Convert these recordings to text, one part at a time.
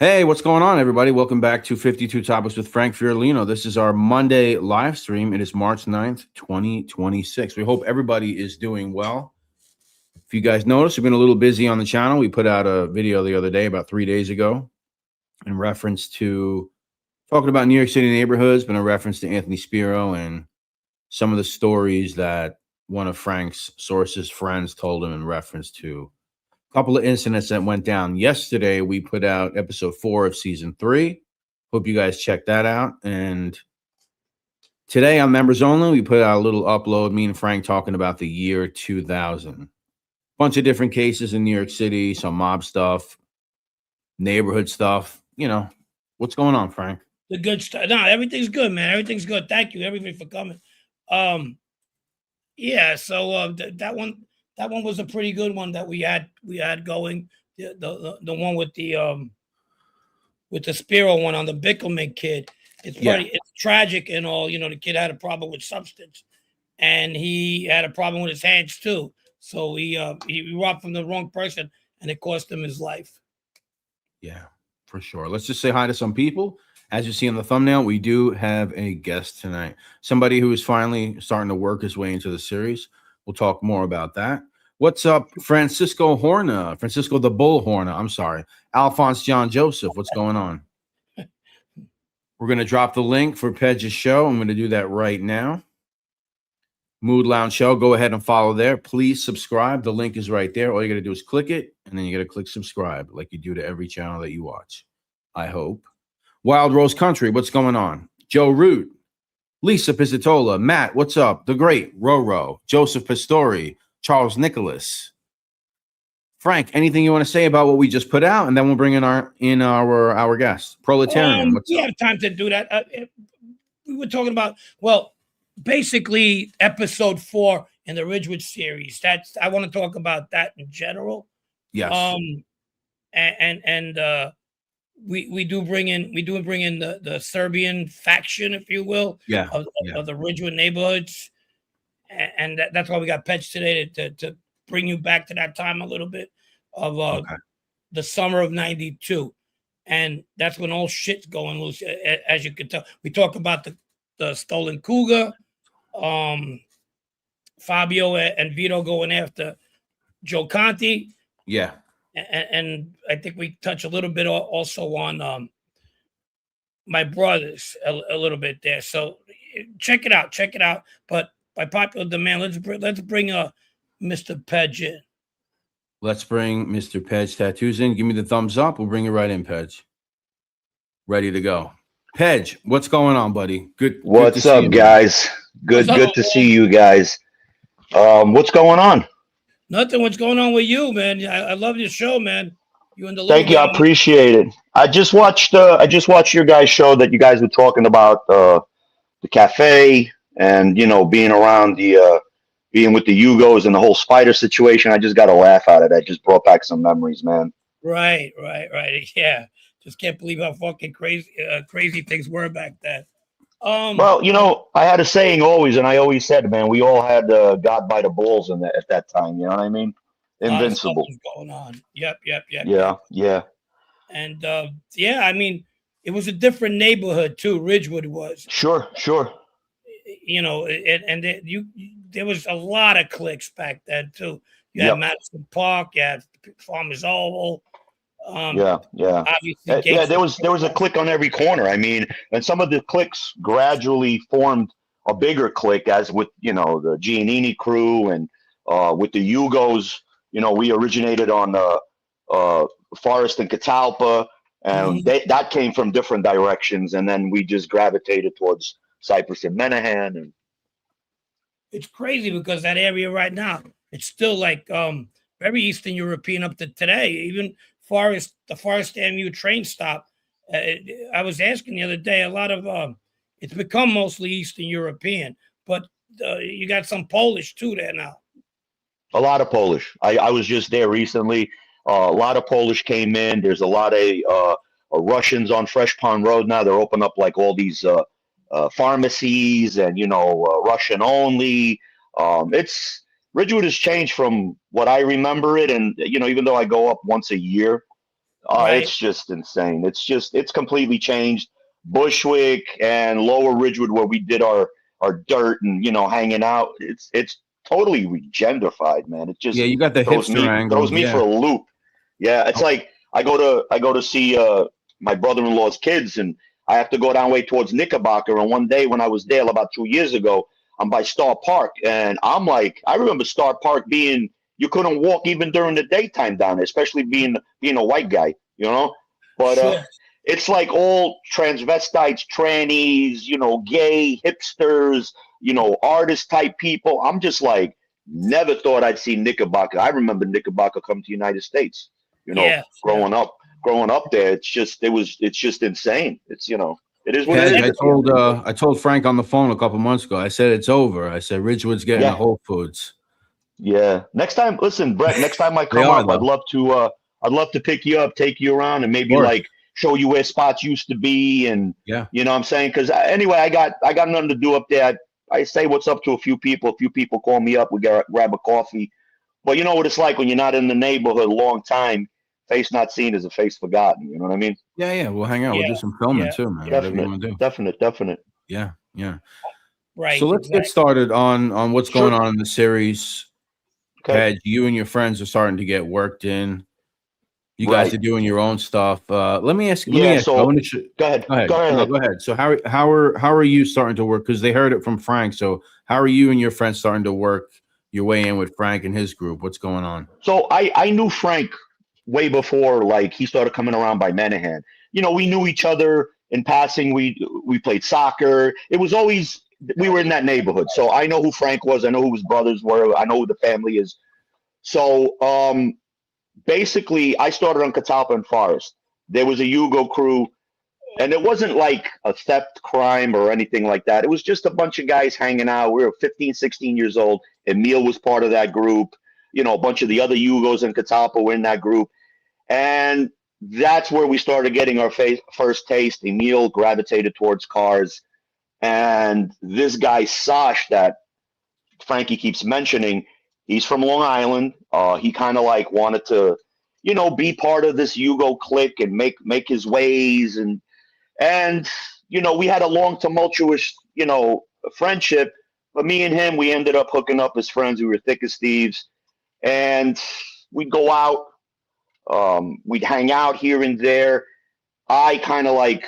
Hey, what's going on, everybody? Welcome back to 52 Topics with Frank Fiorellino. This is our Monday live stream. It is March 9th, 2026. We hope everybody is doing well. If you guys notice, we've been a little busy on the channel. We put out a video the other day, about 3 days ago, in reference to talking about New York City neighborhoods, been a reference to Anthony Spiro and some of the stories that one of Frank's sources' friends told him in reference to couple of incidents that went down yesterday. We put out episode 4 of season 3. Hope you guys check that out. And today on members only, we put out a little upload, me and Frank talking about the year 2000. Bunch of different cases in New York City, some mob stuff, neighborhood stuff. You know, what's going on, Frank? The good stuff. No, everything's good, man. Everything's good. Thank you, everybody, for coming. Yeah. So that one was a pretty good one that we had going. The one with the Spiro one on the Bickelman kid. It's tragic and all. You know, the kid had a problem with substance, and he had a problem with his hands too. So he robbed from the wrong person, and it cost him his life. Yeah, for sure. Let's just say hi to some people. As you see in the thumbnail, we do have a guest tonight. Somebody who is finally starting to work his way into the series. We'll talk more about that. What's up, Francisco Horna? Francisco the Bull Horna. I'm sorry. Alphonse John Joseph. What's going on? We're going to drop the link for Pedge's show. I'm going to do that right now. Mood Lounge Show. Go ahead and follow there. Please subscribe. The link is right there. All you got to do is click it, and then you got to click subscribe like you do to every channel that you watch. I hope. Wild Rose Country. What's going on? Joe Root. Lisa Pizzatola. Matt. What's up? The Great. Roro. Joseph Pistori. Charles Nicholas. Frank, anything you want to say about what we just put out, and then we'll bring in our guest, Proletarian. We have time to do that. We were talking about, well, basically episode 4 in the Ridgewood series. I want to talk about that in general. Yes. We do bring in the Serbian faction, if you will, of the Ridgewood neighborhoods. And that's why we got Pedge today to bring you back to that time a little bit of the summer of '92, and that's when all shit's going loose, as you can tell. We talk about the stolen Cougar, Fabio and Vito going after Joe Conti, and I think we touch a little bit also on my brothers a little bit there. So check it out, but. By popular demand, let's bring Mr. Pedge in. Let's bring Mr. Pedge Tattoos in. Give me the thumbs up. We'll bring you right in, Pedge. Ready to go. Pedge, what's going on, buddy? Good. What's up, guys? Good to see you guys. What's going on? Nothing. What's going on with you, man? I love your show, man. You and the Thank you. I appreciate it. I just watched your guys' show that you guys were talking about the cafe. And, you know, being around being with the Yugos and the whole spider situation, I just got a laugh out of that. Just brought back some memories, man. Right. Yeah. Just can't believe how fucking crazy things were back then. Well, you know, I had a saying always, and I always said, man, we all had God by the balls at that time. You know what I mean? Invincible. Going on. Yep. Yeah. And, I mean, it was a different neighborhood, too. Ridgewood was. Sure. You know, and there was a lot of cliques back then too. You had Madison Park, you had Farmers Oval. There was a clique on every corner. I mean, and some of the cliques gradually formed a bigger clique, as with, you know, the Giannini crew and with the Yugos. You know, we originated on Forest and Catalpa, and that came from different directions, and then we just gravitated towards Cypress and Menahan. And it's crazy because that area right now, it's still like very Eastern European up to today. Even the Forest AMU train stop. I was asking the other day, a lot of it's become mostly Eastern European, but you got some Polish too there now. A lot of Polish. I was just there recently. A lot of Polish came in. There's a lot of Russians on Fresh Pond Road now. They're opening up like all these pharmacies and, you know, Russian only. Ridgewood has changed from what I remember it. And, you know, even though I go up once a year, Right. It's just insane. It's completely changed. Bushwick and Lower Ridgewood, where we did our dirt and hanging out. It's totally regentrified, man. It Yeah, just you got the hipster angle. throws me for a loop. Yeah, it's like I go to see my brother-in-law's kids, and I have to go down way towards Knickerbocker. And one day when I was there about 2 years ago, I'm by Star Park, and I'm like, I remember Star Park being you couldn't walk even during the daytime down there, especially being a white guy, But Sure. it's like all transvestites, trannies, gay hipsters, artist type people. I'm just like, never thought I'd see Knickerbocker. I remember Knickerbocker come to the United States, growing up there. It's just insane. It's it is what Pedge, it is. I told Frank on the phone a couple months ago. I said it's over. I said Ridgewood's getting a Whole Foods. Yeah. Next time, listen, Brett. Next time I come up, I'd love to pick you up, take you around, and maybe like show you where spots used to be, and you know what I'm saying? Because anyway, I got nothing to do up there. I say what's up to a few people. A few people call me up. We grab a coffee. But you know what it's like when you're not in the neighborhood a long time. Face not seen is a face forgotten. You know what I mean? Yeah. We'll hang out. We'll do some filming too, man. Whatever you want to do. Definite. Yeah. Right. So let's get started on what's going on in the series. Okay. Pedge, you and your friends are starting to get worked in. You guys are doing your own stuff. Let me ask. Go ahead. Go ahead. So how are you starting to work? Because they heard it from Frank. So how are you and your friends starting to work your way in with Frank and his group? What's going on? So I knew Frank way before, like, he started coming around by Menahan. We knew each other in passing. We played soccer. It was always, we were in that neighborhood. So I know who Frank was. I know who his brothers were. I know who the family is. So basically, I started on Catalpa and Forest. There was a Yugo crew, and it wasn't like a theft crime or anything like that. It was just a bunch of guys hanging out. We were 15, 16 years old. Emil was part of that group. A bunch of the other Yugos in Catalpa were in that group. And that's where we started getting our first taste. Emil gravitated towards cars. And this guy, Sash, that Frankie keeps mentioning, he's from Long Island. He kind of like wanted to, be part of this Yugo clique and make his ways. And we had a long, tumultuous, friendship. But me and him, we ended up hooking up as friends. We were thick as thieves. And we'd go out. We'd hang out here and there. I kind of like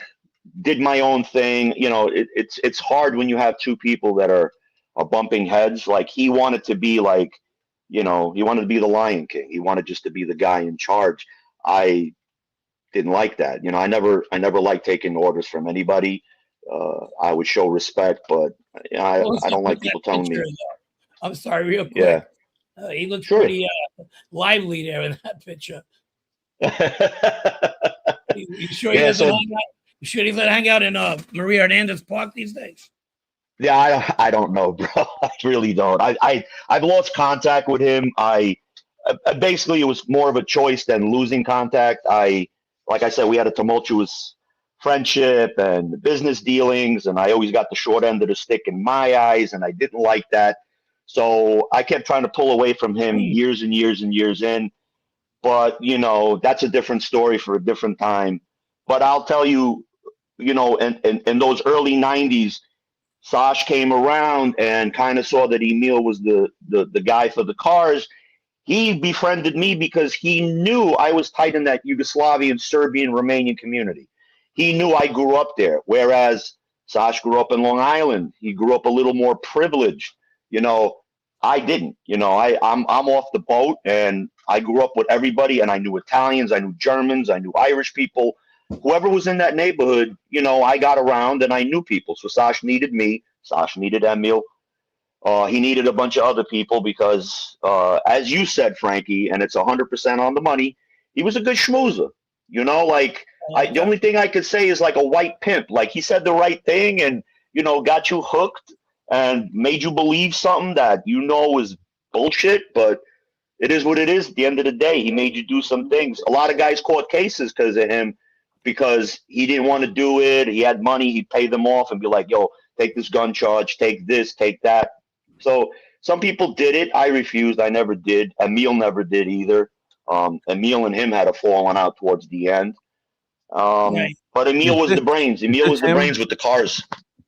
did my own thing. It's hard when you have two people that are bumping heads. Like, he wanted to be like, he wanted to be the Lion King. He wanted just to be the guy in charge. I didn't like that. I never liked taking orders from anybody. I would show respect, but I don't like people telling me. I'm sorry, real quick. Yeah. He looks pretty lively there in that picture. You sure he doesn't hang out? You sure he let hang out in Maria Hernandez Park these days? Yeah, I don't know, bro. I really don't. I've lost contact with him. Basically, it was more of a choice than losing contact. Like I said, we had a tumultuous friendship and business dealings, and I always got the short end of the stick in my eyes, and I didn't like that. So I kept trying to pull away from him years and years and years in. But, that's a different story for a different time. But I'll tell you, in those early 90s, Sash came around and kind of saw that Emil was the guy for the cars. He befriended me because he knew I was tight in that Yugoslavian, Serbian, Romanian community. He knew I grew up there, whereas Sash grew up in Long Island. He grew up a little more privileged. I didn't. I'm off the boat, and I grew up with everybody, and I knew Italians, I knew Germans, I knew Irish people. Whoever was in that neighborhood, I got around and I knew people. So Sash needed me. Sash needed Emil. He needed a bunch of other people because, as you said, Frankie, and it's 100% on the money, he was a good schmoozer. The only thing I could say is like a white pimp. Like, he said the right thing and, got you hooked and made you believe something that is bullshit, but it is what it is. At the end of the day, he made you do some things. A lot of guys caught cases because of him, because he didn't want to do it. He had money. He'd pay them off and be like, yo, take this gun charge, take this, take that. So some people did it. I refused. I never did. Emil never did either. Emil and him had a falling out towards the end. Right. But Emil was the brains. Emil was the brains with the cars.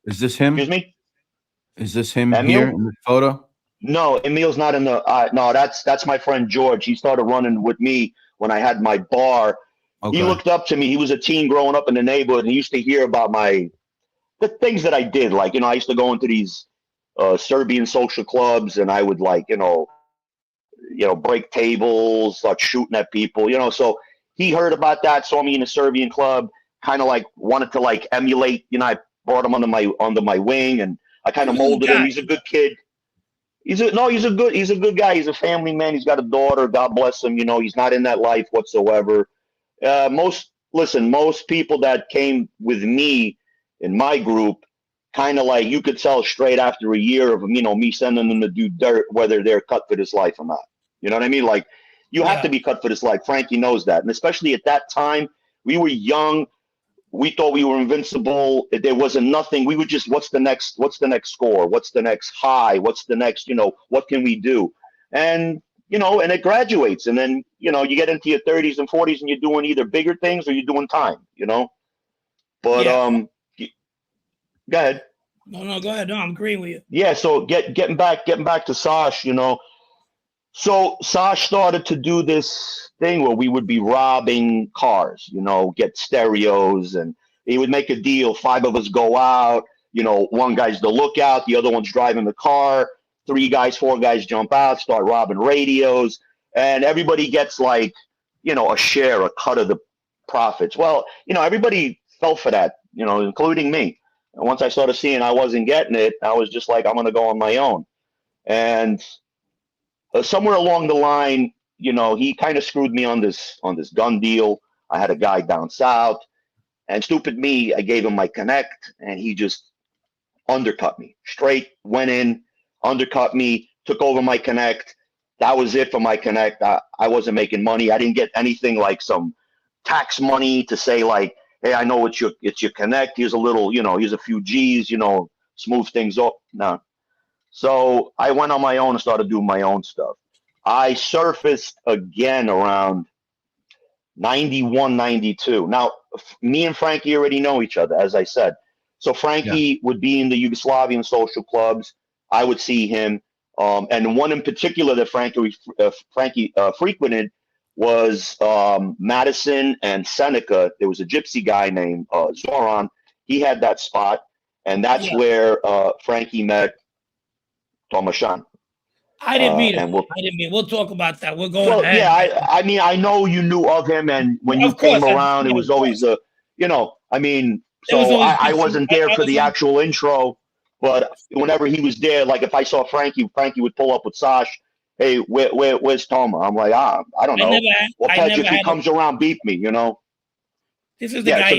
Is this him? Excuse me? Is this him Emil? here in the photo? No, Emil's not in the. No, that's my friend George. He started running with me when I had my bar. Okay. He looked up to me. He was a teen growing up in the neighborhood, and he used to hear about the things that I did. Like, I used to go into these Serbian social clubs, and I would break tables, start shooting at people. So he heard about that, saw me in a Serbian club, kind of wanted to emulate. I brought him under my wing, and I kind of molded him. He's a good kid. He's a good guy. He's a family man. He's got a daughter. God bless him. He's not in that life whatsoever. Most people that came with me in my group, kind of you could tell straight after a year of me sending them to do dirt, whether they're cut for this life or not. You know what I mean? You have to be cut for this life. Frankie knows that. And especially at that time, we were young. We thought we were invincible. There wasn't nothing. We would just, what's the next score? What's the next high? What's the next, what can we do? And, and it graduates. And then, you get into your 30s and 40s and you're doing either bigger things or you're doing time, But, go ahead. No, go ahead. No, I'm agreeing with you. Yeah. So getting back to Sash, So Sash started to do this thing where we would be robbing cars, get stereos, and he would make a deal. 5 of us go out, one guy's the lookout, the other one's driving the car. 4 guys jump out, start robbing radios, and everybody gets a share, a cut of the profits. Well, everybody fell for that, including me. And once I started seeing I wasn't getting it, I was just I'm going to go on my own. And somewhere along the line, he kind of screwed me on this gun deal. I had a guy down south, and stupid me, I gave him my connect, and he just undercut me. Straight went in, undercut me, took over my connect. That was it for my connect. I wasn't making money. I didn't get anything like some tax money to say hey, I know it's your connect. Here's a little, here's a few G's, smooth things up. No. So I went on my own and started doing my own stuff. I surfaced again around 91, 92. Now, me and Frankie already know each other, as I said. So Frankie would be in the Yugoslavian social clubs. I would see him. And one in particular that Frankie frequented was Madison and Seneca. There was a gypsy guy named Zoran. He had that spot. And that's where Frankie met Tomashan. I didn't meet him. We'll talk about that. We're going ahead. Yeah, I mean, I know you knew of him, and when you came around, it was always so I wasn't there for the actual intro, but whenever he was there, if I saw Frankie would pull up with Sash. Hey, where's Toma? I'm I don't know. Pedge, if he comes around, beat me, This is the guy.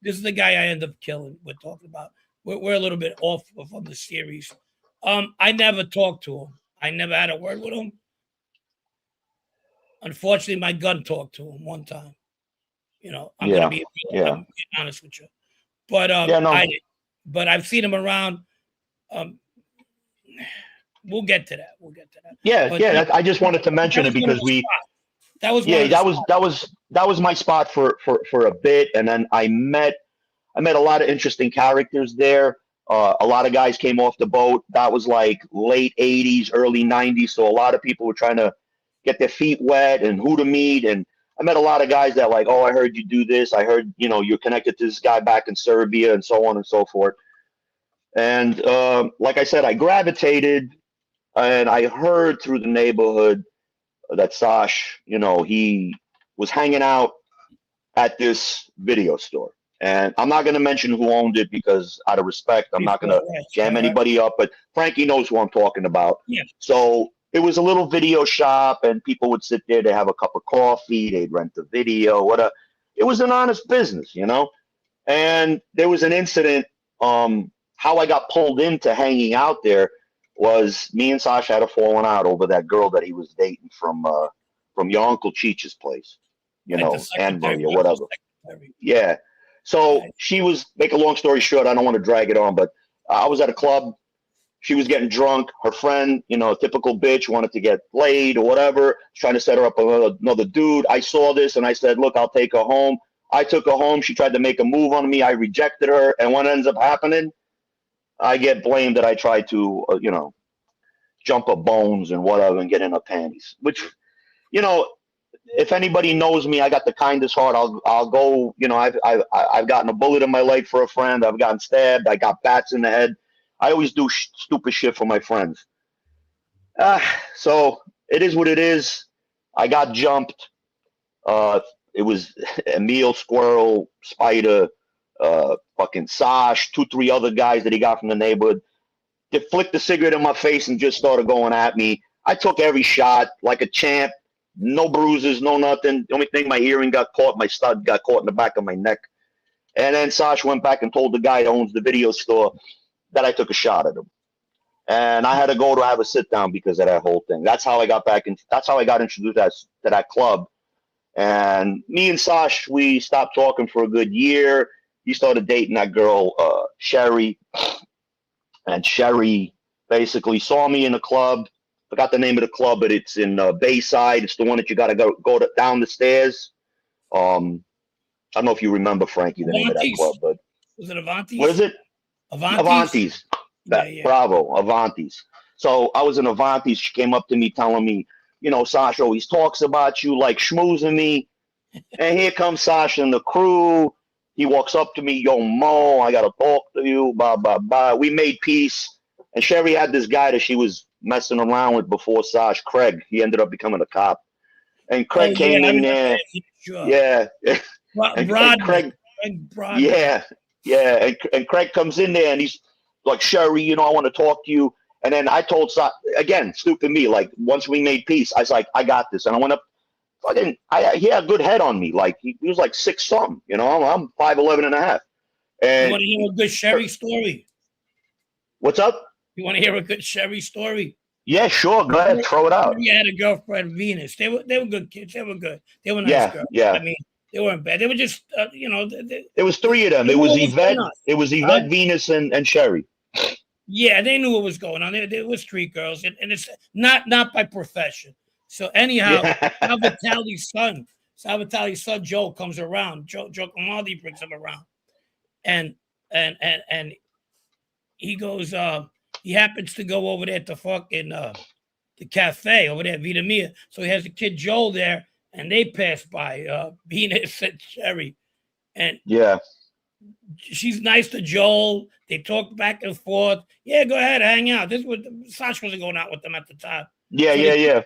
This is the guy I end up killing. We're talking about. We're a little bit off from the series. I never talked to him. I never had a word with him. Unfortunately, my gun talked to him one time. I'm gonna be honest with you. But but I've seen him around. We'll get to that. Yeah. I just wanted to mention it because that was my spot for a bit, and then I met a lot of interesting characters there. A lot of guys came off the boat. That was late 80s, early 90s. So a lot of people were trying to get their feet wet and who to meet. And I met a lot of guys that oh, I heard you do this. I heard, you're connected to this guy back in Serbia and so on and so forth. And like I said, I gravitated, and I heard through the neighborhood that Sash, he was hanging out at this video store. And I'm not going to mention who owned it because out of respect, I'm not going to jam anybody up. But Frankie knows who I'm talking about. Yeah. So it was a little video shop, and people would sit there. They'd have a cup of coffee. They'd rent the video. It was an honest business, And there was an incident. How I got pulled into hanging out there was me and Sash had a falling out over that girl that he was dating from your Uncle Cheech's place, Anbury or whatever. Yeah. So she was, make a long story short, I don't want to drag it on, but I was at a club She was getting drunk. Her friend, you know, typical bitch, wanted to get laid or whatever, trying to set her up with another dude. I saw this and I said, look, I'll take her home. I took her home. She tried to make a move on me. I rejected her. And what ends up happening, I get blamed that I tried to, you know, jump her bones and whatever and get in her panties, which, you know, if anybody knows me, I got the kindest heart. I'll go, you know, I've gotten a bullet in my leg for a friend. I've gotten stabbed. I got bats in the head. I always do stupid shit for my friends. So it is what it is. I got jumped. It was Emil, Squirrel, Spider, fucking Sash, 2-3 other guys that he got from the neighborhood. They flicked the cigarette in my face and just started going at me. I took every shot like a champ. No bruises, no nothing. The only thing, my earring got caught, my stud got caught in the back of my neck. And then Sash went back and told the guy that owns the video store that I took a shot at him. And I had to go to have a sit down because of that whole thing. That's how I got back in. That's how I got introduced to that club. And me and Sash, we stopped talking for a good year. He started dating that girl, Sherry. And Sherry basically saw me in the club. Forgot the name of the club, but it's in Bayside. It's the one that you got to go down the stairs. I don't know if you remember, Frankie, the name of that club, but was it Avanti's? What is it? Avanti's. Yeah. Bravo, Avanti's. So I was in Avanti's. She came up to me telling me, you know, Sash always talks about you, like schmoozing me. And here comes Sash and the crew. He walks up to me, yo, Mo, I got to talk to you, blah, blah, blah. We made peace. And Sherry had this guy that she was messing around with before Sash, Craig. He ended up becoming a cop. And Craig came in there. Sure. Yeah. And Craig, yeah. And Craig comes in there and he's like, Sherry, you know, I want to talk to you. And then I told Sash, again, stupid me, like once we made peace, I was like, I got this. And I went up. He had a good head on me. Like he was like 6 something, you know. I'm 5'11" and a half. And you want to hear a good Sherry story? What's up? You want to hear a good Sherry story? Yeah, sure. Go ahead, throw it out. He had a girlfriend, Venus. They were good kids. They were good. They were nice girls. Yeah. I mean, they weren't bad. They were just, you know. There was 3 of them. It was Yvette, Venus, and Sherry. Yeah, they knew what was going on. There was 3 girls, and it's not by profession. So anyhow, Salvatelli's son Joe comes around. Joe Camaldi brings him around, and he goes. He happens to go over there to fucking the cafe over there at Vita Mia. So he has the kid Joel there, and they pass by Venus and Sherry, and she's nice to Joel. They talk back and forth. Yeah, go ahead, hang out. This was Sash wasn't going out with them at the time. Yeah.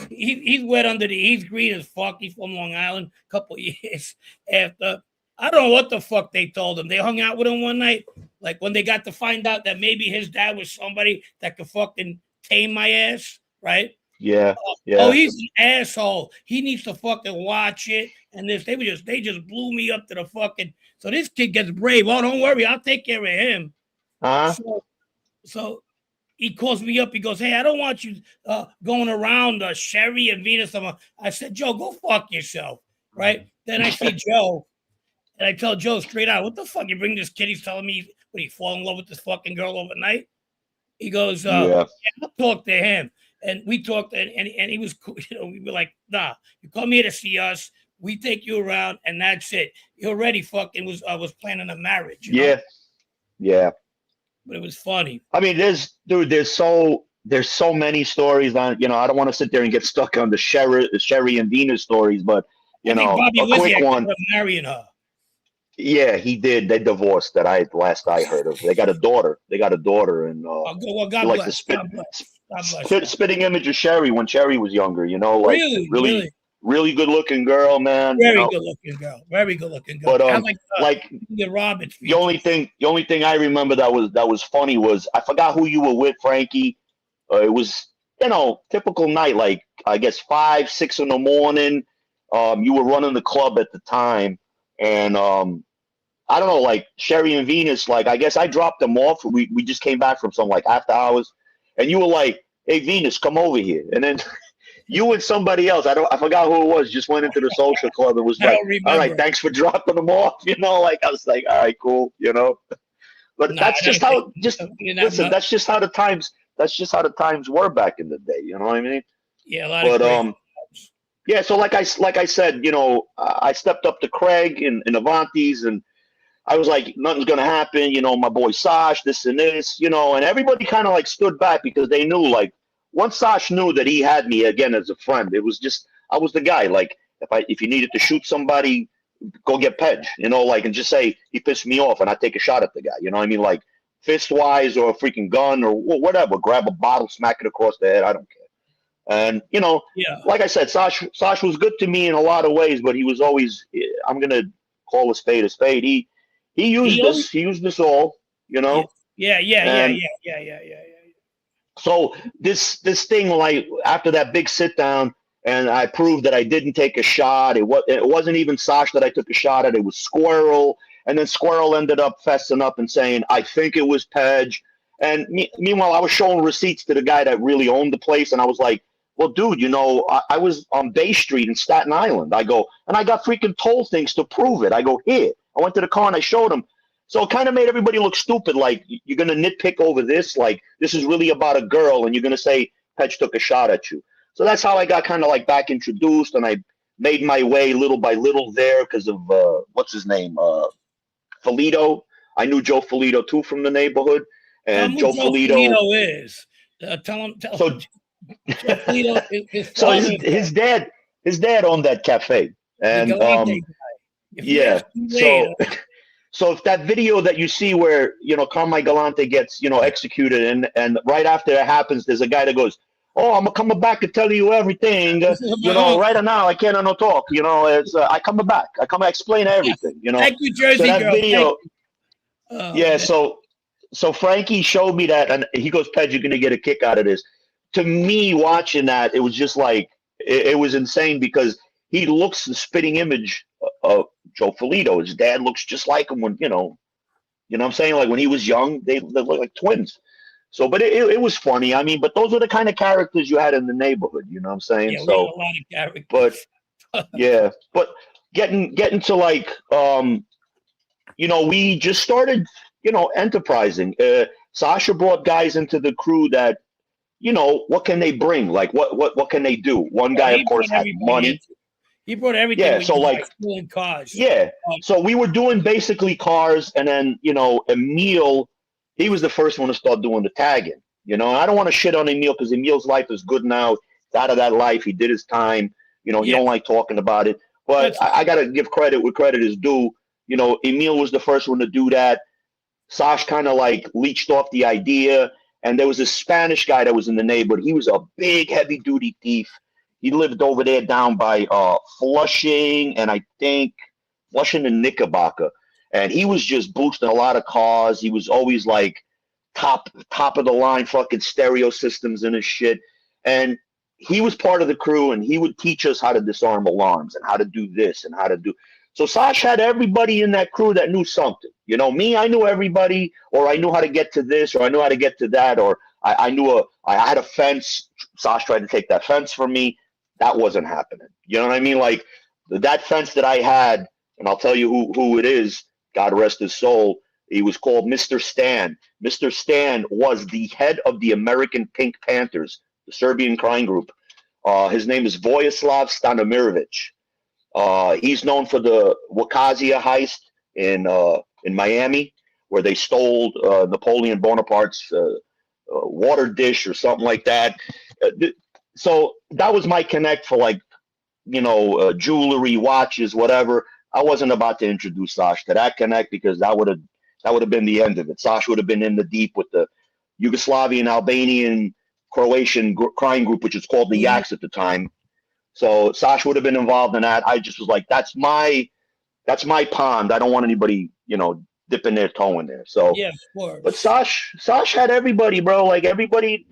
He's wet under the. He's green as fuck. He's from Long Island. A couple years after, I don't know what the fuck they told him. They hung out with him one night, like when they got to find out that maybe his dad was somebody that could fucking tame my ass, right? Yeah. Oh, he's an asshole. He needs to fucking watch it. And they just blew me up to the fucking. So this kid gets brave. Oh, don't worry, I'll take care of him. So he calls me up. He goes, hey, I don't want you going around Sherry and Venus. I said, Joe, go fuck yourself, right? Then I see Joe, and I tell Joe straight out, what the fuck? You bring this kid, he's telling me, he fall in love with this fucking girl overnight? He goes, yeah, I'll talk to him. And we talked, and he was cool. You know, we were like, nah, you come here to see us. We take you around, and that's it. He already fucking was planning a marriage. You know? Yeah. But it was funny. I mean, there's so many stories on. You know, I don't want to sit there and get stuck on the Sherry and Venus stories, but you know, Bobby a quick one. Marrying her. Yeah, he did. They divorced. Last I heard of. They got a daughter. And God like the spitting image of Sherry when Sherry was younger. You know, like really good looking girl, man. Very good looking girl. But like Roberts. The only thing I remember that was funny was I forgot who you were with, Frankie. It was, you know, typical night, like I guess 5, 6 in the morning. You were running the club at the time, and I don't know, like Sherry and Venus, like I guess I dropped them off. We just came back from some like after hours, and you were like, hey Venus, come over here, and then you and somebody else, I forgot who it was, just went into the social club and was like, all right, thanks for dropping them off, you know, like I was like, all right, cool, you know. But that's just how. Just listen. That's just how the times. That's just how the times were back in the day. You know what I mean? Yeah, a lot of crazy. Yeah. So like I said, I stepped up to Craig in Avanti's, and I was like, nothing's gonna happen. My boy Sash, this and this. And everybody kind of like stood back because they knew, like, once Sash knew that he had me again as a friend, it was just I was the guy. Like, if you needed to shoot somebody, go get Pedge, and just say he pissed me off, and I take a shot at the guy. You know what I mean? Like, fist wise or a freaking gun or whatever. Grab a bottle, smack it across the head. I don't care. And like I said, Sash was good to me in a lot of ways, but he was always. I'm gonna call a spade a spade. He used this. He used this all. Yeah. So this thing, like, after that big sit down, and I proved that I didn't take a shot. It wasn't even Sash that I took a shot at. It was Squirrel, and then Squirrel ended up fessing up and saying, "I think it was Pedge." And meanwhile, I was showing receipts to the guy that really owned the place, and I was like, "Well, dude, I was on Bay Street in Staten Island." I go, and I got freaking toll things to prove it. I go, "Here." I went to the car and I showed him. So it kind of made everybody look stupid. Like, you're going to nitpick over this. Like, this is really about a girl, and you're going to say Pedge took a shot at you. So that's how I got kind of like back introduced, and I made my way little by little there because of, what's his name? Felito. I knew Joe Felito, too, from the neighborhood. And Joe Felito is. Tell him. Joe Felito is so his dad owned that cafe. And, yeah. So if that video that you see where, Carmine Galante gets, executed, and right after it happens, there's a guy that goes, "Oh, I'm coming back to tell you everything. Right now I can't no talk. It's I come back. I come explain everything. Thank you, Jersey so that girl. video. Yeah. So Frankie showed me that, and he goes, "Pedge, you're gonna get a kick out of this." To me, watching that, it was just like it was insane because he looks the spitting image of Joe Felito. His dad looks just like him when what I'm saying? Like, when he was young, they look like twins. So, but it was funny. I mean, but those are the kind of characters you had in the neighborhood. You know what I'm saying? Yeah, we had a lot of characters. But yeah, but getting to like we just started enterprising. Sasha brought guys into the crew that what can they bring? Like, what can they do? One guy, of course, had money. He brought everything. Yeah, so like cars. Yeah, so we were doing basically cars, and then Emil, he was the first one to start doing the tagging. I don't want to shit on Emil because Emil's life is good now. He's out of that life. He did his time. He don't like talking about it. But I got to give credit where credit is due. Emil was the first one to do that. Sash kind of like leached off the idea, and there was a Spanish guy that was in the neighborhood. He was a big, heavy-duty thief. He lived over there down by Flushing, and I think Flushing and Knickerbocker. And he was just boosting a lot of cars. He was always like top of the line fucking stereo systems and his shit. And he was part of the crew, and he would teach us how to disarm alarms and how to do this and how to do. So Sash had everybody in that crew that knew something. Me, I knew everybody, or I knew how to get to this, or I knew how to get to that, or I had a fence. Sash tried to take that fence from me. That wasn't happening. You know what I mean? Like, that fence that I had, and I'll tell you who it is, God rest his soul. He was called Mr. Stan. Mr. Stan was the head of the American Pink Panthers, the Serbian crime group. His name is Vojislav Stanimirovic. He's known for the Wakazia heist in Miami, where they stole Napoleon Bonaparte's water dish or something like that. So that was my connect for, like, jewelry, watches, whatever. I wasn't about to introduce Sash to that connect because that would have been the end of it. Sash would have been in the deep with the Yugoslavian, Albanian, Croatian crime group, which was called the Yaks at the time. So Sash would have been involved in that. I just was like, that's my pond. I don't want anybody, dipping their toe in there. So yeah, of course. But Sash had everybody, bro. Like, everybody,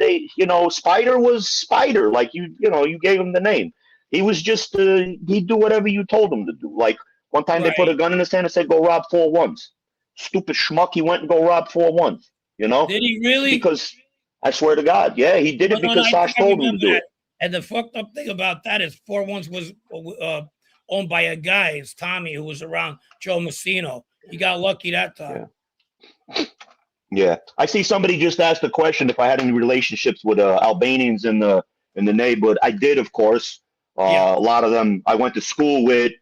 Spider was Spider. Like, you gave him the name. He was just he'd do whatever you told him to do. Like, one time they put a gun in his hand and said, "Go rob 4 ones." Stupid schmuck. He went and go rob 4 ones. Did he really? Because I swear to God, yeah, he did it because Sash told him to do it. And the fucked up thing about that is 4 ones was owned by a guy, it's Tommy, who was around Joe Messino. He got lucky that time. Yeah. Yeah, I see somebody just asked a question if I had any relationships with Albanians in the neighborhood. I did, of course. A lot of them I went to school with.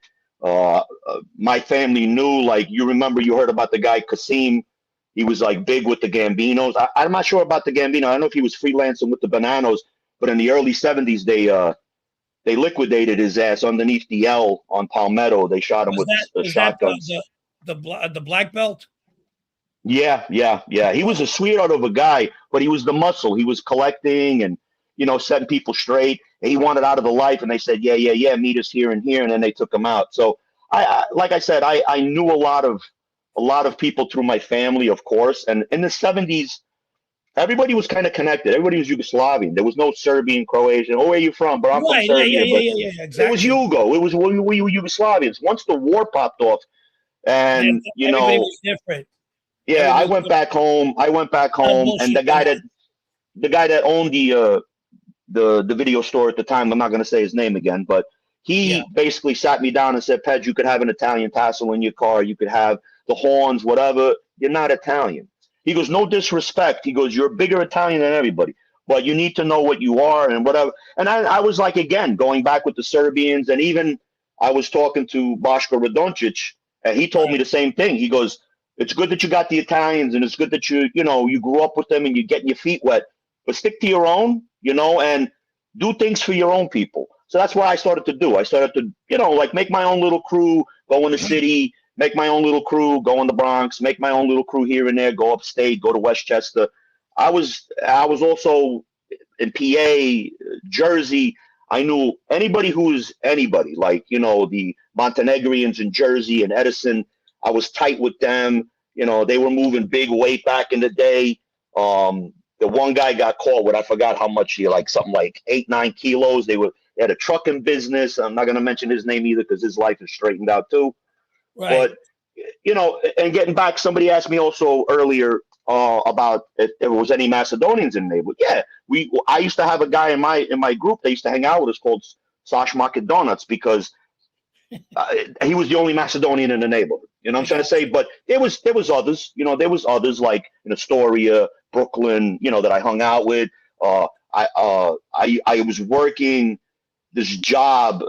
My family knew. Like you remember, you heard about the guy Kasim. He was like big with the Gambinos. I'm not sure about the Gambino. I don't know if he was freelancing with the Bananos, but in the early '70s, they liquidated his ass underneath the L on Palmetto. They shot him with shotguns. The black belt. Yeah. He was a sweetheart of a guy, but he was the muscle. He was collecting and, setting people straight. And he wanted out of the life, and they said, yeah, meet us here and here, and then they took him out. So like I said, I knew a lot of people through my family, of course. And in the '70s, everybody was kind of connected. Everybody was Yugoslavian. There was no Serbian, Croatian. Oh, where are you from? But I'm from Serbia. Yeah, exactly. It was Yugo. It was we were Yugoslavians. Once the war popped off, and everybody was different. Yeah, I went back home, and the guy that owned the video store at the time, I'm not going to say his name again, but he basically sat me down and said, Pedge, you could have an Italian tassel in your car, you could have the horns, whatever. You're not Italian. He goes, no disrespect. He goes, you're a bigger Italian than everybody, but you need to know what you are and whatever. And I was like, again, going back with the Serbians, and even I was talking to Boško Radoncic, and he told me the same thing. He goes, it's good that you got the Italians, and it's good that you grew up with them and you're getting your feet wet, but stick to your own, and do things for your own people. So that's what I started to do. I started to, like make my own little crew, go in the city, make my own little crew, go in the Bronx, make my own little crew here and there, go upstate, go to Westchester. I was also in PA, Jersey. I knew anybody who's anybody, like, the Montenegrians in Jersey and Edison. I was tight with them. They were moving big weight back in the day. The one guy got caught with, I forgot how much something like 8-9 kilos. They had a trucking business. I'm not going to mention his name either because his life is straightened out too. Right. But, and getting back, somebody asked me also earlier about if there was any Macedonians in the neighborhood. Yeah, I used to have a guy in my group that used to hang out with us called Sash Donuts because he was the only Macedonian in the neighborhood. You know what I'm trying to say? But there was others. There was others like in Astoria, Brooklyn. That I hung out with. I was working this job,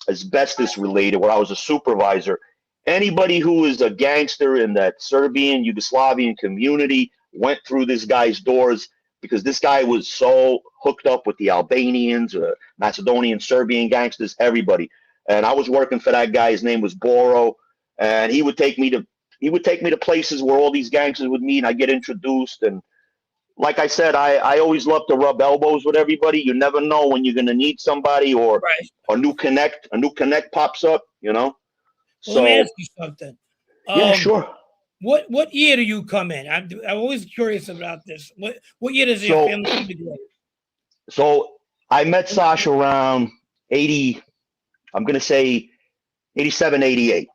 asbestos related, where I was a supervisor. Anybody who is a gangster in that Serbian, Yugoslavian community went through this guy's doors because this guy was so hooked up with the Albanians, Macedonian, Serbian gangsters, everybody. And I was working for that guy. His name was Boro, and he would take me to places where all these gangsters would meet. And I get introduced, and like I said, I always love to rub elbows with everybody. You never know when you're gonna need somebody or a new connect pops up. Well, let me ask you something. Yeah, sure. What year do you come in? I'm always curious about this. What year does your family immigrate? So I met Sash around 80. I'm going to say 87, 88.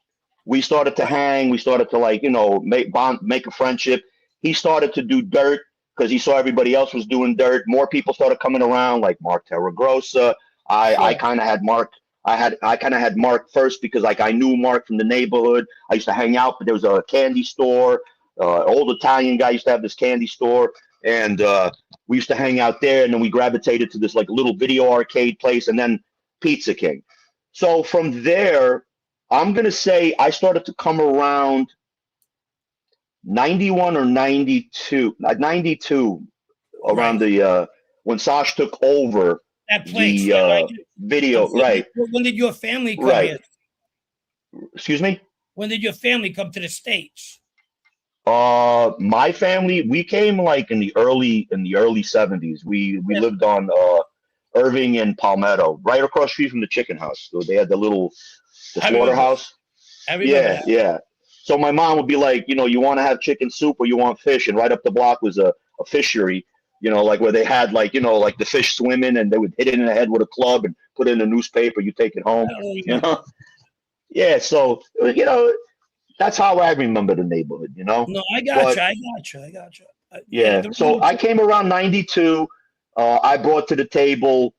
We started to hang. We started to make a friendship. He started to do dirt because he saw everybody else was doing dirt. More people started coming around, like Mark Terragrossa. I kind of had Mark. I kind of had Mark first because I knew Mark from the neighborhood. I used to hang out, but there was a candy store. Old Italian guy used to have this candy store, and we used to hang out there. And then we gravitated to this little video arcade place, and then Pizza King. So from there, I'm going to say I started to come around 91 or 92, around the when Sash took over that place, video, right. When did your family come here? Excuse me? When did your family come to the States? My family, we came in the early 70s. We lived on Irving and Palmetto, right across the street from the chicken house. So they had the slaughterhouse. Yeah. So my mom would be like, you want to have chicken soup or you want fish? And right up the block was a fishery, where they had the fish swimming, and they would hit it in the head with a club and put it in a newspaper. You take it home, Yeah. So, that's how I remember the neighborhood, No, I got you. Yeah. So I came around 92. I brought to the table,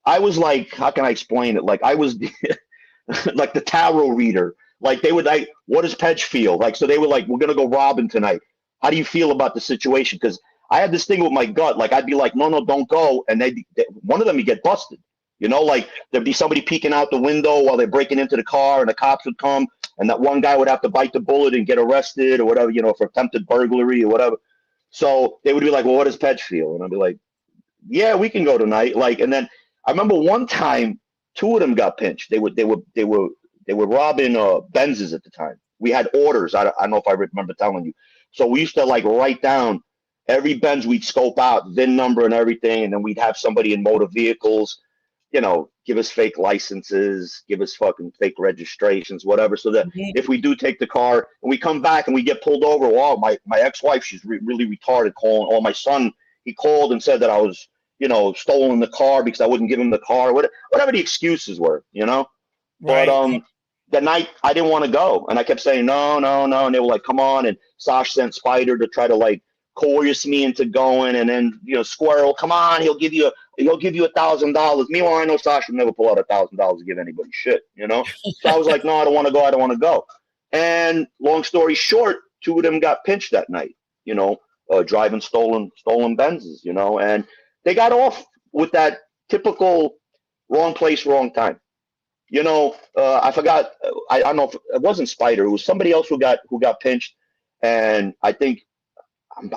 I was like, how can I explain it? I was like the tarot reader. They would what does Pedge feel? So they were like, we're going to go robbing tonight. how do you feel about the situation? Because I had this thing with my gut. Like, I'd be like, no, don't go. And one of them would get busted. You know, like there'd be somebody peeking out the window while they're breaking into the car, and the cops would come, and that one guy would have to bite the bullet and get arrested or whatever, you know, for attempted burglary or whatever. So they would be like, well, what does Pedge feel? And I'd be like, yeah, we can go tonight. Like, and then I remember one time, two of them got pinched. They were robbing Benzes at the time. We had orders. I don't know if I remember telling you. So we used to like write down every Benz we'd scope out, VIN number and everything, and then we'd have somebody in motor vehicles, you know, give us fake licenses, give us fucking fake registrations, whatever, so that if we do take the car and we come back and we get pulled over, well, my ex-wife, she's really retarded, calling, or my son, he called and said that I was, you know, stolen the car because I wouldn't give him the car, whatever the excuses were, you know. Right. But the night I didn't want to go, and I kept saying no, and they were like, come on, and Sash sent Spider to try to like coerce me into going, and then, you know, Squirrel, come on, he'll give you $1,000. Meanwhile, I know Sash would never pull out $1,000 to give anybody shit, you know. So I was like, no, I don't want to go. And long story short, two of them got pinched that night, you know, driving stolen Benzes, you know, and they got off with that typical wrong place, wrong time. You know, I forgot. I don't know if it wasn't Spider. It was somebody else who got pinched, and I think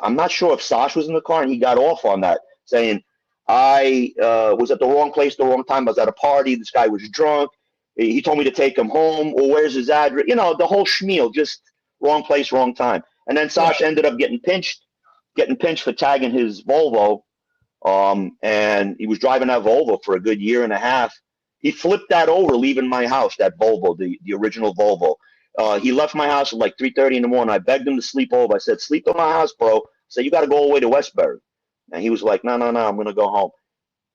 I'm not sure if Sash was in the car, and he got off on that, saying I was at the wrong place, the wrong time. I was at a party. This guy was drunk. He told me to take him home. Well, where's his address? You know, the whole schmeal, just wrong place, wrong time. And then Sash ended up getting pinched for tagging his Volvo. And he was driving that Volvo for a good year and a half. He flipped that over, leaving my house, that Volvo, the original Volvo. He left my house at like 3:30 in the morning. I begged him to sleep over. I said, sleep at my house, bro. I said, you got to go all the way to Westbury. And he was like, no, I'm going to go home.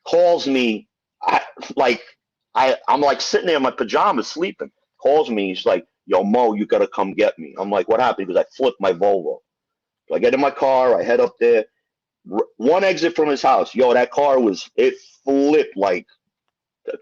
Calls me. I'm like sitting there in my pajamas sleeping. Calls me. He's like, yo, Mo, you got to come get me. I'm like, what happened? Because I flipped my Volvo. So I get in my car. I head up there. One exit from his house. Yo, that car it flipped like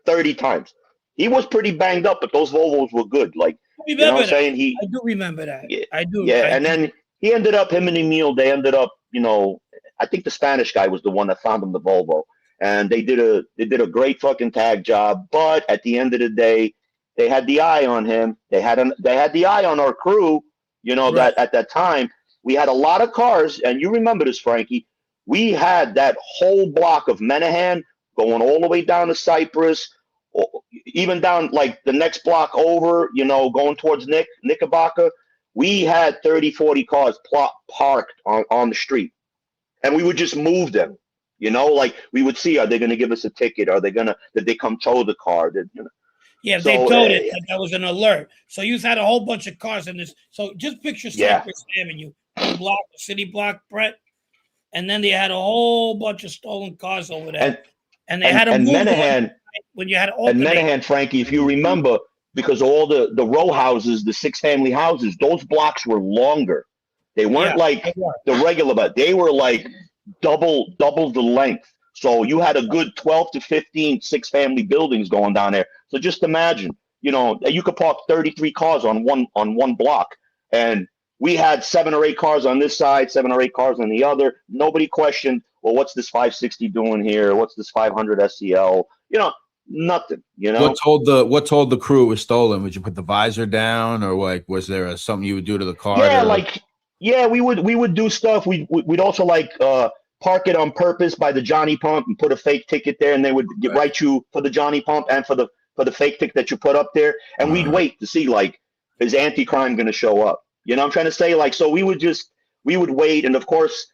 30 times. He was pretty banged up, but those Volvos were good. Like, you know what I'm saying? I do remember that. Yeah, I do. Yeah, and then he ended up, him and Emil, they ended up, you know, I think the Spanish guy was the one that found him the Volvo. And they did a great fucking tag job. But at the end of the day, they had the eye on him. They had the eye on our crew, you know, right. That at that time, we had a lot of cars, and you remember this, Frankie. We had that whole block of Menahan going all the way down to Cyprus, or even down like the next block over, you know, going towards Knickerbocker. We had 30, 40 cars parked on the street, and we would just move them, you know, like we would see, are they going to give us a ticket? Did they come tow the car? You know? Yeah, so, they told it. That was an alert. So you had a whole bunch of cars in this. So just picture Cypress Avenue, block, city block, Brett. And then they had a whole bunch of stolen cars over there. And they had a move Menahan, when you had alternate. And Menahan, Frankie, if you remember, because all the row houses, the 6-family houses, those blocks were longer. They weren't the regular, but they were like double the length. So you had a good 12 to 15 6-family buildings going down there. So just imagine, you know, you could park 33 cars on one block, and we had 7 or 8 cars on this side, 7 or 8 cars on the other. Nobody questioned, well, what's this 560 doing here? What's this 500 SCL? You know, nothing. You know, what told the crew it was stolen? Would you put the visor down, or like was there something you would do to the car? Yeah, we would do stuff. We'd also like park it on purpose by the Johnny Pump and put a fake ticket there, and they would write you for the Johnny Pump and for the fake ticket that you put up there, and we'd wait to see, like, is anti-crime going to show up? You know what I'm trying to say? Like, so we would wait, and of course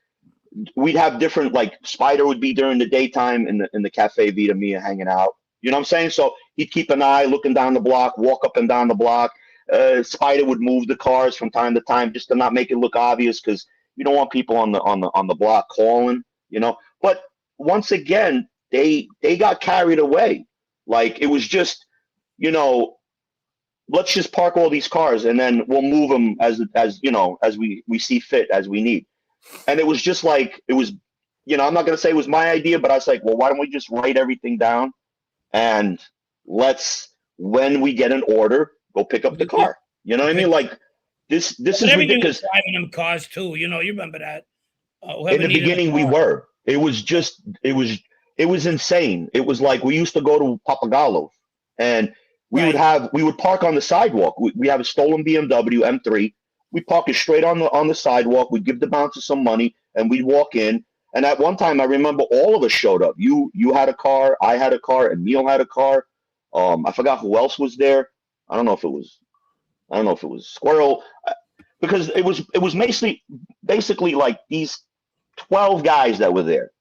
we'd have different, like, Spider would be during the daytime in the Cafe Vita Mia hanging out. You know what I'm saying? So he'd keep an eye looking down the block, walk up and down the block. Spider would move the cars from time to time just to not make it look obvious, because you don't want people on the block calling, you know. But once again, they got carried away. Like, it was just, you know, let's just park all these cars and then we'll move them as you know, as we see fit, as we need. And it was just like, it was, you know, I'm not going to say it was my idea, but I was like, well, why don't we just write everything down, and let's, when we get an order, go pick up the car. You know what I mean? Like, This is ridiculous. Driving them cars too, you remember that. In the beginning, we were. It was insane. It was like we used to go to Papagallo's, and we would park on the sidewalk. We have a stolen BMW M3. We park it straight on the sidewalk. We'd give the bouncer some money, and we'd walk in. And at one time, I remember all of us showed up. You had a car, I had a car, and Neil had a car. I forgot who else was there. I don't know if it was Squirrel, because it was basically like these 12 guys that were there.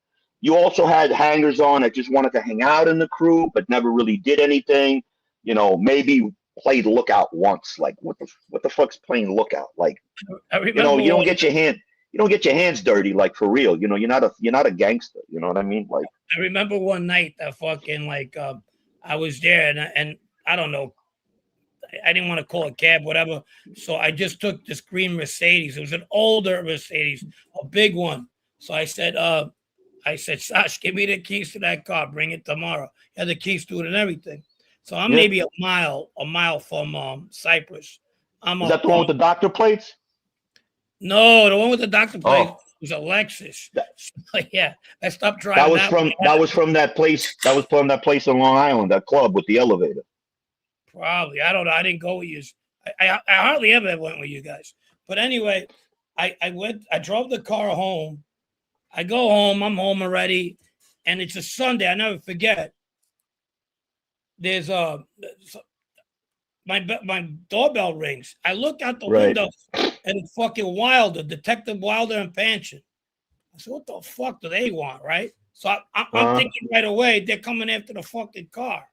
You also had hangers on that just wanted to hang out in the crew, but never really did anything. Maybe played lookout once. Like what the fuck's playing lookout? Like, you don't get your hands dirty, like, for real. You're not a gangster. You know what I mean? Like, I remember one night that fucking I was there and I don't know. I didn't want to call a cab, whatever. So I just took this green Mercedes. It was an older Mercedes, a big one. So I said, Sash, give me the keys to that car. Bring it tomorrow. He had the keys to it and everything. So I'm maybe a mile from Cyprus. Is that the one with the doctor plates? No, the one with the doctor plates was a Lexus. Yeah, I stopped driving. That was from that place. That was from that place in Long Island, that club with the elevator. Probably. I don't know. I didn't go with you. I hardly ever went with you guys. But anyway, I drove the car home. I go home. I'm home already. And it's a Sunday. I never forget. There's my doorbell rings. I look out the window and it's fucking Wilder, Detective Wilder and Panchin. I said, what the fuck do they want, right? So I'm thinking right away, they're coming after the fucking car.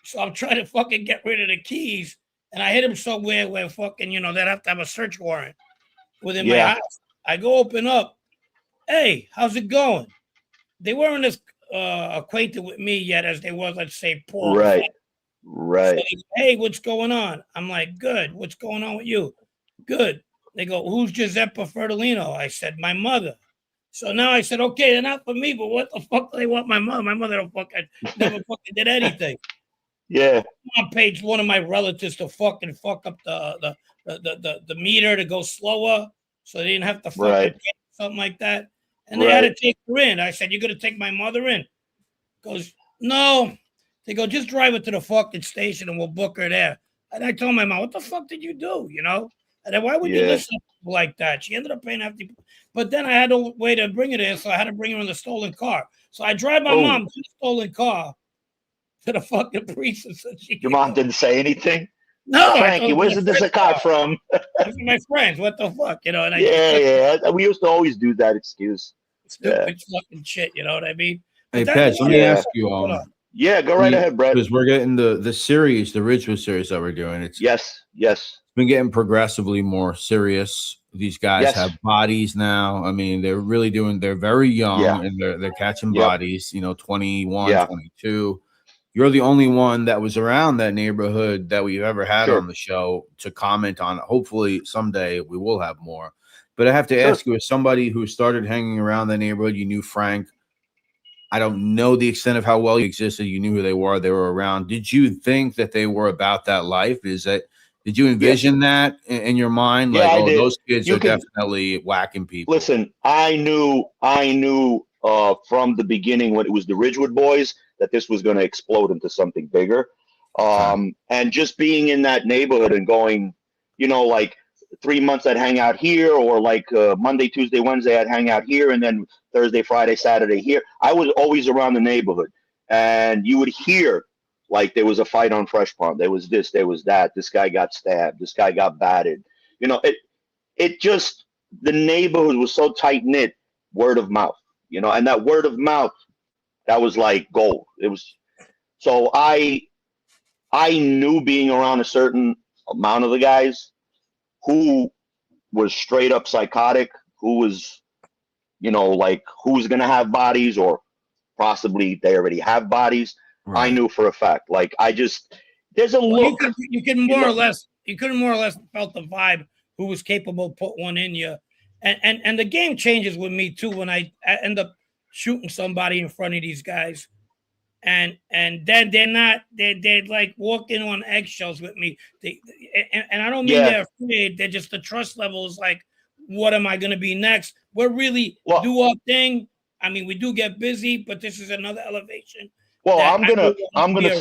So I'm trying to fucking get rid of the keys, and I hit them somewhere where fucking, they'd have to have a search warrant within my house. I go open up. Hey, how's it going? They weren't as acquainted with me yet as they was, let's say, Paul. Right. So hey, what's going on? I'm like, good. What's going on with you? Good. They go, who's Giuseppe Fertolino? I said, my mother. So now I said, okay, they're not for me, but what the fuck do they want my mother? My mother never fucking did anything. Yeah. I paid one of my relatives to fucking fuck up the meter to go slower, so they didn't have to fucking pay, something like that. And they had to take her in. I said, "You're gonna take my mother in?" Goes, "No." They go, "Just drive her to the fucking station and we'll book her there." And I told my mom, "What the fuck did you do?" And then why would you listen to people like that? She ended up paying half the. But then I had no way to bring her there, so I had to bring her in the stolen car. So I drive my mom to the stolen car to the fucking priest. Your mom didn't say anything? No. Frankie, where's this car from? My friends, what the fuck? And we used to always do that excuse. Stupid fucking shit, you know what I mean? Hey, Pedge, let me ask you go right ahead, Brett. Because we're getting the series, the Ridgewood series that we're doing. It's been getting progressively more serious. These guys have bodies now. I mean, they're very young and they're catching bodies, 21, 22. You're the only one that was around that neighborhood that we've ever had on the show to comment on it. Hopefully someday we will have more. But I have to ask you, as somebody who started hanging around that neighborhood, you knew Frank. I don't know the extent of how well you existed. You knew who they were around. Did you think that they were about that life? Did you envision that in your mind? Like, those kids are definitely whacking people. Listen, I knew from the beginning when it was the Ridgewood boys that this was going to explode into something bigger. And just being in that neighborhood and going, like 3 months I'd hang out here, or like Monday, Tuesday, Wednesday I'd hang out here, and then Thursday, Friday, Saturday here. I was always around the neighborhood, and you would hear like there was a fight on Fresh Pond. There was this, there was that. This guy got stabbed. This guy got battered. It just, the neighborhood was so tight knit, word of mouth, and that word of mouth, that was like gold. It was, so I knew being around a certain amount of the guys who was straight up psychotic, who was, like who's going to have bodies, or possibly they already have bodies. Right. I knew for a fact. Like, there's a look. You could more or less felt the vibe who was capable of put one in you. And the game changes with me too when I end up shooting somebody in front of these guys. and then they're like walking on eggshells with me. And I don't mean they're afraid. They're just the trust level is like, what am I going to be next? We're really do our thing. I mean, we do get busy, but this is another elevation. Well, I'm gonna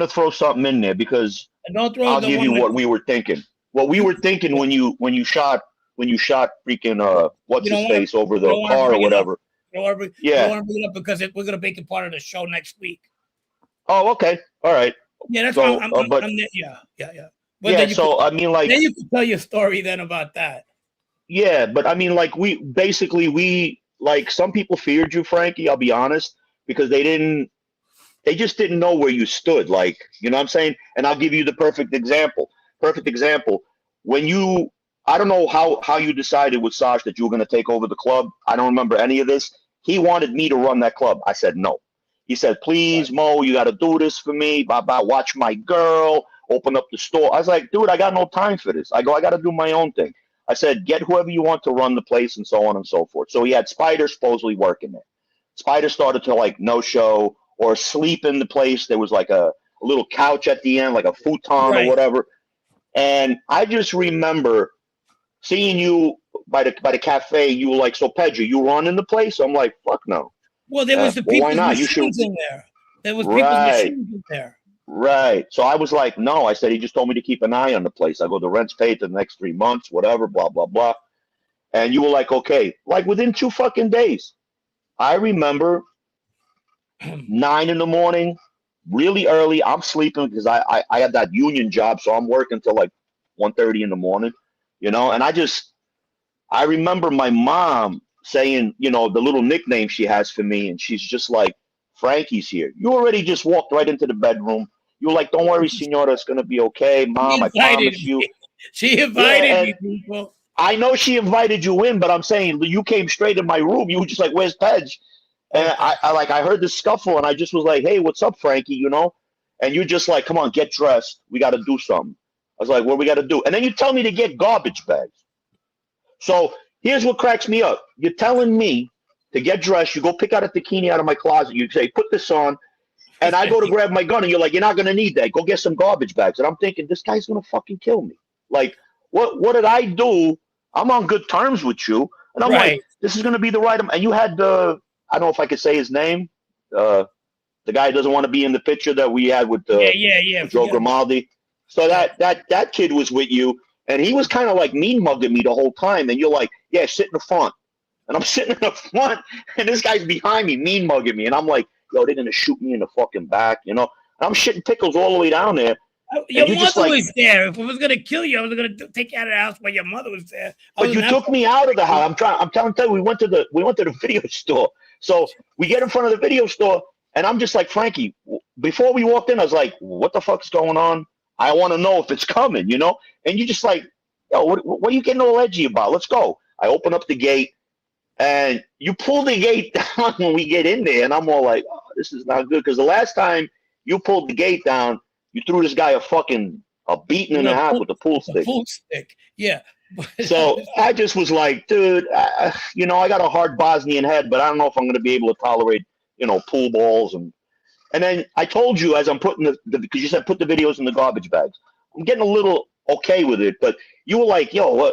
throw something in there because I'll give you what we were thinking. What we were thinking when you shot freaking what's his face over the car or whatever. I don't want to bring it up because we're going to make it part of the show next week. Oh, okay, all right. Yeah, that's why I'm yeah. But yeah, so I mean, like, then you can tell your story then about that. Yeah, but I mean, like, we like some people feared you, Frankie. I'll be honest, because they just didn't know where you stood. Like, you know what I'm saying? And I'll give you the perfect example. When I don't know how you decided with Sash that you were going to take over the club. I don't remember any of this. He wanted me to run that club. I said no. He said, please, Mo, you got to do this for me. Blah, blah, watch my girl, open up the store. I was like, dude, I got no time for this. I got to do my own thing. I said, get whoever you want to run the place and so on and so forth. So he had Spider supposedly working there. Spider started to like no show or sleep in the place. There was like a little couch at the end, like a futon or whatever. And I just remember seeing you by the cafe. You were like, so Pedge, you running the place? I'm like, fuck no. Well, there was the people's machines in there. There was people's machines in there. Right. So I was like, no. I said, he just told me to keep an eye on the place. I go, the rent's paid for the next 3 months, whatever, blah, blah, blah. And you were like, okay. Like within 2 fucking days. I remember 9 in the morning, really early. I'm sleeping because I had that union job. So I'm working till like 1:30 in the morning, you know. And I remember my mom saying, you know, the little nickname she has for me. And she's just like, Frankie's here. You already just walked right into the bedroom. You were like, don't worry, senora, it's going to be okay. Mom, I promise you. She invited me, people. I know she invited you in, but I'm saying you came straight in my room. You were just like, where's Pedge? And I heard the scuffle, and I just was like, hey, what's up, Frankie, you know? And you're just like, come on, get dressed. We got to do something. I was like, what we got to do? And then you tell me to get garbage bags. So here's what cracks me up. You're telling me to get dressed. You go pick out a bikini out of my closet. You say, put this on. And I go to grab my gun, and you're like, you're not going to need that. Go get some garbage bags. And I'm thinking, this guy's going to fucking kill me. Like, what did I do? I'm on good terms with you. And I'm like, this is going to be the right. And you had I don't know if I could say his name. The guy who doesn't want to be in the picture that we had with Joe Grimaldi. So that kid was with you. And he was kind of like mean mugging me the whole time. And you're like, yeah, sit in the front. And I'm sitting in the front, and this guy's behind me, mean mugging me. And I'm like, yo, they're going to shoot me in the fucking back, you know? And I'm shitting pickles all the way down there. Your mother was there. If I was going to kill you, I was going to take you out of the house while your mother was there. But you took me out of the house. I'm telling you, we went to the video store. So we get in front of the video store, and I'm just like, Frankie, before we walked in, I was like, what the fuck's going on? I want to know if it's coming, you know? And you just like, yo, what are you getting all edgy about? Let's go. I open up the gate. And you pull the gate down when we get in there, and I'm all like, oh, this is not good. Because the last time you pulled the gate down, you threw this guy a beating and a half with a pool stick. Pool stick, yeah. So I just was like, dude, you know, I got a hard Bosnian head, but I don't know if I'm going to be able to tolerate, you know, pool balls. And then I told you as I'm putting because you said put the videos in the garbage bags. I'm getting a little okay with it, but you were like, yo,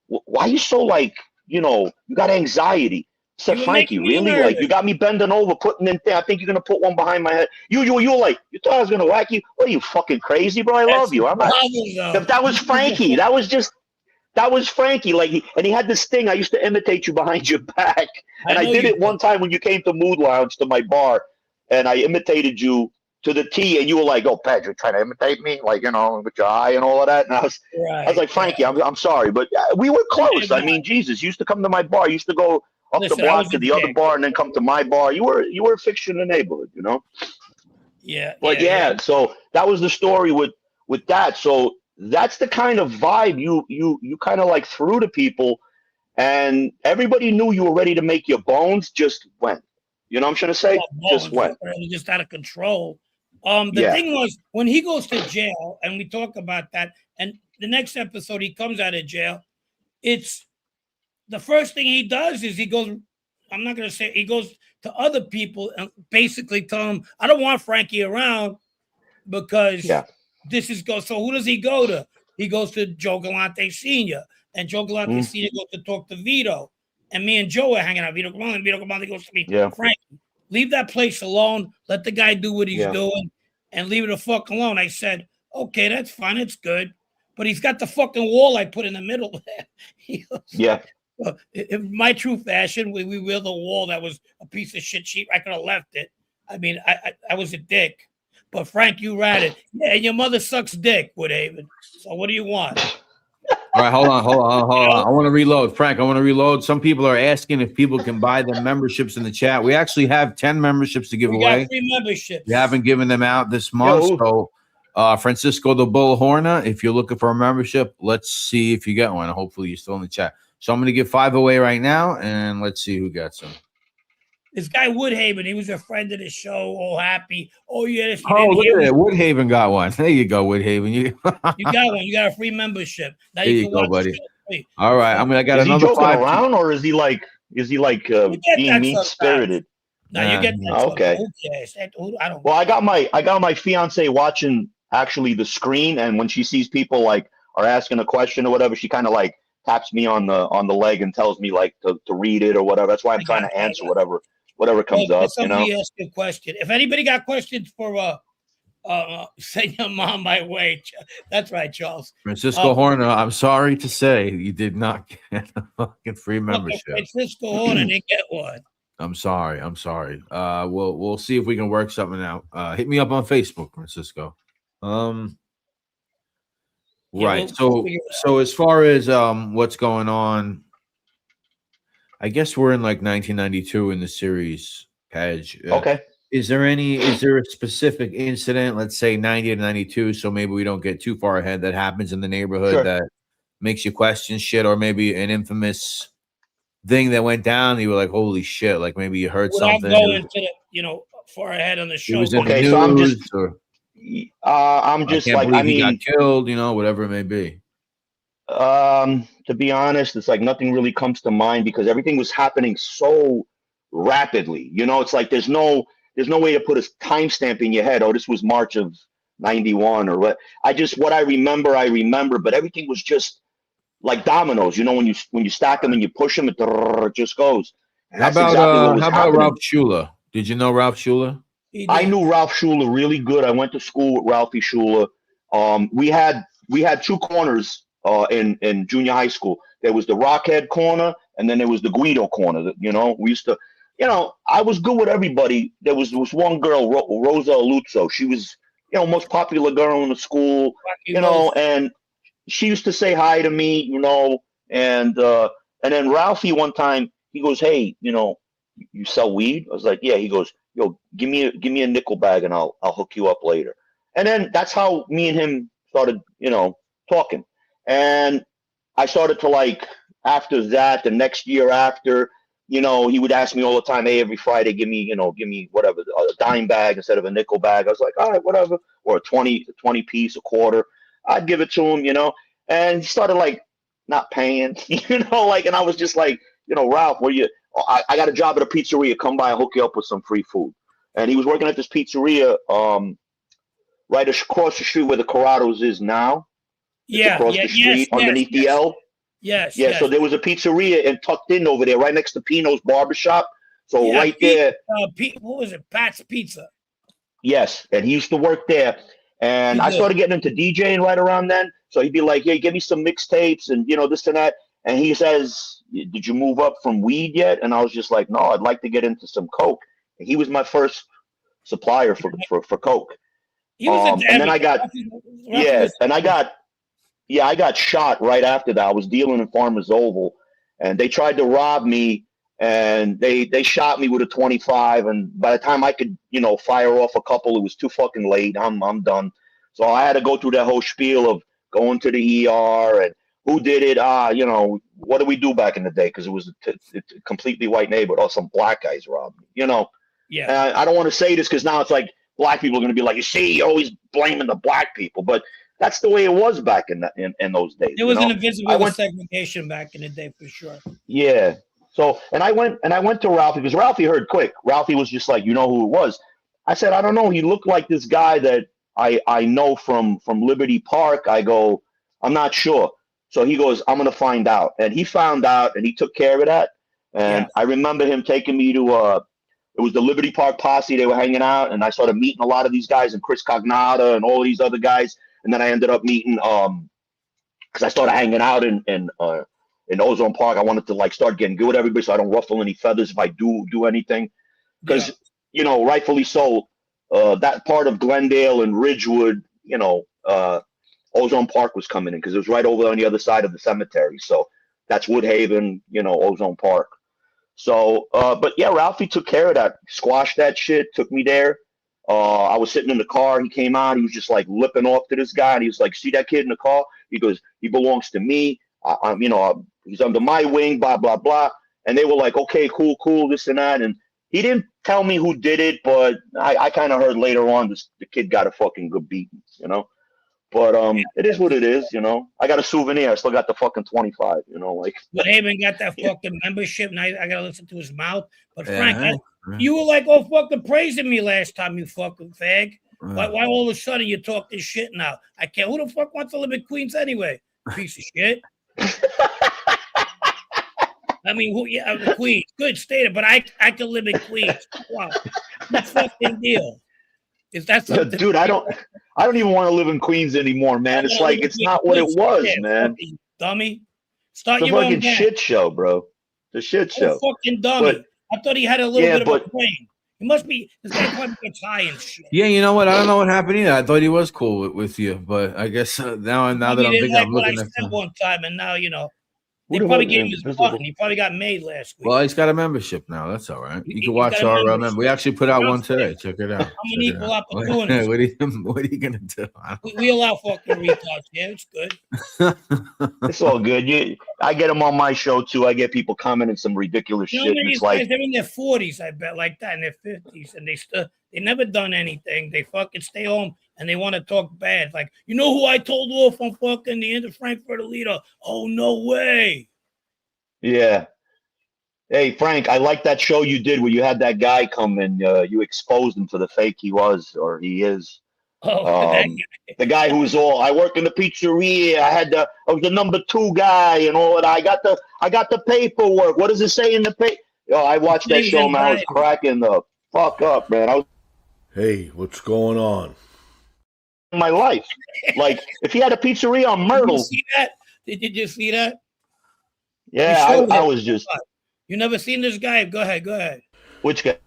why are you so like, you know, you got anxiety. I said, Frankie, really? Like, you got me bending over, putting in there. I think you're going to put one behind my head. You were like, you thought I was going to whack you? What are you, fucking crazy, bro? I love you. I'm not. That was Frankie. That was Frankie. Like, and he had this thing. I used to imitate you behind your back. And I did it one time when you came to Mood Lounge, to my bar, and I imitated you to the T, and you were like, oh, Pedge, you're trying to imitate me? Like, you know, with your eye and all of that. And I was like, Frankie, I'm sorry, but we were close. I mean, Jesus, you used to come to my bar. You used to go up the block to the other bar and then come to my bar. You were a fixture in the neighborhood, you know? Yeah. But so that was the story with that. So that's the kind of vibe you kind of like threw to people, and everybody knew you were ready to make your bones. Just went. You know what I'm trying to say? Just went. Just out of control. The thing was, when he goes to jail, and we talk about that, and the next episode he comes out of jail, it's the first thing he does is he goes, I'm not going to say, he goes to other people and basically tell them, I don't want Frankie around because this is go. So who does he go to? He goes to Joe Galante Sr. And Joe Galante Sr. goes to talk to Vito. And me and Joe are hanging out. Vito Galante goes to me. Frankie, leave that place alone. Let the guy do what he's doing and leave it the fuck alone. I said, okay, that's fine. It's good. But he's got the fucking wall I put in the middle there. Well, in my true fashion, we were the wall that was a piece of shit sheet. I could have left it. I mean, I was a dick. But Frank, you ratted. Yeah, and your mother sucks dick, Woodhaven. So what do you want? All right, hold on. I want to reload. Frank, I want to reload. Some people are asking if people can buy the memberships in the chat. We actually have 10 memberships to give away. Got free memberships. We haven't given them out this month. So Francisco the Bullhorner, if you're looking for a membership, let's see if you get one. Hopefully you're still in the chat. So I'm going to give 5 away right now, and let's see who gets them. This guy Woodhaven, he was a friend of the show, all happy. Oh, yes. Look at that. Woodhaven got one. There you go, Woodhaven. You got one. You got a free membership. Now there you go, buddy. All right. I got is another he joking around, or is he like being mean-spirited? No, you get that. Okay. Who cares? I don't. Well, I got my fiance watching actually the screen, and when she sees people like are asking a question or whatever, she kind of like taps me on the leg and tells me like to read it or whatever. That's why I'm trying to answer whatever comes up. Somebody ask a question. If anybody got questions for send your mom my way. That's right, Charles. Francisco Horner, I'm sorry to say you did not get a fucking free membership. Francisco Horner didn't get one. I'm sorry. We'll see if we can work something out. Hit me up on Facebook, Francisco. Right. So as far as what's going on, I guess we're in like 1992 in the series, Pedge. Okay. Is there a specific incident, let's say 90 to 92, so maybe we don't get too far ahead, that happens in the neighborhood that makes you question shit, or maybe an infamous thing that went down, you were like, holy shit, like maybe you heard something. Without going to the, far ahead on the show. It was in the news, so I'm just like, I mean, he got killed, whatever it may be. To be honest, it's like nothing really comes to mind because everything was happening so rapidly. It's like there's no way to put a timestamp in your head. Oh, this was March of 91 or what. What I remember, but everything was just like dominoes. When you stack them and you push them, it just goes. And how about Ralph Schuler? Did you know Ralph Schuler? I knew Ralph Schuler really good. I went to school with Ralphie Schuler. We had 2 corners in junior high school. There was the Rockhead corner, and then there was the Guido corner. We used to, I was good with everybody. There was one girl, Rosa Aluzzo. She was, most popular girl in the school, and she used to say hi to me, and then Ralphie one time, he goes, hey, you sell weed? I was like, yeah. He goes, yo, give me a nickel bag and I'll hook you up later. And then that's how me and him started, talking. And I started to like, after that, the next year after, he would ask me all the time, hey, every Friday, give me whatever, a dime bag instead of a nickel bag. I was like, all right, whatever. Or a 20 piece, a quarter. I'd give it to him, and he started like not paying, and I was just like, Ralph, I got a job at a pizzeria. Come by and hook you up with some free food. And he was working at this pizzeria right across the street where the Corrados is now. Across the street, underneath the L. Yes. So there was a pizzeria and tucked in over there, right next to Pino's Barbershop. So right there. What was it? Pat's Pizza. Yes, and he used to work there. And I started getting into DJing right around then. So he'd be like, hey, give me some mixtapes and, this and that. And he says, did you move up from weed yet? And I was just like, no, I'd like to get into some coke. And he was my first supplier for coke. And then I got, I got shot right after that. I was dealing in Farmers Oval, and they tried to rob me, and they shot me with a 25. And by the time I could, fire off a couple, it was too fucking late. I'm done. So I had to go through that whole spiel of going to the ER and who did it. What did we do back in the day? Because it was a completely white neighborhood. Or some black guys robbed me. Yeah. And I don't want to say this because now it's like black people are going to be like, you see, you're always blaming the black people, but that's the way it was back in those days. There was an invisible segregation back in the day for sure. Yeah. So, and I went to Ralphie because Ralphie heard quick. Ralphie was just like, you know who it was? I said, I don't know. He looked like this guy that I know from Liberty Park. I go, I'm not sure. So he goes, I'm going to find out. And he found out and he took care of that. And I remember him taking me to, it was the Liberty Park posse. They were hanging out and I started meeting a lot of these guys and Chris Cognata and all these other guys. And then I ended up meeting, because I started hanging out in Ozone Park. I wanted to like start getting good with everybody so I don't ruffle any feathers if I do anything. Because, you know, rightfully so, that part of Glendale and Ridgewood, you know, Ozone Park was coming in because it was right over on the other side of the cemetery. So that's Woodhaven, you know, Ozone Park. So, but yeah, Ralphie took care of that, squashed that shit, took me there. I was sitting in the car. He came out. He was just like lipping off to this guy. And he was like, see that kid in the car? He goes, he belongs to me. I'm, you know, he's under my wing, blah, blah, blah. And they were like, okay, cool, this and that. And he didn't tell me who did it, but I kind of heard later on the kid got a fucking good beating, you know? But it is what it is, you know? I got a souvenir. I still got the fucking 25, you know? Like. But Haven got that fucking membership. Now I got to listen to his mouth. But Frank, you were like, oh, fucking praising me last time, you fucking fag. Why all of a sudden you talk this shit now? I can't. Who the fuck wants to live in Queens anyway? Piece of shit. I mean, Queens, good state, but I can live in Queens. Wow, what fucking deal? Is that something? Dude, I don't even want to live in Queens anymore, man. It's like it's not what it was, man. Dummy, start your own fucking shit show, bro. The shit show. Fucking dummy. I thought he had a little bit of a brain. He must be. This guy probably gets high and shit. Yeah, you know what? I don't know what happened either. I thought he was cool with you, but I guess now that I'm thinking, I'm looking at him one time, and now you know. They probably gave him his button. He probably got made last week. Well, he's got a membership now. That's all right. You can watch our membership. We actually put out one today. Check it out. I'm an equal opportunity. What are you gonna do? We allow fucking retards. Yeah, it's good. It's all good. I get them on my show too. I get people commenting some ridiculous shit. It's like they're in their 40s, I bet, like that, in their 50s, and they never done anything. They fucking stay home. And they want to talk bad. Like, you know who I told off on fucking the end of Frankfurt leader? Oh, no way. Yeah. Hey, Frank, I like that show you did where you had that guy come and you exposed him to the fake he was or he is. Oh, the guy who was all, I work in the pizzeria. I was the number 2 guy and all that. I got the paperwork. What does it say in the paper? I watched that show, man. I was cracking the fuck up, man. Hey, what's going on? My life, like if he had a pizzeria on Myrtle. Did you see that? Did you see that? Yeah, I was just. You never seen this guy? Go ahead. Which guy?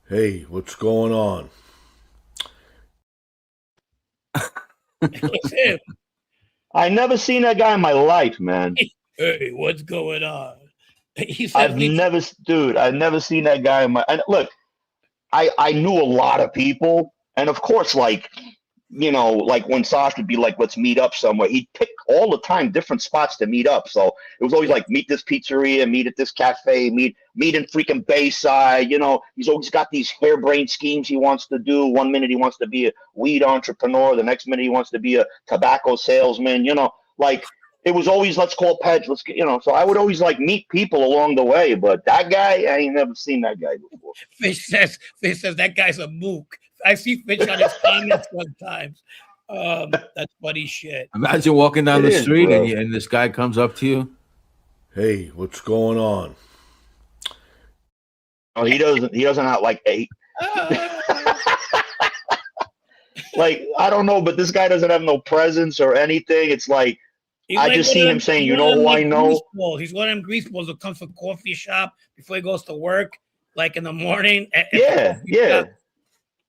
Hey, what's going on? It's him. I never seen that guy in my life, man. Hey, what's going on? I've never seen that guy in my. And look, I knew a lot of people, and of course, like. You know, like when Sash would be like, let's meet up somewhere, he'd pick all the time different spots to meet up. So it was always like, meet this pizzeria, meet at this cafe, meet in freaking Bayside. You know, he's always got these harebrained schemes he wants to do. One minute he wants to be a weed entrepreneur. The next minute he wants to be a tobacco salesman. You know, like it was always, let's call Pedge. Let's get, you know, so I would always like meet people along the way. But that guy, I ain't never seen that guy before. Fish says that guy's a mook. I see Fish on his comments sometimes. That's funny shit. Imagine walking down the street and this guy comes up to you. Hey, what's going on? Oh, he doesn't have like like I don't know, but this guy doesn't have no presence or anything. It's like I just see him saying, you know who I know? He's one of them greaseballs that comes from coffee shop before he goes to work, like in the morning. Yeah.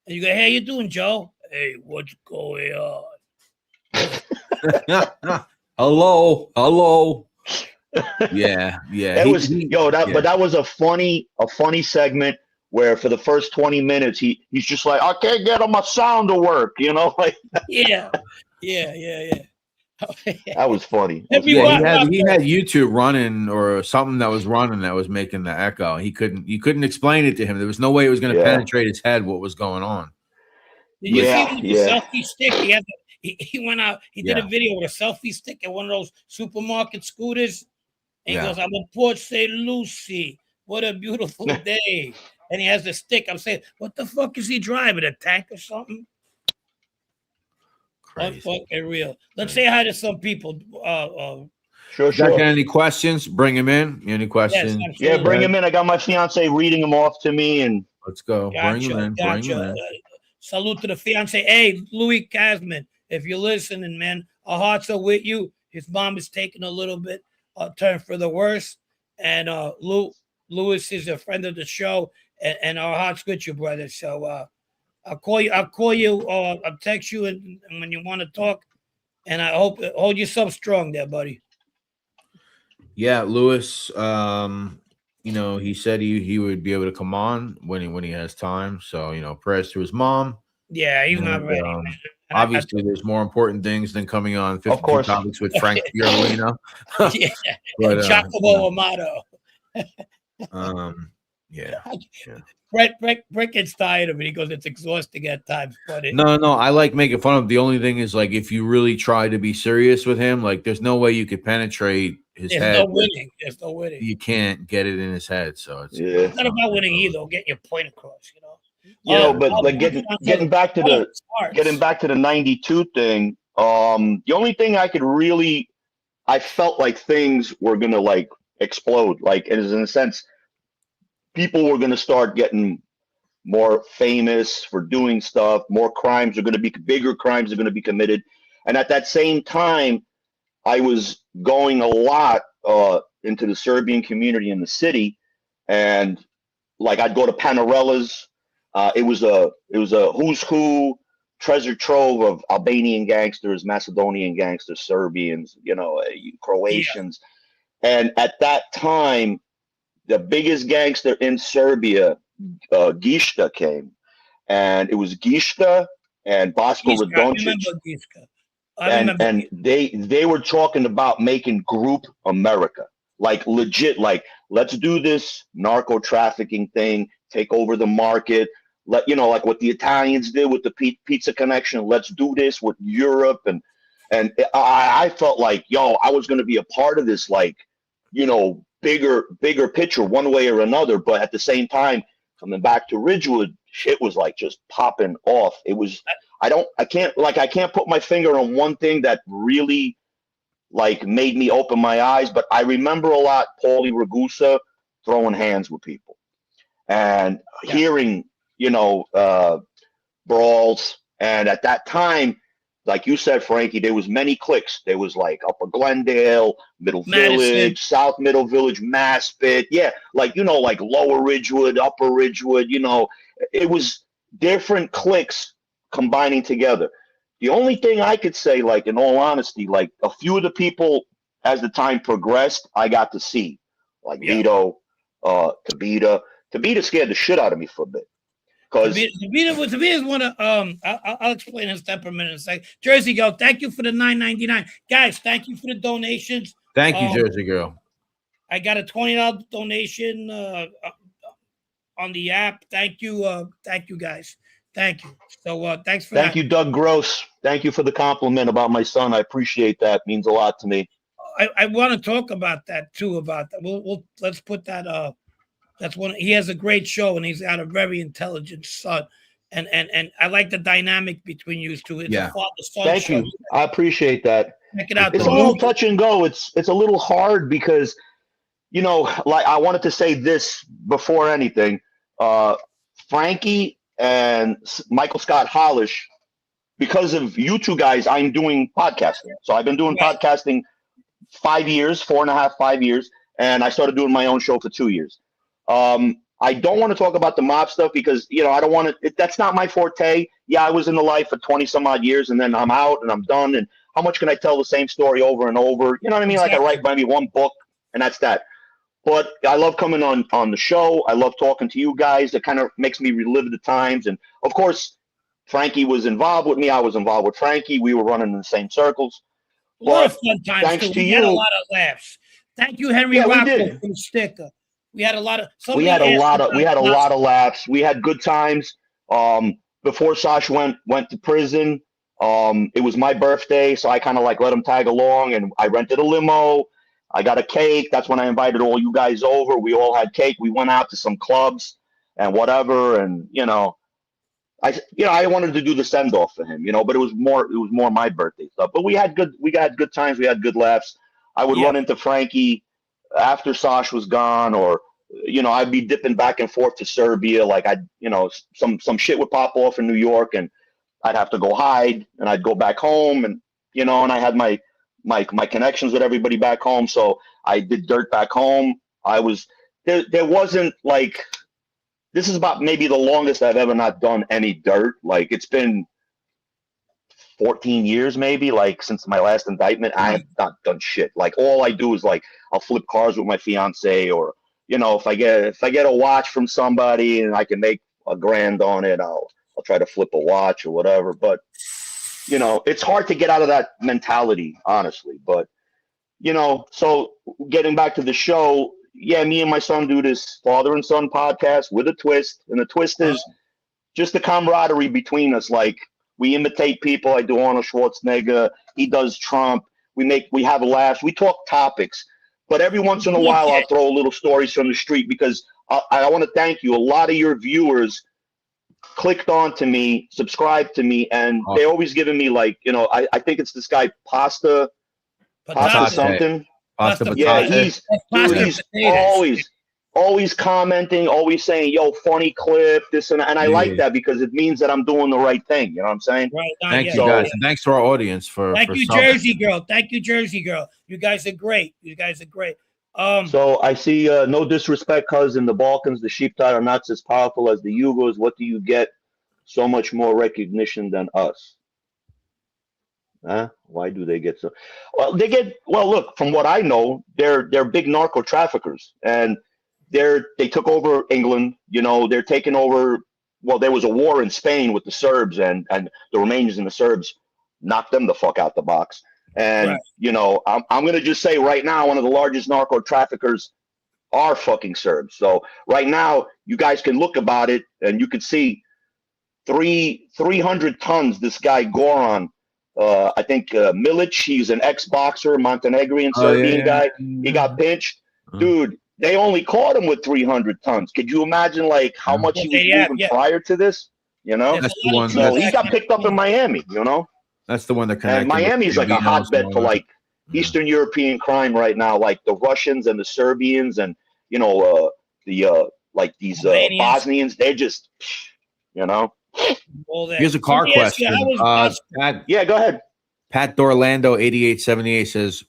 And you go, hey, how you doing, Joe? Hey, what's going on? Hello. Yeah. But that was a funny segment where for the first 20 minutes he's just like, I can't get on my sound to work, you know, like yeah. That was funny. He had YouTube running or something that was running that was making the echo. You couldn't explain it to him. There was no way it was going to penetrate his head what was going on. Did you see the selfie stick? He went out. He did a video with a selfie stick at one of those supermarket scooters, And he goes, I'm a Port St. Lucie. What a beautiful day. And he has the stick. I'm saying, what the fuck is he driving? A tank or something? Crazy. Fucking real. Let's say hi to some people. Sure. Got any questions? Bring him in. Any questions? Yes, bring him in. I got my fiance reading him off to me, and let's go. Bring him in. Bring him in. Salute to the fiance. Hey, Louis Casman, if you're listening, man, our hearts are with you. His mom is taking a little bit turn for the worse, and Louis is a friend of the show, and our hearts with you, brother. So I'll call you, or I'll text you, and when you want to talk. And I hope hold yourself strong there, buddy. Yeah, Louis. He said he would be able to come on when he has time. So prayers to his mom. Yeah, he's not ready. Obviously, there's more important things than coming on 52 Topics with Frank Fiorellino. Yeah, but Giacomo Amato. Yeah. Brett gets tired of it. He goes, it's exhausting at times. But No, I like making fun of him. The only thing is, like, if you really try to be serious with him, like, there's no way you could penetrate his head. There's no winning. You can't get it in his head. So it's not about winning either. Getting your point across, but getting back to the 92 thing. The only thing I felt like things were gonna like explode. Like, is in a sense, people were gonna start getting more famous for doing stuff. Bigger crimes are going to be committed. And at that same time, I was going a lot into the Serbian community in the city, and like I'd go to Panarella's. It was a who's who treasure trove of Albanian gangsters, Macedonian gangsters, Serbians, Croatians. Yeah. And at that time, the biggest gangster in Serbia, Gishta, came, and it was Gishta and Bosko Radonjic. And they were talking about making Group America, like legit, like let's do this narco trafficking thing, take over the market, like what the Italians did with the pizza connection. Let's do this with Europe, and I felt like I was going to be a part of this, like bigger picture one way or another. But at the same time, coming back to Ridgewood, shit was like just popping off. It was. I can't put my finger on one thing that really like made me open my eyes, but I remember a lot Paulie Ragusa throwing hands with people and hearing, brawls. And at that time, like you said, Frankie, there was many cliques. There was like Upper Glendale, Middle Village, South Middle Village, Maspit. Yeah. Like Lower Ridgewood, Upper Ridgewood, it was different cliques combining together. The only thing I could say, like, in all honesty, like a few of the people as the time progressed, I got to see, like Vito, Tabita. Tabita scared the shit out of me for a bit. Because Tabita is one of I'll explain his temperament in a second. Jersey Girl, thank you for the $9.99. Guys, thank you for the donations. Thank you, Jersey Girl. I got a $20 donation on the app. Thank you guys. Thank you. So thanks for that. Thank you, Doug Gross. Thank you for the compliment about my son. I appreciate that. It means a lot to me. I want to talk about that too. About that. We'll let's put that. That's one. He has a great show, and he's got a very intelligent son. And I like the dynamic between you two. It's a father-son Thank show. you. I appreciate that. Check it out. It's a little touch and go. It's a little hard because, like I wanted to say this before anything. Frankie and Michael Scott Hollish, because of you two guys, I'm doing podcasting. So I've been doing podcasting 5 years, 4.5, 5 years, and I started doing my own show for 2 years. I don't want to talk about the mob stuff because, I don't want to, that's not my forte. Yeah, I was in the life for 20 some odd years and then I'm out and I'm done. And how much can I tell the same story over and over? You know what I mean? Like I write maybe one book and that's that. But I love coming on the show. I love talking to you guys. It kind of makes me relive the times. And, of course, Frankie was involved with me. I was involved with Frankie. We were running in the same circles. A lot of fun times, thanks to you. We had a lot of laughs. Thank you, Henry Rocco, for the sticker. We had a lot of laughs. We had good times. Before Sash went to prison, it was my birthday, so I kind of like let him tag along, and I rented a limo. I got a cake. That's when I invited all you guys over. We all had cake. We went out to some clubs and whatever. And, I wanted to do the send off for him, but it was more my birthday stuff. But we had good times. We had good laughs. I would run into Frankie after Sash was gone, or, I'd be dipping back and forth to Serbia. Like some shit would pop off in New York and I'd have to go hide, and I'd go back home, and, and I had my connections with everybody back home. So I did dirt back home. There wasn't like, this is about maybe the longest I've ever not done any dirt. Like, it's been 14 years maybe, like, since my last indictment. I have not done shit. Like, all I do is, like, I'll flip cars with my fiance, or, if I get a watch from somebody and I can make $1,000 on it, I'll try to flip a watch or whatever. But, it's hard to get out of that mentality, honestly. But, so getting back to the show, yeah, me and my son do this father and son podcast with a twist. And the twist is just the camaraderie between us. Like, we imitate people. I do Arnold Schwarzenegger. He does Trump. We have laughs. We talk topics. But every once in a while, I'll throw little stories from the street, because I want to thank you. A lot of your viewers clicked on to me, subscribed to me, and they always giving me, like, I think it's this guy, Pasta something. Yeah, he's always commenting, always saying, "Yo, funny clip," this and that. And I like that, because it means that I'm doing the right thing. You know what I'm saying? Right. Thank you, guys. And thanks to our audience for. Thank you, Jersey girl. Thank you, Jersey girl. You guys are great. So I see, no disrespect, cousin, the Balkans, the sheepdog are not as powerful as the Yugos. What do you get so much more recognition than us? Huh? Why do they get so? Well, look, from what I know, they're big narco traffickers, and they took over England. They're taking over. Well, there was a war in Spain with the Serbs, and the Romanians and the Serbs knocked them the fuck out the box. And right. I'm gonna just say right now, one of the largest narco traffickers are fucking Serbs. So right now, you guys can look about it, and you can see 300 tons. This guy Goran. I think Milic, he's an ex-boxer, Montenegrin, Serbian guy. He got pinched. Dude, they only caught him with 300 tons. Could you imagine, like, how much he was moving prior to this? That's the one. So he got picked up in Miami, That's the one that connected. And Miami's like a hotbed for, like, Eastern European crime right now. Like, the Russians and the Serbians and, like, these Bosnians, they're just, Here's a car question. Pat, go ahead. Pat Dorlando 8878 says,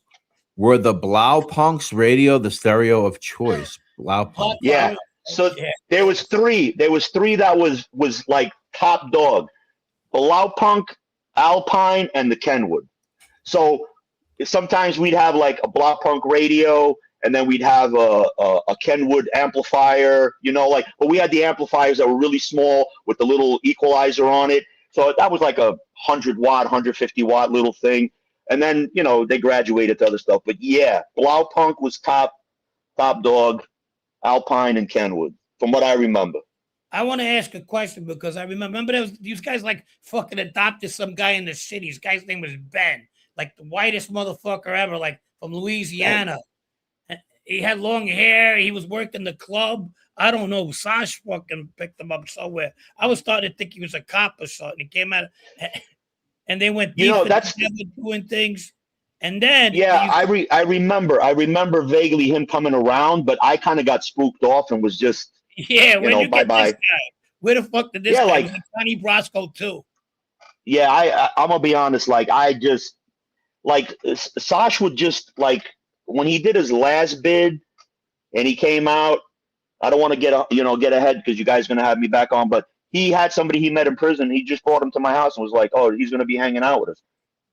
"Were the Blaupunks radio the stereo of choice?" Blaupunk. Yeah. So there was three. There was three that was like top dog: Blaupunk, Alpine, and the Kenwood. So sometimes we'd have like a Blaupunk radio, and then we'd have a Kenwood amplifier, but we had the amplifiers that were really small with the little equalizer on it. So that was like a 100-watt, 150-watt little thing. And then, they graduated to other stuff. But yeah, Blaupunk was top dog, Alpine and Kenwood, from what I remember. I want to ask a question, because I remember these guys like fucking adopted some guy in the city. His guy's name was Ben, like the whitest motherfucker ever, like from Louisiana. He had long hair. He was working the club. I don't know. Sash fucking picked him up somewhere. I was starting to think he was a cop or something. He came out, and they went deep that's doing things. And then I remember vaguely him coming around, but I kind of got spooked off and was just bye-bye. Where the fuck did this guy? Like Tony Brasco too. Yeah, I'm gonna be honest. Like, I just like Sash would just like. When he did his last bid and he came out, I don't want to get ahead, because you guys are going to have me back on, but he had somebody he met in prison. He just brought him to my house and was like, "Oh, he's going to be hanging out with us."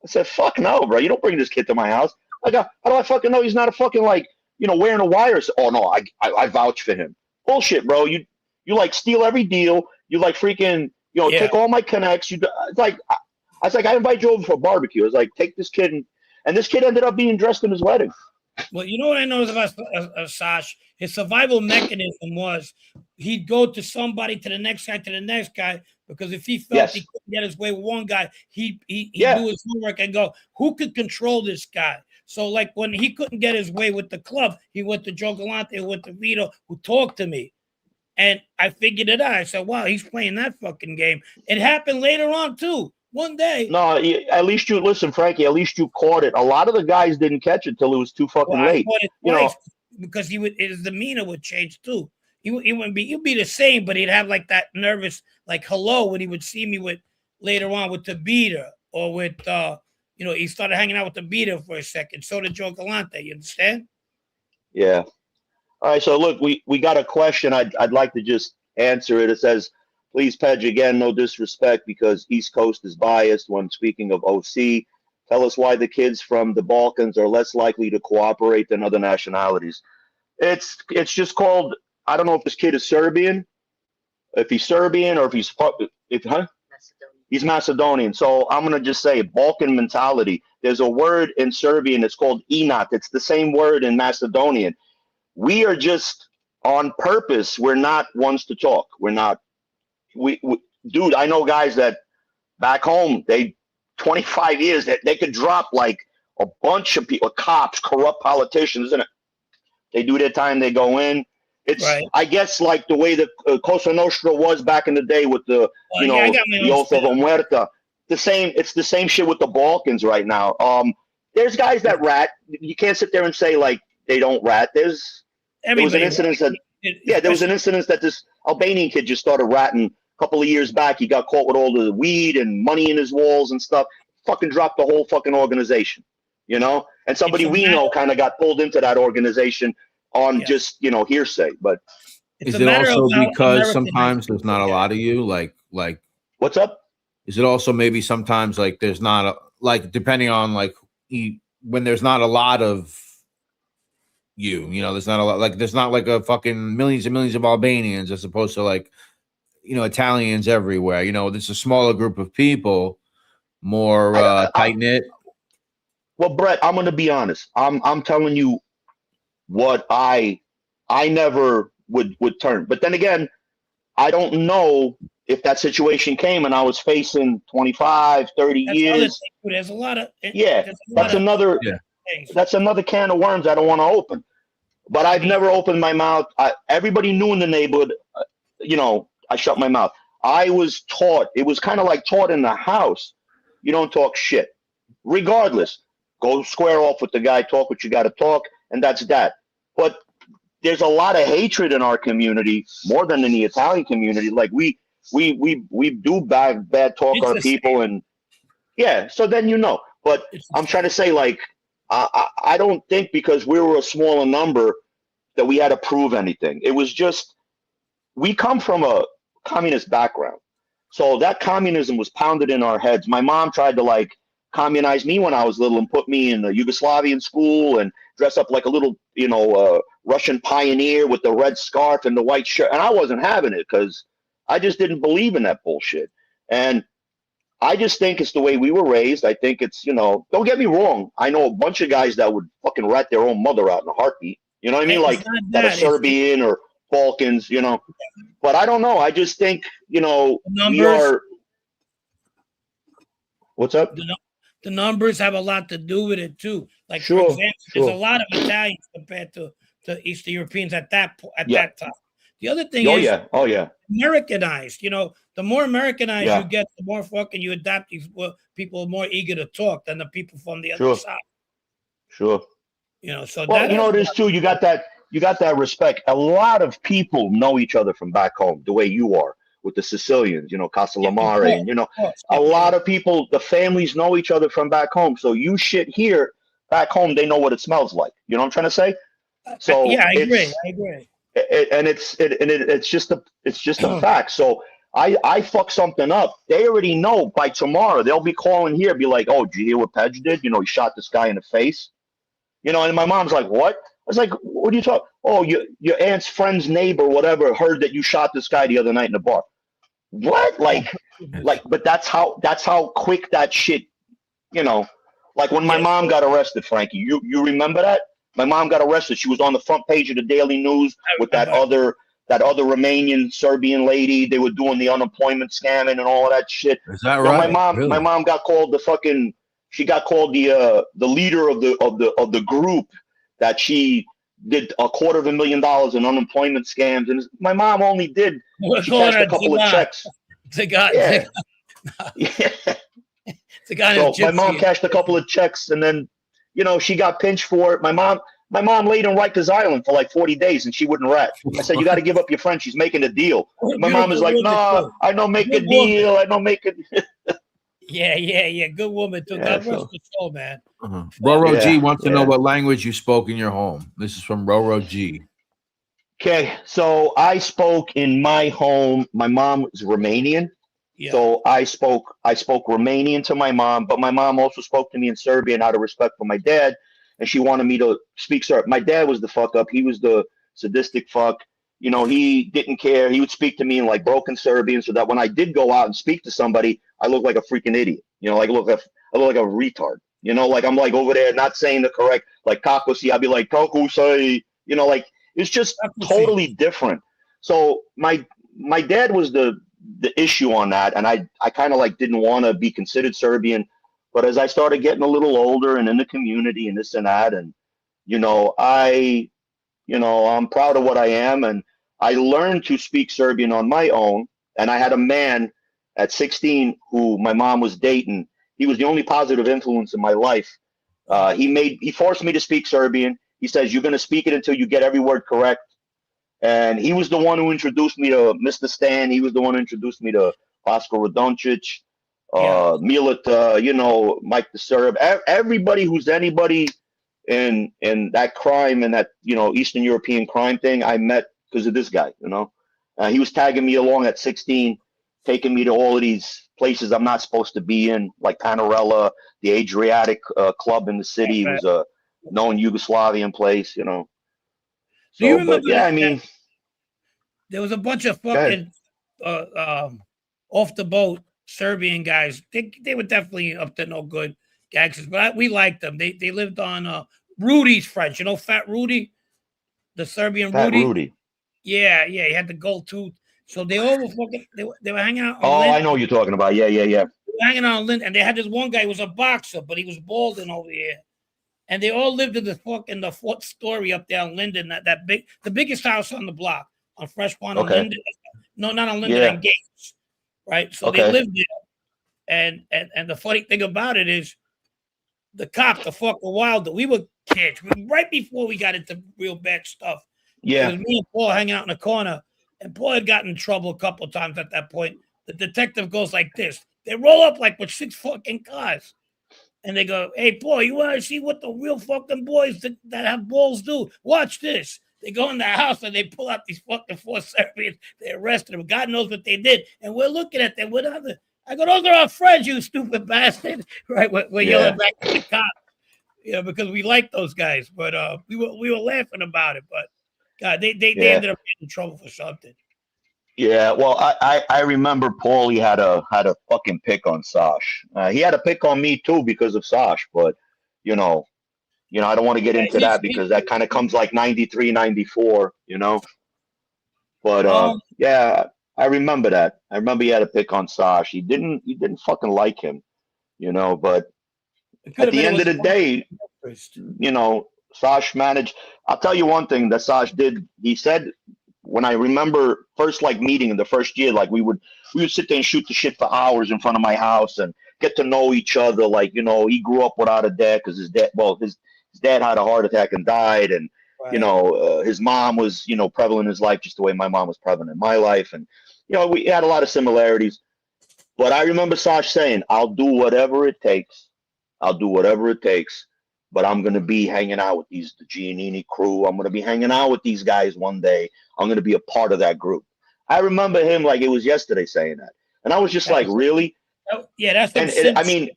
I said, "Fuck no, bro. You don't bring this kid to my house." I go, "How do I fucking know he's not a fucking, like, wearing a wire?" Oh no, I vouch for him. Bullshit, bro. You like steal every deal. You like freaking, take all my connects. It's like, I was like, I invite you over for a barbecue. I was like, take this kid, and this kid ended up being dressed in his wedding. Well, you know what I noticed about Sash? His survival mechanism was he'd go to somebody, to the next guy, because if he felt he couldn't get his way with one guy, he'd do his homework and go, who could control this guy? So like when he couldn't get his way with the club, he went to Joe Galante, went to Vito, who talked to me. And I figured it out. I said, wow, he's playing that fucking game. It happened later on too. One day. No, at least you listen, Frankie. At least you caught it. A lot of the guys didn't catch it till it was too fucking late. You know, because his demeanor would change too. He wouldn't be. He'd be the same, but he'd have like that nervous, like hello when he would see me with later on with the beater or with he started hanging out with the beater for a second. So did Joe Galante. You understand? Yeah. All right. So look, we got a question. I'd like to just answer it. It says, please, Pedge, again, no disrespect because East Coast is biased when speaking of OC. Tell us why the kids from the Balkans are less likely to cooperate than other nationalities. It's just called, I don't know if this kid is Serbian, if he's Serbian or if he's he's Macedonian. So I'm going to just say Balkan mentality. There's a word in Serbian, it's called inat. It's the same word in Macedonian. We are just on purpose. We're not ones to talk. We're not. Dude, I know guys that back home, 25 years, that they could drop like a bunch of people, cops, corrupt politicians, isn't it? They do their time, they go in. It's, right. I guess, like the way the Cosa Nostra was back in the day with the, the Oath of Omerta. It's the same shit with the Balkans right now. There's guys that rat. You can't sit there and say like they don't rat. There was an incident that this Albanian kid just started ratting a couple of years back. He got caught with all the weed and money in his walls and stuff. Fucking dropped the whole fucking organization, and somebody we know kind of got pulled into that organization on just hearsay. But is it also because sometimes there's not a lot of you? Like what's up? Is it also maybe sometimes like there's not depending on when there's not a lot of there's not a lot, there's not like a fucking millions and millions of Albanians as opposed to Italians everywhere. There's a smaller group of people, more tight knit. Well, Brett, I'm gonna be honest. I'm telling you what I never would turn. But then again, I don't know if that situation came and I was facing 25, 30 years. There's a lot of that's another can of worms I don't want to open. But I've never opened my mouth. Everybody knew in the neighborhood, I shut my mouth. I was taught, it was kind of like taught in the house. You don't talk shit. Regardless, go square off with the guy, talk what you got to talk, and that's that. But there's a lot of hatred in our community, more than in the Italian community. Like we do bad talk our people, and so then But I'm trying to say, I don't think because we were a smaller number that we had to prove anything. It was just, we come from a communist background. So that communism was pounded in our heads. My mom tried to communize me when I was little and put me in a Yugoslavian school and dress up like a little, Russian pioneer with the red scarf and the white shirt. And I wasn't having it because I just didn't believe in that bullshit. And I just think it's the way we were raised. I think it's, don't get me wrong. I know a bunch of guys that would fucking rat their own mother out in a heartbeat. You know what I mean? Like that are Serbian or Balkans, But I don't know. I just think, we are. What's up? The numbers have a lot to do with it too. Like for example, there's a lot of Italians compared to Eastern Europeans at that time. The other thing is, Americanized. The more Americanized you get, the more fucking you adapt. These people are more eager to talk than the people from the other side. Sure. So it is too. You got that respect. A lot of people know each other from back home, the way you are with the Sicilians. Castellamare, and a lot of people. The families know each other from back home. So you shit here, back home, they know what it smells like. You know what I'm trying to say? So I agree. It's just a fact. So I fuck something up. They already know by tomorrow they'll be calling here, be like, "Oh, did you hear what Pedge did? He shot this guy in the face." And my mom's like, "What?" I was like, "What are you talking? Oh, your aunt's friend's neighbor, whatever, heard that you shot this guy the other night in the bar." What? But that's how quick that shit. Like when my mom got arrested, Frankie. You remember that? My mom got arrested. She was on the front page of the Daily News with that other Romanian Serbian lady. They were doing the unemployment scamming and all of that shit. Is that right? My mom got called the fucking she got called the leader of the group that she did $250,000 in unemployment scams, and my mom only did she cashed a couple of checks. Yeah. So my mom cashed a couple of checks, and then she got pinched for it. My mom laid in Rikers Island for like 40 days, and she wouldn't rat. I said, "You got to give up your friend. She's making a deal." My mom is like, "No, I don't make a deal. I don't make it." Yeah. Good woman too. God rest her soul, man. Roro G wants to know what language you spoke in your home. This is from Roro G. Okay, so I spoke in my home. My mom is Romanian, so I spoke Romanian to my mom. But my mom also spoke to me in Serbian out of respect for my dad, and she wanted me to speak Serbian. My dad was the fuck up. He was the sadistic fuck. He didn't care. He would speak to me in like broken Serbian, so that when I did go out and speak to somebody, I looked like a freaking idiot. Like I look like a retard. Like I'm like over there not saying the correct, like kakosi. I'd be like kakusai. Like it's just totally different. So my dad was the issue on that, and I kind of like didn't want to be considered Serbian. But as I started getting a little older and in the community and this and that, and I'm proud of what I am, and I learned to speak Serbian on my own. And I had a man at 16 who my mom was dating. He was the only positive influence in my life. He forced me to speak Serbian. He says, "You're going to speak it until you get every word correct." And he was the one who introduced me to Mr. Stan. He was the one who introduced me to Oscar Radonjic, Milita, Mike the Serb. Everybody who's anybody in that crime and that Eastern European crime thing, I met because of this guy. He was tagging me along at 16, taking me to all of these places I'm not supposed to be in, like Panorella, the Adriatic club in the city. It was a known Yugoslavian place. So, do you remember? Yeah, I mean, there was a bunch of fucking off the boat Serbian guys. They were definitely up to no good gangsters, but we liked them. They lived on Rudy's French, Fat Rudy, the Serbian Fat Rudy. Yeah, he had the gold tooth. So they all were fucking. They were hanging out. Oh, I know what you're talking about. Yeah. They were hanging out on Lind, and they had this one guy who was a boxer, but he was balding over here. And they all lived in the fourth story up there on Linden, the biggest house on the block on Fresh Pond on Linden. No, not on Linden, and Gates, right? So they lived there. And the funny thing about it is, the cop, the fucker Wilder, we were kids right before we got into real bad stuff. Yeah, it was me and Paul hanging out in the corner, and Paul had gotten in trouble a couple of times at that point. The detective goes like this: they roll up like with 6 fucking cars. And they go, "Hey, Paul, you want to see what the real fucking boys that have balls do? Watch this." They go in the house and they pull out these fucking 4 Serbians. They arrested them. God knows what they did. And we're looking at them. I go, "Those are our friends, you stupid bastard." Right? We're yelling back at the cops, because we like those guys. But we were laughing about it. But God, they ended up getting in trouble for something. Yeah, well, I remember Paulie had a fucking pick on Sash. He had a pick on me too because of Sash, but I don't want to get into that because that kind of comes like 93, 94, But yeah, I remember that. I remember he had a pick on Sash. He didn't fucking like him, But at the end of the day, Sash managed. I'll tell you one thing that Sash did. He said, when I remember first like meeting in the first year, like we would sit there and shoot the shit for hours in front of my house and get to know each other. Like, he grew up without a dad because his dad had a heart attack and died. And, his mom was, prevalent in his life just the way my mom was prevalent in my life. And, we had a lot of similarities. But I remember Sash saying, "I'll do whatever it takes. But I'm going to be hanging out with the Giannini crew. I'm going to be hanging out with these guys one day. I'm going to be a part of that group." I remember him like it was yesterday saying that. And I was just like, really? Yeah, that's I mean,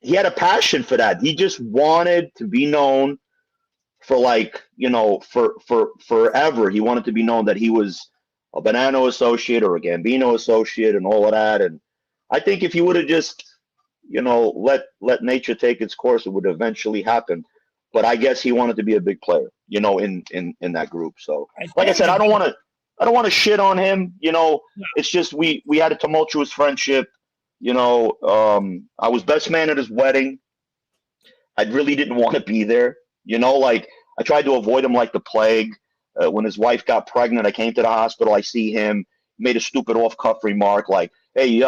he had a passion for that. He just wanted to be known for like, for forever. He wanted to be known that he was a Bonanno associate or a Gambino associate and all of that. And I think if he would have just let nature take its course, it would eventually happen. But I guess he wanted to be a big player, in that group. So, like I said, I don't want to shit on him. It's just we had a tumultuous friendship. I was best man at his wedding. I really didn't want to be there. You know, like I tried to avoid him like the plague. When his wife got pregnant, I came to the hospital. I see him, made a stupid off-cuff remark like, hey,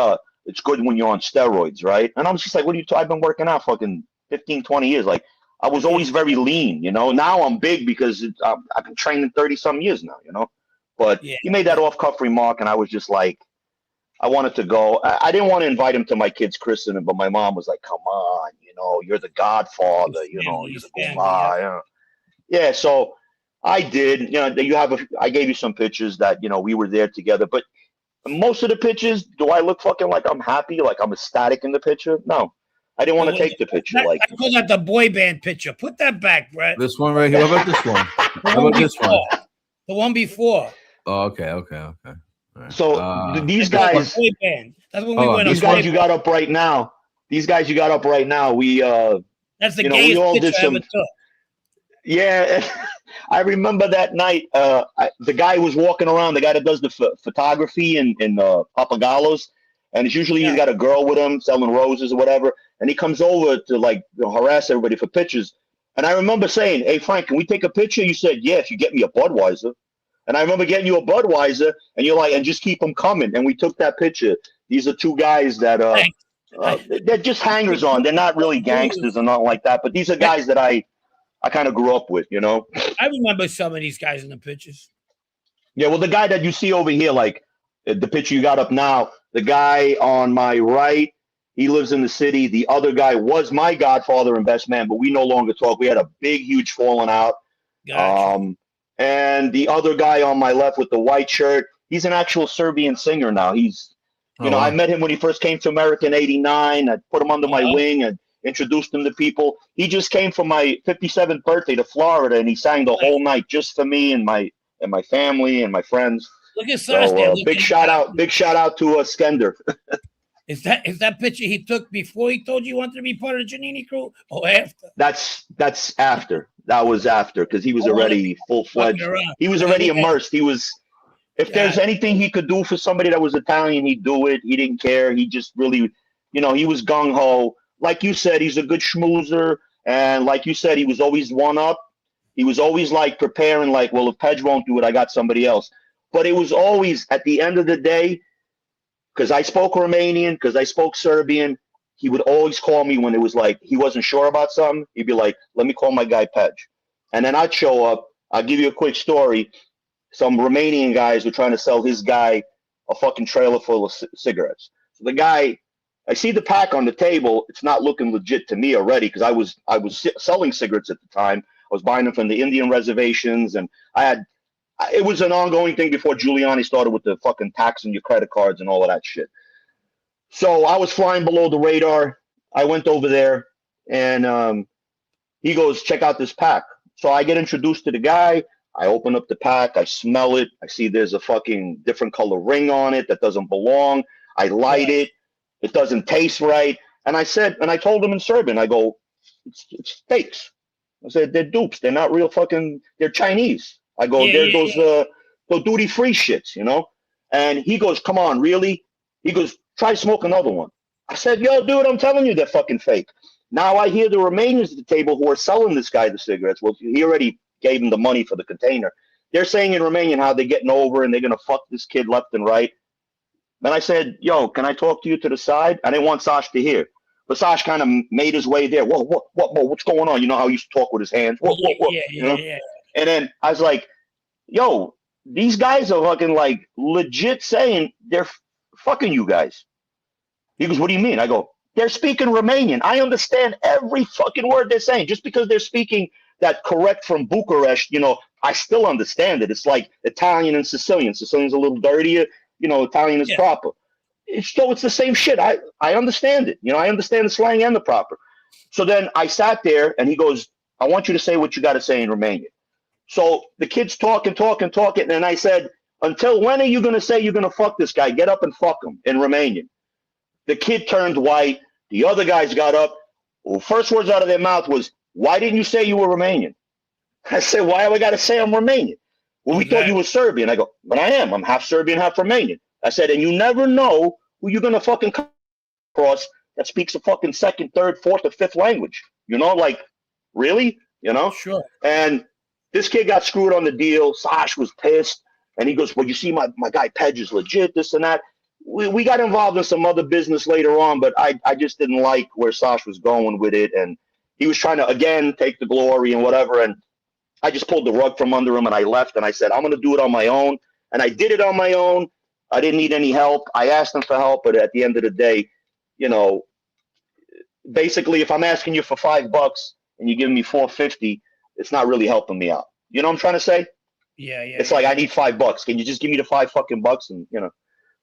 it's good when you're on steroids, right? And I was just like, what are you I've been working out fucking 15, 20 years. Like, I was always very lean, you know. Now I'm big because I've been training 30-some years now, you know. But he made that off-cuff remark, and I was just like, I wanted to go. I didn't want to invite him to my kid's christening, but my mom was like, come on, you know, you're the godfather, you know, you're the goodbye. Yeah, so I did. You know, I gave you some pictures that, you know, we were there together. But most of the pictures, do I look fucking like I'm happy, like I'm ecstatic in the picture? No. I didn't want to take the picture. I call that the boy band picture. Put that back, Brett. This one right here. What about this one? How about this one? The one before. Oh, okay. Right. So these guys, boy band. That's when we went. These guys you got up right now. These guys you got up right now. We that's the gayest picture I ever took. Yeah, I remember that night. The guy who was walking around, the guy that does the photography in Papagallos, and it's usually he's got a girl with him selling roses or whatever, and he comes over to like harass everybody for pictures. And I remember saying, "Hey Frank, can we take a picture?" You said, "Yeah, if you get me a Budweiser." And I remember getting you a Budweiser, and you're like, "And just keep them coming." And we took that picture. These are two guys that they're just hangers on. They're not really gangsters or nothing like that, but these are guys that I kind of grew up with, you know. I remember some of these guys in the pictures. Yeah, well, the guy that you see over here, like the picture you got up now, the guy on my right, he lives in the city. The other guy was my godfather and best man, but we no longer talk. We had a big, huge falling out. Gotcha. And the other guy on my left with the white shirt, he's an actual Serbian singer now. He's, you know, I met him when he first came to America in '89. I put him under my wing and introduced him to people. He just came for my 57th birthday to Florida, and he sang the whole night just for me and my family and my friends. Look at Sash there. Big shout out to Skender. Is that picture he took before he told you wanted to be part of the Giannini crew, or after? That's after. That was after, because he was already full-fledged. He was already immersed. He was. If there's anything he could do for somebody that was Italian, he'd do it. He didn't care. He just really, you know, he was gung-ho. Like you said, he's a good schmoozer. And like you said, he was always one up. He was always like preparing, like, well, if Pedge won't do it, I got somebody else. But it was always, at the end of the day, because I spoke Romanian, because I spoke Serbian, he would always call me when it was like he wasn't sure about something. He'd be like, let me call my guy Pedge. And then I'd show up. I'll give you a quick story. Some Romanian guys were trying to sell his guy a fucking trailer full of cigarettes. So the guy, I see the pack on the table. It's not looking legit to me already, because I was selling cigarettes at the time. I was buying them from the Indian reservations, and it was an ongoing thing before Giuliani started with the fucking tax on your credit cards and all of that shit. So I was flying below the radar. I went over there, and he goes, check out this pack. So I get introduced to the guy. I open up the pack. I smell it. I see there's a fucking different color ring on it that doesn't belong. I light it. It doesn't taste right. And I told him in Serbian, I go, it's fakes. I said, they're dupes. They're not real fucking, they're Chinese. I go, they're those duty-free shits, you know? And he goes, come on, really? He goes, try smoke another one. I said, yo, dude, I'm telling you, they're fucking fake. Now I hear the Romanians at the table who are selling this guy the cigarettes. Well, he already gave him the money for the container. They're saying in Romanian how they're getting over and they're going to fuck this kid left and right. Then I said, yo, can I talk to you to the side? I didn't want Sash to hear. But Sash kind of made his way there. Whoa, what's going on? You know how he used to talk with his hands? Yeah. And then I was like, yo, these guys are fucking like legit saying they're fucking you guys. He goes, what do you mean? I go, they're speaking Romanian. I understand every fucking word they're saying. Just because they're speaking that correct from Bucharest, you know, I still understand it. It's like Italian and Sicilian. Sicilian's a little dirtier. You know, Italian is proper. It's the same shit. I understand it. You know, I understand the slang and the proper. So then I sat there, and he goes, I want you to say what you got to say in Romanian. So the kid's talking, and I said, until when are you going to say you're going to fuck this guy? Get up and fuck him in Romanian. The kid turned white. The other guys got up. Well, first words out of their mouth was, why didn't you say you were Romanian? I said, why have I got to say I'm Romanian? Well, we thought you were Serbian. I go, but I am. I'm half Serbian, half Romanian. I said, and you never know who you're going to fucking come across that speaks a fucking second, third, fourth, or fifth language. You know, like, really? You know? Sure. And this kid got screwed on the deal. Sash was pissed. And he goes, well, you see, my guy Pedge is legit, this and that. We got involved in some other business later on, but I just didn't like where Sash was going with it. And he was trying to, again, take the glory and whatever. And I just pulled the rug from under him and I left. And I said, I'm going to do it on my own. And I did it on my own. I didn't need any help. I asked him for help. But at the end of the day, you know, basically, if I'm asking you for $5 and you give me $4.50, it's not really helping me out. You know what I'm trying to say? Yeah. It's like, I need $5. Can you just give me the $5 and, you know?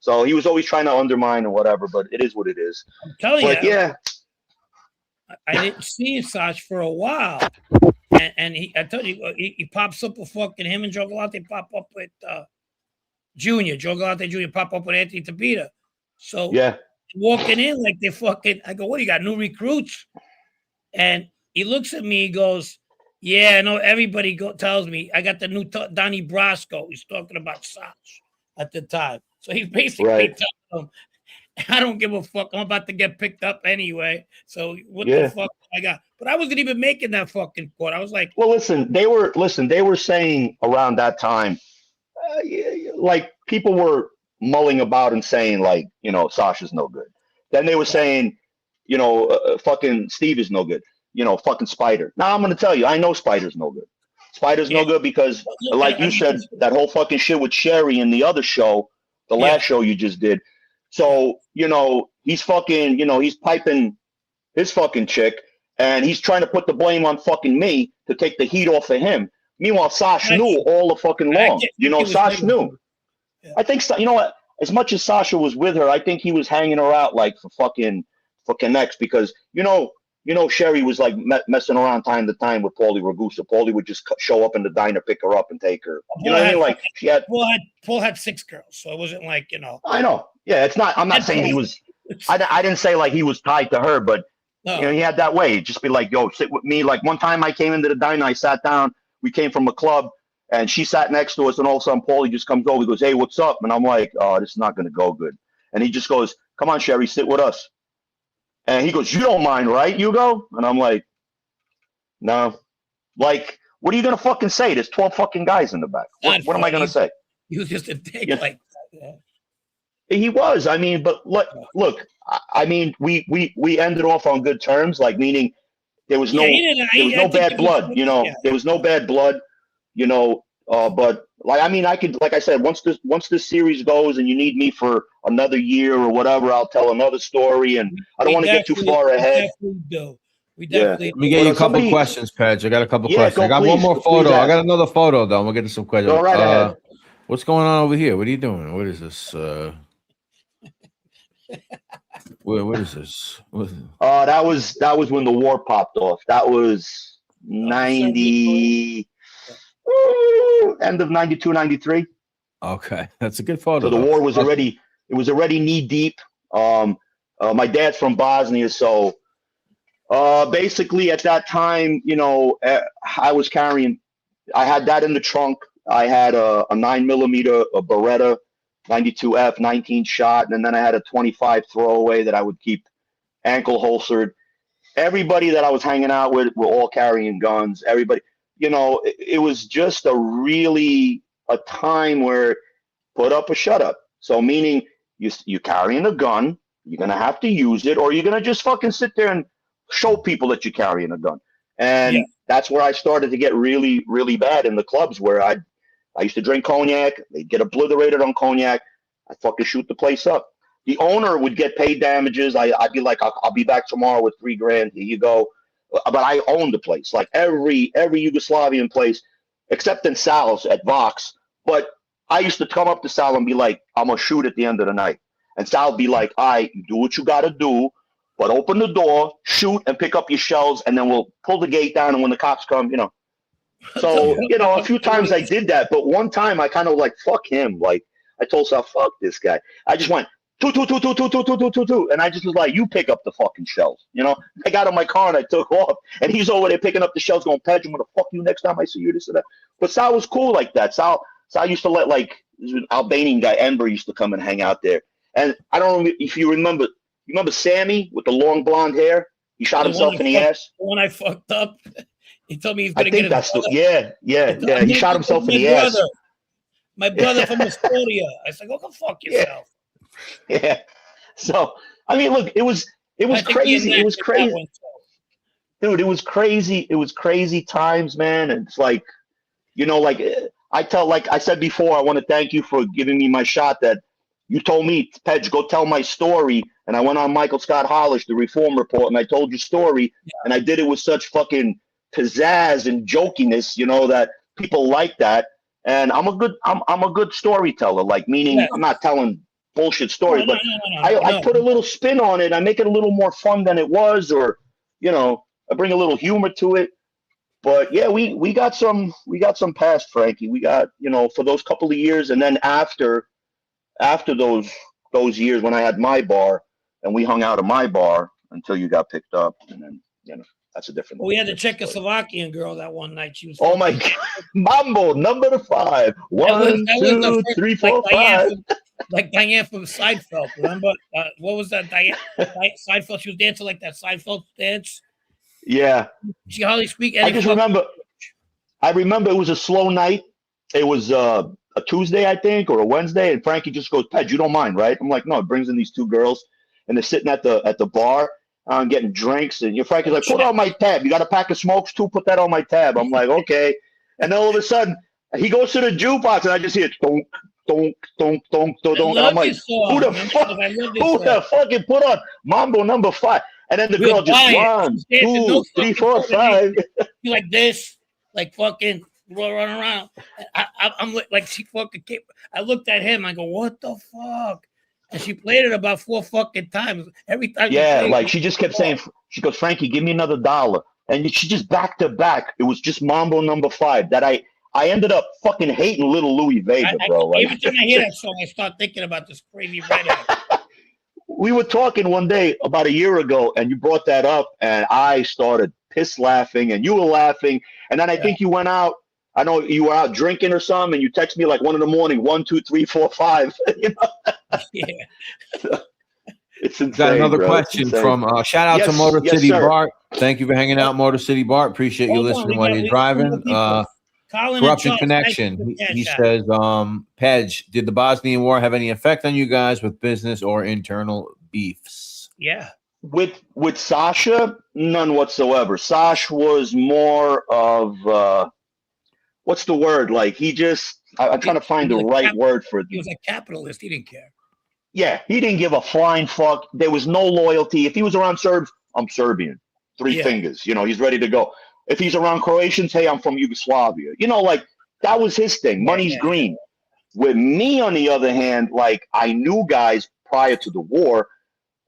So he was always trying to undermine and whatever, but it is what it is. I'm telling you. Yeah. I didn't see Sash for a while. And I told you, he pops up with fucking him and Joe Galante pop up with Junior. Joe Galante Jr. pop up with Anthony Tapita. So yeah, walking in like they fucking, I go, what, you got new recruits? And he looks at me, he goes, yeah, I know everybody tells me I got the new Donnie Brasco. He's talking about Sash at the time. So he's basically telling him, I don't give a fuck. I'm about to get picked up anyway. So what the fuck I got? But I wasn't even making that fucking quote. I was like, well, they were saying around that time, like people were mulling about and saying like, you know, Sasha's no good. Then they were saying, you know, fucking Steve is no good. You know, fucking Spider. Now I'm going to tell you, I know Spider's no good. Spider's no good because, like you said, that whole fucking shit with Sherry in the other show, the last show you just did. So, you know, he's fucking, you know, he's piping his fucking chick and he's trying to put the blame on fucking me to take the heat off of him. Meanwhile, Sash knew all the fucking long. You know, Sash knew. Yeah. I think, you know what, as much as Sasha was with her, I think he was hanging her out like for connects because, you know, Sherry was like messing around time to time with Paulie Ragusa. Paulie would just show up in the diner, pick her up, and take her. You know what I mean? Like she had. Paul had 6 girls, so it wasn't like, you know. I know. Yeah, it's not. I'm not saying he was. I didn't say like he was tied to her, but you know, he had that way. Just be like, yo, sit with me. Like one time I came into the diner, I sat down. We came from a club, and she sat next to us, and all of a sudden Paulie just comes over. He goes, "Hey, what's up?" And I'm like, "Oh, this is not going to go good." And he just goes, "Come on, Sherry, sit with us." And he goes, "You don't mind, right, Yugo?" And I'm like, "No." Like, what are you gonna fucking say? There's 12 fucking guys in the back. What am I gonna say? He was just a dick like that. He was. I mean, but look. I mean, we ended off on good terms. Like, meaning there was no bad blood. You know, there was no bad blood. You know, but like, I mean, I could, like I said, once this series goes and you need me for another year or whatever, I'll tell another story, and I don't want to get too far ahead. We definitely. Let me get you a couple questions, Pedge. I got a couple questions. I got one more photo. I got another photo though. We'll get to some questions. Go right ahead. What's going on over here? What are you doing? What is this? What is this? That was when the war popped off. That was 90. End of 92, 93. Okay, that's a good photo. So the war was already knee deep. My dad's from Bosnia, so basically at that time, you know, I had that in the trunk. I had a 9mm, a Beretta 92F 19 shot, and then I had a 25 throwaway that I would keep ankle holstered. Everybody that I was hanging out with were all carrying guns. Everybody. You know, it was just a time where put up or shut up. So meaning you carrying a gun, you're going to have to use it, or you're going to just fucking sit there and show people that you're carrying a gun. And that's where I started to get really, really bad in the clubs where I used to drink cognac. They'd get obliterated on cognac. I'd fucking shoot the place up. The owner would get paid damages. I'd be like, I'll be back tomorrow with $3,000. Here you go. But I owned the place, like every Yugoslavian place, except in Sal's at Vox. But I used to come up to Sal and be like, I'm going to shoot at the end of the night. And Sal would be like, all right, do what you got to do, but open the door, shoot, and pick up your shells, and then we'll pull the gate down, and when the cops come, you know. So, you know, a few times I did that, but one time I kind of like, fuck him. Like, I told Sal, fuck this guy. I just went, two, and I just was like, you pick up the fucking shells, you know. I got in my car and I took off, and he's over there picking up the shells, going, Pedge, I'm gonna fuck you next time I see you, this and that. But Sal was cool like that. Sal used to let, like, this was an Albanian guy, Ember, used to come and hang out there. And I don't know if you remember Sammy with the long blonde hair. He shot himself in the ass. When I fucked up, he told me he's I gonna think get that's yeah. He shot himself in the ass. My brother from Estonia. I said, "Go fuck yourself." Yeah. So I mean, look, it was crazy. It was crazy, dude. It was crazy. It was crazy times, man. And it's like, like like I said before, I want to thank you for giving me my shot. That you told me, Pedge, go tell my story, and I went on Michael Scott Hollish, the Reform Report, and I told your story, and I did it with such fucking pizzazz and jokiness, that people like that. And I'm a good storyteller, like meaning I'm not telling bullshit stories, but I put a little spin on it. I make it a little more fun than it was, or I bring a little humor to it. But yeah, we got some past, Frankie. We got for those couple of years, and then after those years when I had my bar and we hung out at my bar until you got picked up, and then that's a different. Well, we had the Czechoslovakian girl that one night. She was. Oh my God, Mambo number 5. 1, 2, 3, 4, 5. Like Diane from Seinfeld. Remember what was that? Diane Seinfeld. She was dancing like that Seinfeld dance. Yeah. She hardly speak. I just remember. I remember it was a slow night. It was a Tuesday, I think, or a Wednesday, and Frankie just goes, "Pedge, you don't mind, right?" I'm like, "No." It brings in these 2 girls, and they're sitting at the bar, getting drinks, and Frankie's like, "Put on my tab. You got a pack of smokes too? Put that on my tab." I'm like, "Okay." And then all of a sudden, he goes to the jukebox, and I just hear donk, donk, donk, donk, donk, donk. And I'm like, "Who the fucking put on Mambo number 5?" And then the girl just 1, 2, 3, 4, 5. You like this, like fucking run around. I'm like she fucking came. I looked at him. I go, "What the fuck?" And she played it about 4 fucking times. Every time. Yeah, like she just kept saying, she goes, "Frankie, give me another $1." And she just back to back. It was just Mambo number 5 that I ended up fucking hating Little Louis Vega, bro. Like, every time I hear that song, I start thinking about this crazy redhead. We were talking one day about a year ago, and you brought that up, and I started piss laughing, and you were laughing, and then I think you went out. I know you were out drinking or something, and you text me like 1 in the morning, 1, 2, 3, 4, 5. Yeah. It's insane. Got another bro. question from shout out to Motor City sir. Bart. Thank you for hanging out, Motor City Bart. Appreciate you listening while you're driving. Corruption Connection. He says, Pedge, did the Bosnian War have any effect on you guys with business or internal beefs? Yeah. With Sasha, none whatsoever. Sash was more of what's the word? Like I'm trying to find the right word for it. He was a capitalist. He didn't care. Yeah, he didn't give a flying fuck. There was no loyalty. If he was around Serbs, I'm Serbian. 3 fingers. He's ready to go. If he's around Croatians, hey, I'm from Yugoslavia. Like that was his thing. Money's green. With me, on the other hand, like I knew guys prior to the war,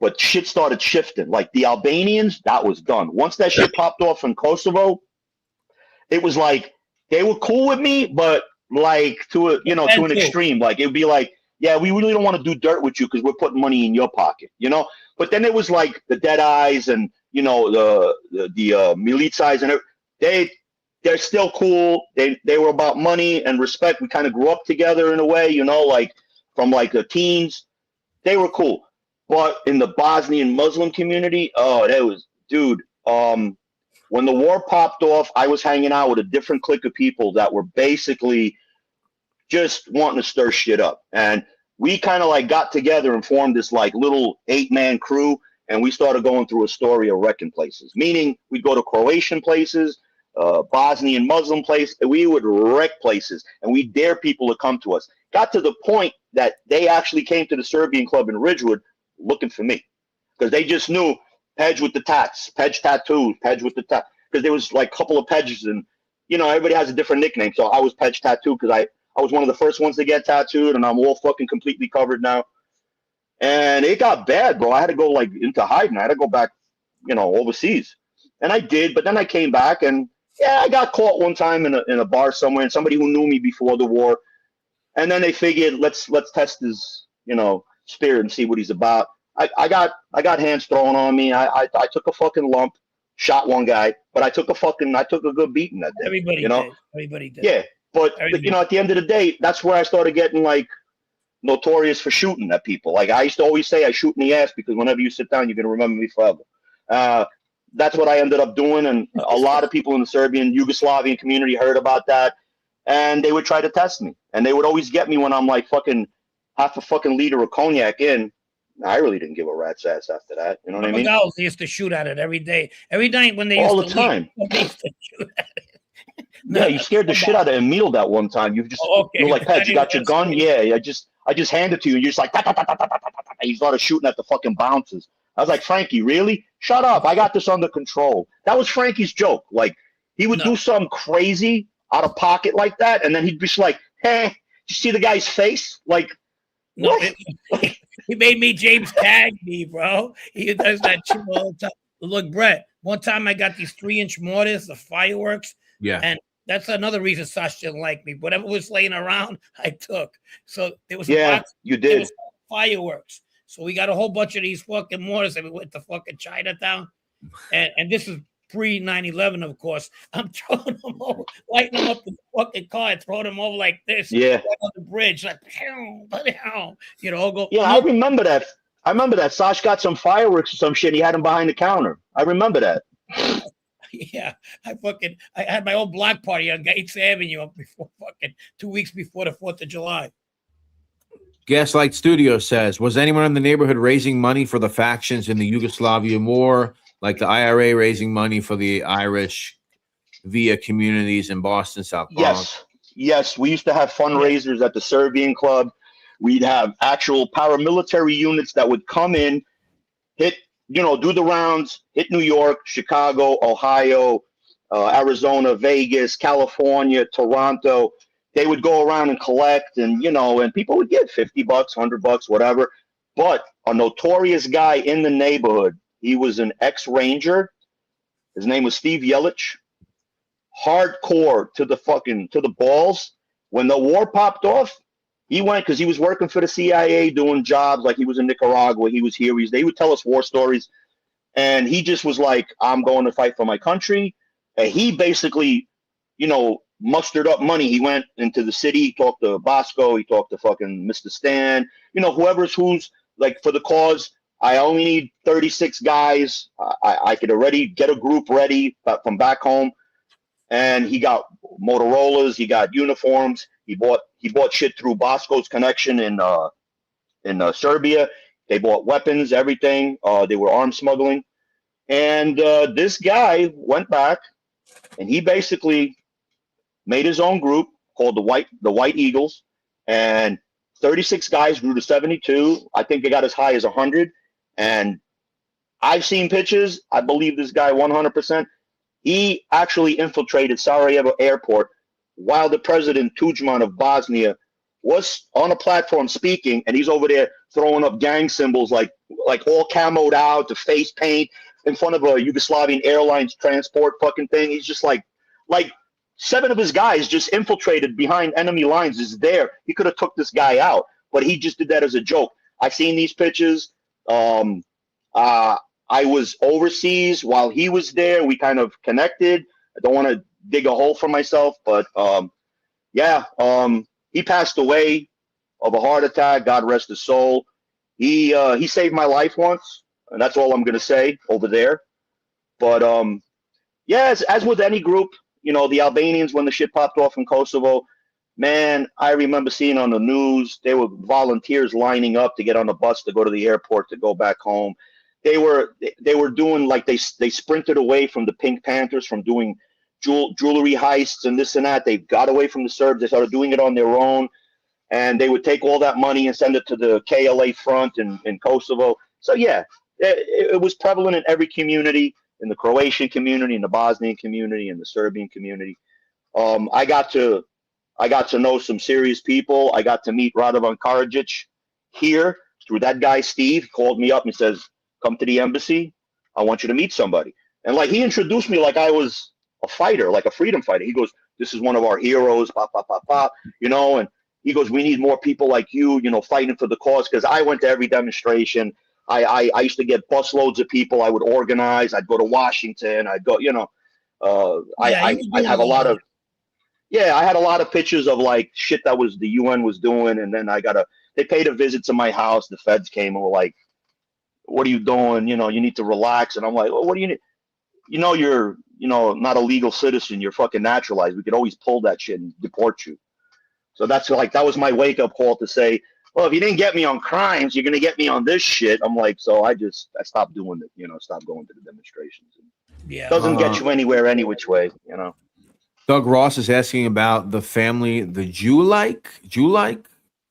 but shit started shifting. Like the Albanians, that was done. Once that shit popped off in Kosovo, it was like they were cool with me, but like to an extreme. Like it would be like, yeah, we really don't want to do dirt with you because we're putting money in your pocket, But then it was like the Dead Eyes and the Militsais, and they're still cool. They were about money and respect. We kind of grew up together in a way, like from like the teens. They were cool. But in the Bosnian Muslim community, that was, dude. When the war popped off, I was hanging out with a different clique of people that were basically just wanting to stir shit up. And we kind of like got together and formed this like little 8-man crew. And we started going through a story of wrecking places, meaning we'd go to Croatian places, Bosnian Muslim place. We would wreck places and we dare people to come to us. Got to the point that they actually came to the Serbian club in Ridgewood looking for me because they just knew Pedge with the tats, Pedge tattoo, Pedge with the tat. Because there was like a couple of Pedges and, everybody has a different nickname. So I was Pedge tattoo because I was one of the first ones to get tattooed and I'm all fucking completely covered now. And it got bad, bro. I had to go like into hiding. I had to go back, overseas. And I did, but then I came back and I got caught one time in a bar somewhere and somebody who knew me before the war. And then they figured, let's test his, spirit and see what he's about. I got hands thrown on me. I took a fucking lump, shot one guy, but I took a good beating that day. Everybody did. Everybody did. Yeah. But at the end of the day, that's where I started getting like notorious for shooting at people. Like I used to always say I shoot in the ass because whenever you sit down, you're going to remember me forever. that's what I ended up doing. And a lot of people in the Serbian, Yugoslavian community heard about that. And they would try to test me. And they would always get me when I'm like fucking half a fucking liter of cognac in. I really didn't give a rat's ass after that. You know what I mean? Girls used to shoot at it every day. Every night when they all used the to time. Leave, they used to shoot at it. Yeah, you scared the shit out of Emil that one time. You just you're like, Pedge, you got your gun? Yeah, I just handed it to you. You're just like, he started shooting at the fucking bouncers. I was like, Frankie, really? Shut up. I got this under control. That was Frankie's joke. Like, he would do something crazy out of pocket like that, and then he'd be like, hey, you see the guy's face? Like, no, he made me James Cagney, bro. He does that shit all the time. Look, Brett, one time I got these 3-inch mortars, the fireworks. Yeah. And that's another reason Sash didn't like me. Whatever was laying around, I took. So there was a box, you did. There was fireworks. So we got a whole bunch of these fucking mortars and we went to fucking Chinatown. And this is pre-9/11, of course. I'm throwing them over, lighting them up in the fucking car and throwing them over like this. Yeah. Right on the bridge, like, you know, go. Yeah, I remember that. I remember that. Sash got some fireworks or some shit. He had them behind the counter. I remember that. Yeah, I had my own block party on Gates Avenue before fucking 2 weeks before the 4th of July. Gaslight Studio says, was anyone in the neighborhood raising money for the factions in the Yugoslavian war, like the IRA raising money for the Irish via communities in Boston, South Bronx? Yes. We used to have fundraisers at the Serbian club. We'd have actual paramilitary units that would come in, hit, do the rounds, hit New York, Chicago, Ohio, Arizona, Vegas, California, Toronto. They would go around and collect, and and people would get $50, $100, whatever. But a notorious guy in the neighborhood, he was an ex-Ranger. His name was Steve Yelich. Hardcore to the balls. When the war popped off, he went because he was working for the CIA doing jobs, like he was in Nicaragua. He was here. They would tell us war stories. And he just was like, I'm going to fight for my country. And he basically, mustered up money. He went into the city. He talked to Bosco. He talked to fucking Mr. Stan. Who's like for the cause. I only need 36 guys. I could already get a group ready from back home. And he got Motorola's. He got uniforms. He bought shit through Bosco's connection in Serbia. They bought weapons, everything. They were arms smuggling. And this guy went back, and he basically made his own group called the White Eagles. And 36 guys grew to 72. I think they got as high as 100. And I've seen pictures. I believe this guy 100%. He actually infiltrated Sarajevo airport while the president Tudjman of Bosnia was on a platform speaking, and he's over there throwing up gang symbols like all camoed out, the face paint in front of a Yugoslavian Airlines transport fucking thing. He's just like 7 of his guys just infiltrated behind enemy lines is there. He could have took this guy out, but he just did that as a joke. I've seen these pictures. I was overseas while he was there. We kind of connected. I don't want to dig a hole for myself, but he passed away of a heart attack. God rest his soul. He saved my life once, and that's all I'm gonna say over there. But as with any group, the Albanians, when the shit popped off in Kosovo, man, I remember seeing on the news there were volunteers lining up to get on the bus to go to the airport to go back home. They were doing like they sprinted away from the Pink Panthers from doing jewelry heists and this and that. They got away from the Serbs. They started doing it on their own, and they would take all that money and send it to the KLA front in Kosovo. So it was prevalent in every community, in the Croatian community, in the Bosnian community, in the Serbian community. I got to know some serious people. I got to meet Radovan Karadzic here through that guy Steve. He called me up and says, come to the embassy. I want you to meet somebody. And he introduced me like I was a fighter, like a freedom fighter. He goes, this is one of our heroes, and he goes, we need more people like you, fighting for the cause. Because I went to every demonstration. I used to get busloads of people. I would organize. I'd go to Washington. I'd go, I have a lot of, I had a lot of pictures of shit that was the UN was doing. And then they paid a visit to my house. The feds came and were like, what are you doing? You need to relax. And I'm like, well, what do you need? you're not a legal citizen, you're fucking naturalized. We could always pull that shit and deport you. So that was my wake up call to say, well, if you didn't get me on crimes, you're gonna get me on this shit. I'm like, so I stopped doing it. Stopped going to the demonstrations. Yeah, doesn't get you anywhere any which way. Doug Ross is asking about the family, the Jew-like.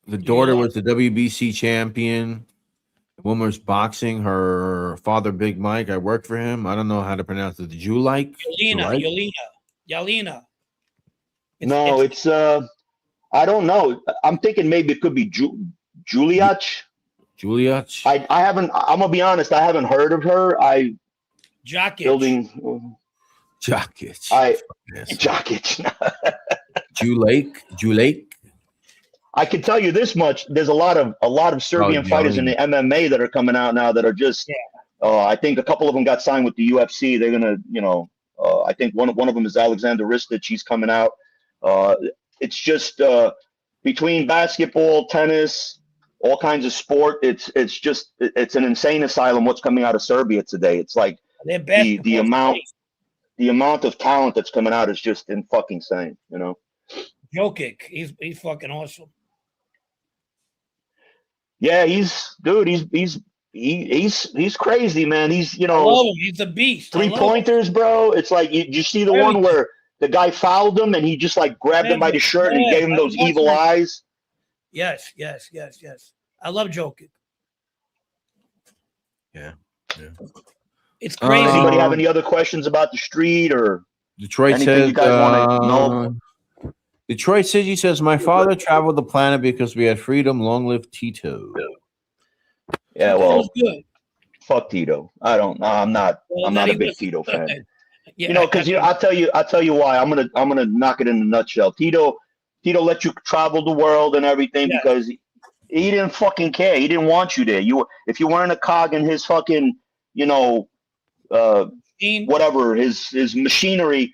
The daughter was the WBC champion. The woman was boxing. Her father, Big Mike. I worked for him. I don't know how to pronounce it. The Jew-like. Yelena. No, it's I don't know. I'm thinking maybe it could be Juliach. I haven't. I'm gonna be honest. I haven't heard of her. Jokic. Building. Jokic. Jokic. Julake. I can tell you this much: there's a lot of Serbian fighters in the MMA that are coming out now that are just. I think a couple of them got signed with the UFC. They're gonna, I think one of them is Alexander Ristic. He's coming out. It's just between basketball, tennis, all kinds of sport. It's an insane asylum. What's coming out of Serbia today? It's like the amount of talent that's coming out is just fucking insane. Jokic, he's fucking awesome. Yeah, he's crazy, man. He's I love him. He's a beast. 3-pointers, bro. It's like you see the one where the guy fouled him and he just like grabbed him by the shirt and gave him those evil eyes. Yes. I love Jokic. Yeah. It's crazy. Anybody have any other questions about the street or Detroit anything says, you guys want to know? Detroit City says, my father traveled the planet because we had freedom. Long live Tito. Yeah, well, fuck Tito. I'm not a big Tito fan. Because I'll tell you why. I'm gonna knock it in a nutshell. Tito let you travel the world and everything because he didn't fucking care. He didn't want you there. If you weren't a cog in his fucking, whatever, his machinery,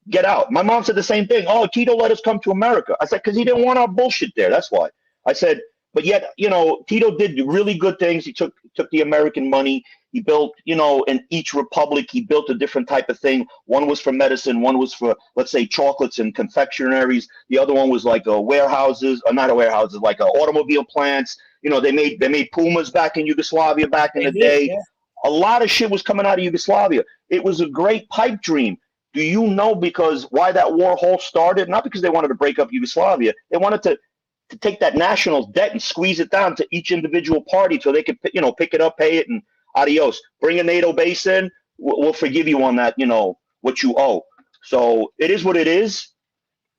get out. My mom said the same thing. Oh, Tito let us come to America. I said, because he didn't want our bullshit there. That's why. I said, but yet, Tito did really good things. He took the American money. He built, in each republic, he built a different type of thing. One was for medicine. One was for, let's say, chocolates and confectionaries. The other one was like warehouses, or not warehouses, like automobile plants. They made Pumas back in Yugoslavia back in the day. Yeah. A lot of shit was coming out of Yugoslavia. It was a great pipe dream. Do you know why that war whole started? Not because they wanted to break up Yugoslavia. They wanted to take that national debt and squeeze it down to each individual party so they could, pick it up, pay it, and adios. Bring a NATO base in. We'll forgive you on that, what you owe. So it is what it is.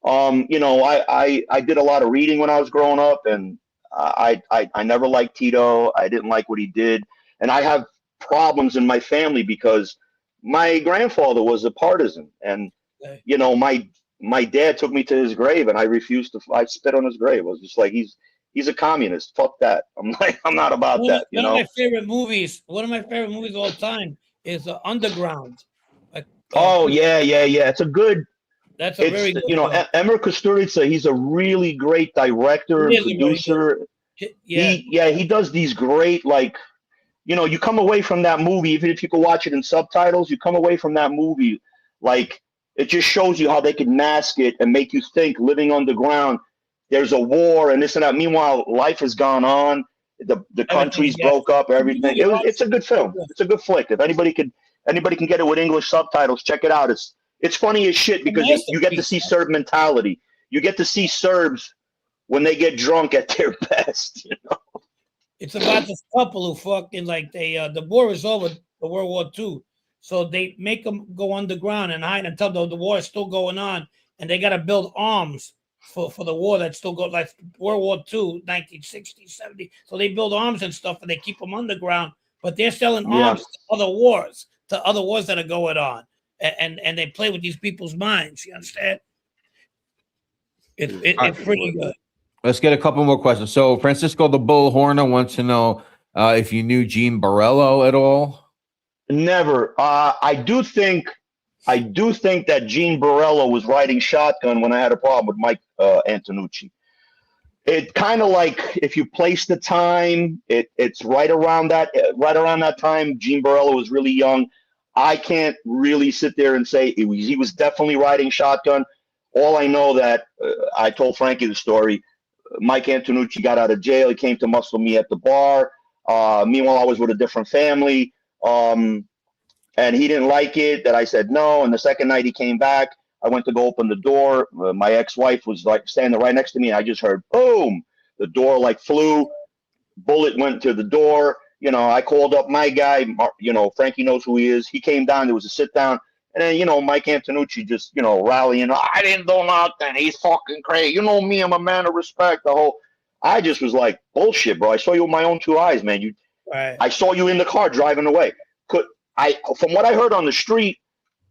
I did a lot of reading when I was growing up, and I never liked Tito. I didn't like what he did. And I have problems in my family because my grandfather was a partisan, and my dad took me to his grave, and I refused to. I spit on his grave. I was just like, he's a communist. Fuck that. I'm like, I'm not about that. One of my favorite movies of all time is Underground. Yeah. It's a good. That's a very good. Emir Kusturica. He's a really great director and producer. He does these great you come away from that movie, even if you can watch it in subtitles, you come away from that movie like it just shows you how they could mask it and make you think living underground, there's a war and this and that. Meanwhile, life has gone on. The countries broke up, everything. It's a good film. It's a good flick. If anybody can get it with English subtitles, check it out. It's funny as shit because you get to see Serb mentality. You get to see Serbs when they get drunk at their best, It's about this couple who fucking the war is over, the World War II. So they make them go underground and hide until the war is still going on. And they got to build arms for the war that's still going, like World War II, 1960, 70. So they build arms and stuff and they keep them underground. But they're selling arms to other wars that are going on. And they play with these people's minds. You understand? It's pretty good. Let's get a couple more questions. So Francisco the Bull Horner wants to know if you knew Gene Borello at all. Never. I do think that Gene Borello was riding shotgun when I had a problem with Mike Antonucci. It kind of like if you place the time, it's right around that time. Gene Borello was really young. I can't really sit there and say he was definitely riding shotgun. All I know that I told Frankie the story. Mike Antonucci got out of jail. He came to muscle me at the bar. Meanwhile, I was with a different family. And he didn't like it that I said no. And the second night he came back, I went to go open the door. My ex-wife was like standing right next to me. And I just heard boom. The door like flew. Bullet went to the door. You know, I called up my guy. You know, Frankie knows who he is. He came down. There was a sit down. And then, you know, Mike Antonucci just, you know, rallying. I didn't do nothing. He's fucking crazy. You know me. I'm a man of respect. I just was like, bullshit, bro. I saw you with my own two eyes, man. Right. I saw you in the car driving away. From what I heard on the street,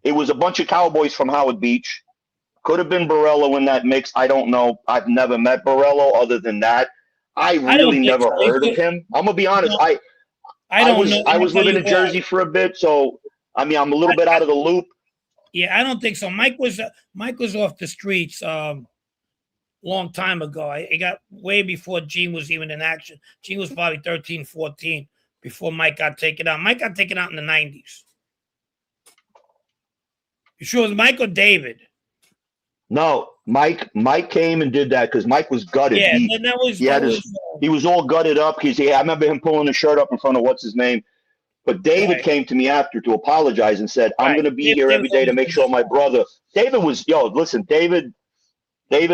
it was a bunch of cowboys from Howard Beach. Could have been Borello in that mix. I don't know. I've never met Borello other than that. I really never heard of him. I'm gonna be honest. I was living in Jersey for a bit, so I mean I'm a little bit out of the loop. Yeah, I don't think so. Mike was off the streets long time ago. It got way before Gene was even in action. Gene was probably 13, 14 before Mike got taken out. Mike got taken out in the 90s. You sure it was Mike or David? No, Mike came and did that because Mike was gutted. Yeah, he was all gutted up because I remember him pulling his shirt up in front of what's his name. But David came to me after to apologize and said, I'm going to be here every day to make sure my brother. David was, David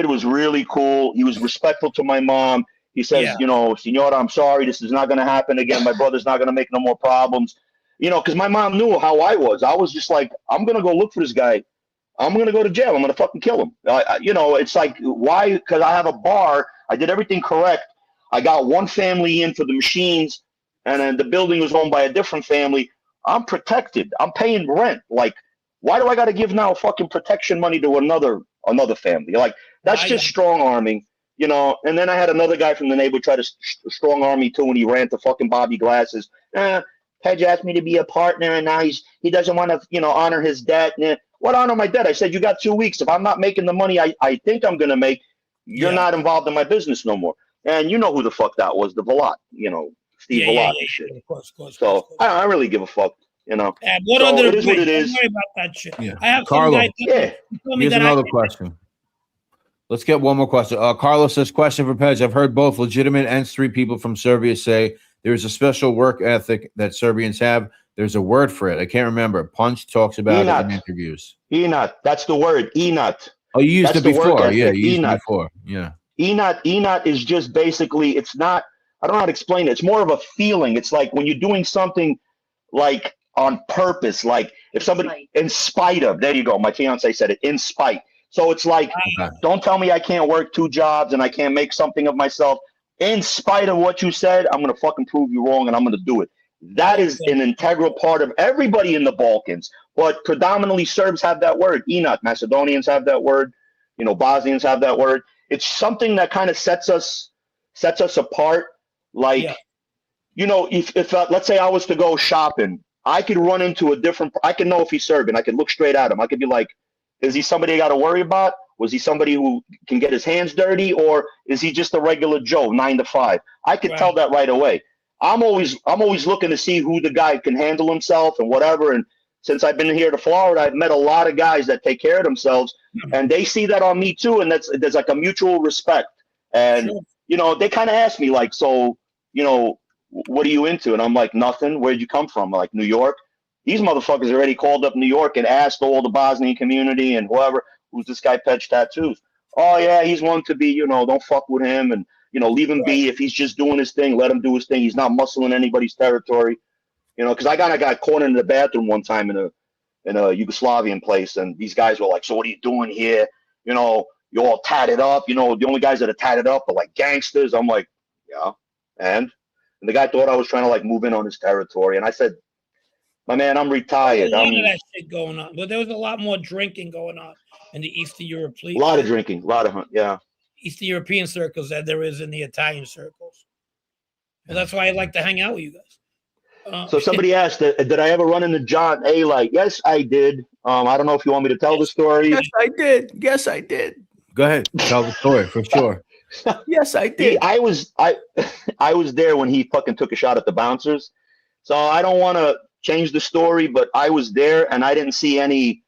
was really cool. He was respectful to my mom. He says, you know, Senora, I'm sorry. This is not going to happen again. My brother's not going to make no more problems. You know, because my mom knew how I was. I was just like, I'm going to go look for this guy. I'm going to go to jail. I'm going to fucking kill him. You know, it's like, why? Because I have a bar. I did everything correct. I got one family in for the machines, and then the building was owned by a different family. I'm protected. I'm paying rent. Like, why do I got to give now fucking protection money to another family? Like, that's just strong arming, you know. And then I had another guy from the neighborhood try to strong arm me too when he ran to fucking Bobby Glasses. Pedge asked me to be a partner, and now he doesn't want to, you know, honor his debt. What honor my debt? I said, you got 2 weeks. If I'm not making the money I think I'm going to make, you're not involved in my business no more. And you know who the fuck that was, the Velat, you know, Steve Velat and shit. Of course. So I don't really give a fuck, you know. It is what it is. Don't worry about that shit. Yeah. I have Carlo. Here's another question. Let's get one more question. Carlos says, question for Pedge. I've heard both legitimate and street people from Serbia say there's a special work ethic that Serbians have. There's a word for it. I can't remember. Punch talks about it in interviews. Enot. That's the word. Enot. Oh, you used it before. Yeah, you used it before. Yeah. Enot is just basically, it's not, I don't know how to explain it. It's more of a feeling. It's like when you're doing something like on purpose, like if somebody, in spite of, there you go. My fiance said it, in spite. So it's like, don't tell me I can't work 2 jobs and I can't make something of myself. In spite of what you said, I'm going to fucking prove you wrong and I'm going to do it. That is an integral part of everybody in the Balkans, but predominantly Serbs have that word. Enot. Macedonians have that word. You know, Bosnians have that word. It's something that kind of sets us apart. Like, you know, if let's say I was to go shopping, I could run into I could know if he's Serbian. I could look straight at him. I could be like, is he somebody I got to worry about? Was he somebody who can get his hands dirty, or is he just a regular Joe, 9 to 5? I could tell that right away. I'm always looking to see who the guy can handle himself and whatever. And since I've been here to Florida, I've met a lot of guys that take care of themselves, and they see that on me too. And there's like a mutual respect. And you know, they kind of ask me like, so, you know, what are you into? And I'm like, nothing. Where'd you come from? Like, New York. These motherfuckers already called up New York and asked all the Bosnian community and whoever, who's this guy Pedge Tattoos? Oh yeah, he's one to be, you know, don't fuck with him, and you know, leave him be. If he's just doing his thing, let him do his thing. He's not muscling anybody's territory, you know. Because I got caught in the bathroom one time in a Yugoslavian place, and these guys were like, "So what are you doing here? You know, you're all tatted up. You know, the only guys that are tatted up are like gangsters." I'm like, "Yeah," and the guy thought I was trying to like move in on his territory, and I said, "My man, I'm retired." There's a lot of that shit going on, but there was a lot more drinking going on in the Eastern European. A lot of drinking, a lot of Eastern European circles than there is in the Italian circles. And that's why I like to hang out with you guys. So somebody asked, did I ever run into John Alite? Yes, I did. I don't know if you want me to tell the story. Yes, I did. Go ahead. Tell the story for sure. Yes, I did. I was there when he fucking took a shot at the bouncers. So I don't want to change the story, but I was there and I didn't see any.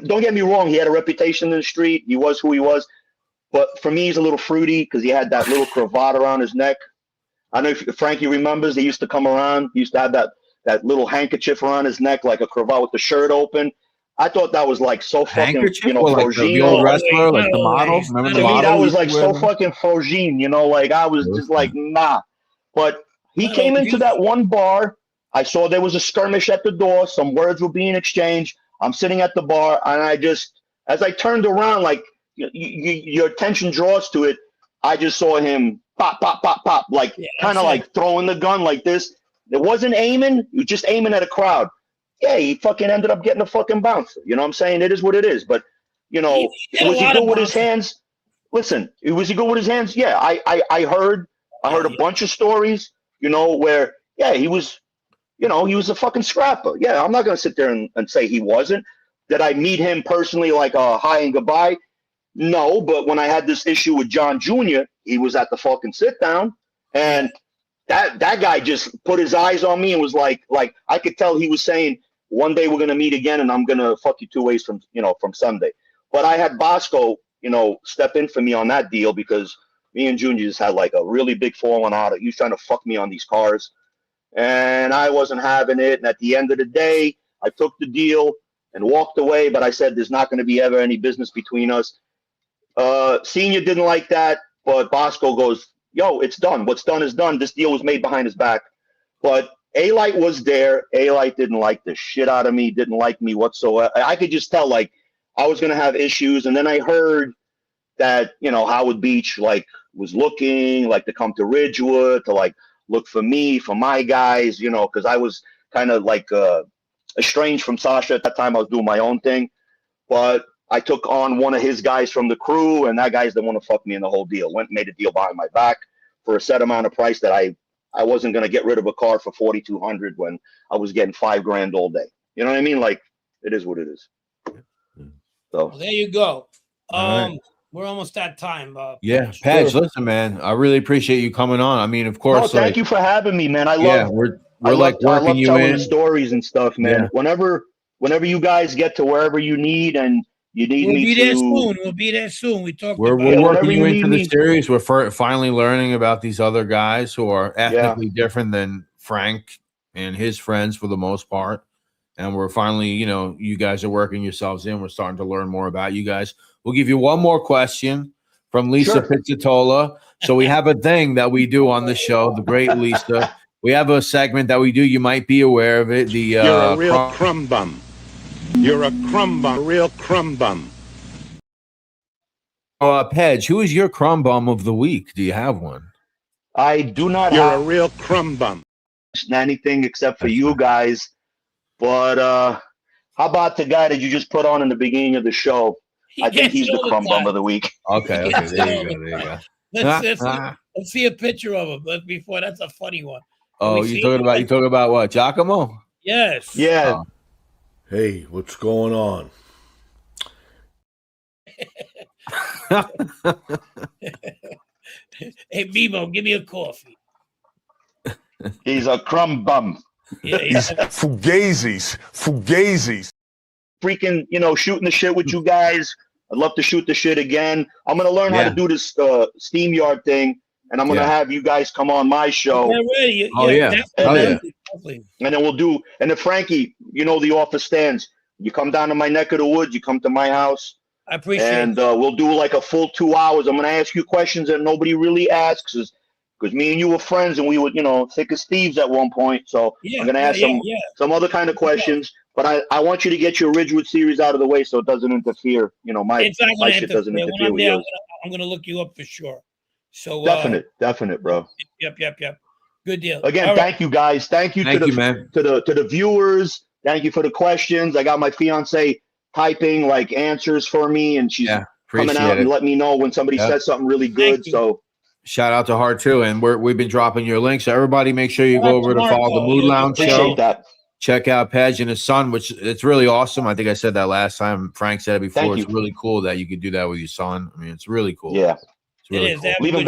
Don't get me wrong, he had a reputation in the street. He was who he was. But for me, he's a little fruity because he had that little cravat around his neck. I don't know if Frankie remembers. They used to come around. He used to have that little handkerchief around his neck, like a cravat with the shirt open. I thought that was like so fucking, like the old wrestler, like the model. Remember the model? To me, that was like so fucking Fogine, like I was just like, nah. But he came into that one bar. I saw there was a skirmish at the door. Some words were being exchanged. I'm sitting at the bar, and I just, as I turned around, like your attention draws to it, I just saw him pop, pop, pop, pop, like kind of like throwing the gun like this. It wasn't aiming. He was just aiming at a crowd. Yeah, he fucking ended up getting a fucking bouncer. You know what I'm saying? It is what it is. But, was he good with his hands? Listen, was he good with his hands? Yeah, I heard a bunch of stories, where, yeah, he was, he was a fucking scrapper. Yeah, I'm not going to sit there and say he wasn't. Did I meet him personally like a hi and goodbye? No, but when I had this issue with John Jr., he was at the fucking sit down, and that guy just put his eyes on me and was like I could tell he was saying, one day we're going to meet again and I'm going to fuck you 2 ways from Sunday. But I had Bosco, step in for me on that deal because me and Junior just had like a really big falling out. He was trying to fuck me on these cars and I wasn't having it. And at the end of the day, I took the deal and walked away. But I said, there's not going to be ever any business between us. Senior didn't like that, but Bosco goes, yo, it's done. What's done is done. This deal was made behind his back. But Alite was there. Alite didn't like the shit out of me, didn't like me whatsoever. I could just tell, like, I was going to have issues. And then I heard that, Howard Beach, like, was looking, like, to come to Ridgewood, to, like, look for me, for my guys, because I was kind of, like, estranged from Sasha at that time. I was doing my own thing. But I took on one of his guys from the crew, and that guy's the one to fuck me in the whole deal. Went and made a deal behind my back for a set amount of price that I wasn't going to get rid of a car for $4,200 when I was getting $5,000 all day. You know what I mean? Like, it is what it is. So well, there you go. We're almost at time. Yeah, Pedge, listen, man, I really appreciate you coming on. I mean, of course. No, thank you for having me, man. I love working you telling in the stories and stuff, man. Yeah. Whenever you guys get to wherever you need and you need we'll me be to, there soon. We'll be there soon. We're working you into the series. We're finally learning about these other guys who are ethnically different than Frank and his friends for the most part. And we're finally, you guys are working yourselves in. We're starting to learn more about you guys. We'll give you one more question from Lisa Pizzatola. So we have a thing that we do on the show, the great Lisa. We have a segment that we do. You might be aware of it. You're a real crumb bum. You're a crumb bum, a real crumb bum. Pedge, who is your crumb bum of the week? Do you have one? I do not You're have a real crumb bum. Anything except for you guys. But how about the guy that you just put on in the beginning of the show? I think he's the crumb bum of the week. Okay, there you go. Let's see a picture of him. But before, that's a funny one. Oh, you talking about what? Giacomo? Yes. Yeah. Oh. Hey, what's going on? Hey, Bebo, give me a coffee. He's a crumb bum. He's fugazis. Freaking, shooting the shit with you guys. I'd love to shoot the shit again. I'm going to learn how to do this SteamYard thing, and I'm going to have you guys come on my show. Ready. And then we'll do, and then Frankie, the office stands. You come down to my neck of the woods, you come to my house. I appreciate it. And we'll do like a full 2 hours. I'm going to ask you questions that nobody really asks because me and you were friends and we were, thick as thieves at one point. So I'm going to ask some other kind of questions. But I want you to get your Ridgewood series out of the way so it doesn't interfere. My shit doesn't interfere with yours. I'm going to look you up for sure. So Definite, bro. Yep. Good deal. Again, thank you guys. Thank you to the viewers. Thank you for the questions. I got my fiance typing like answers for me, and she's coming out and let me know when somebody says something really good. So shout out to her too, and we've been dropping your link. So everybody, make sure you go over to follow the Mood Lounge show. Check out Pedge and his son, which it's really awesome. I think I said that last time. Frank said it before. It's really cool that you could do that with your son. I mean, it's really cool. Yeah. Really cool. Leaving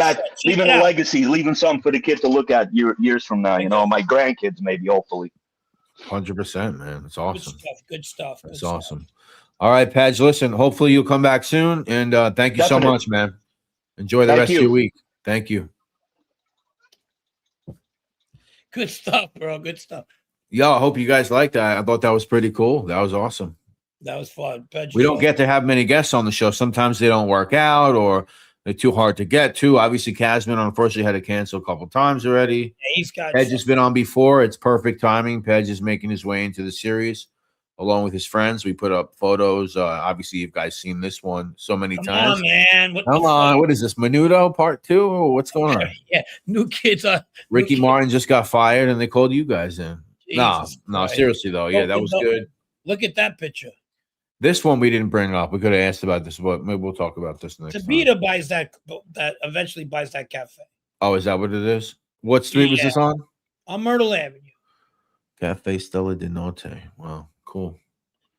a legacy, leaving something for the kids to look at years from now. My grandkids, maybe, hopefully. 100%, man. It's awesome. Good stuff. That's awesome. All right, Pedge, listen, hopefully you'll come back soon. And thank you so much, man. Enjoy the rest of your week. Thank you. Good stuff, bro. Good stuff. Yo, I hope you guys liked that. I thought that was pretty cool. That was awesome. That was fun. Pedge, we don't get to have many guests on the show. Sometimes they don't work out or they're too hard to get to. Obviously, Casman unfortunately had to cancel a couple times already. Yeah, he's got Pedge has been on before. It's perfect timing. Pedge is making his way into the series along with his friends. We put up photos. Obviously, you guys seen this one so many times. Come on, man. Come on. What is this? Menudo Part 2? What's going on? Yeah, new kids. Ricky Martin just got fired and they called you guys in. No, seriously, though. Yeah, that was good. Look at that picture. This one we didn't bring up. We could have asked about this, but maybe we'll talk about this next time. Buys that eventually buys that cafe. Oh, is that what it is? What street was this on? On Myrtle Avenue. Cafe Stella de Norte. Wow, cool.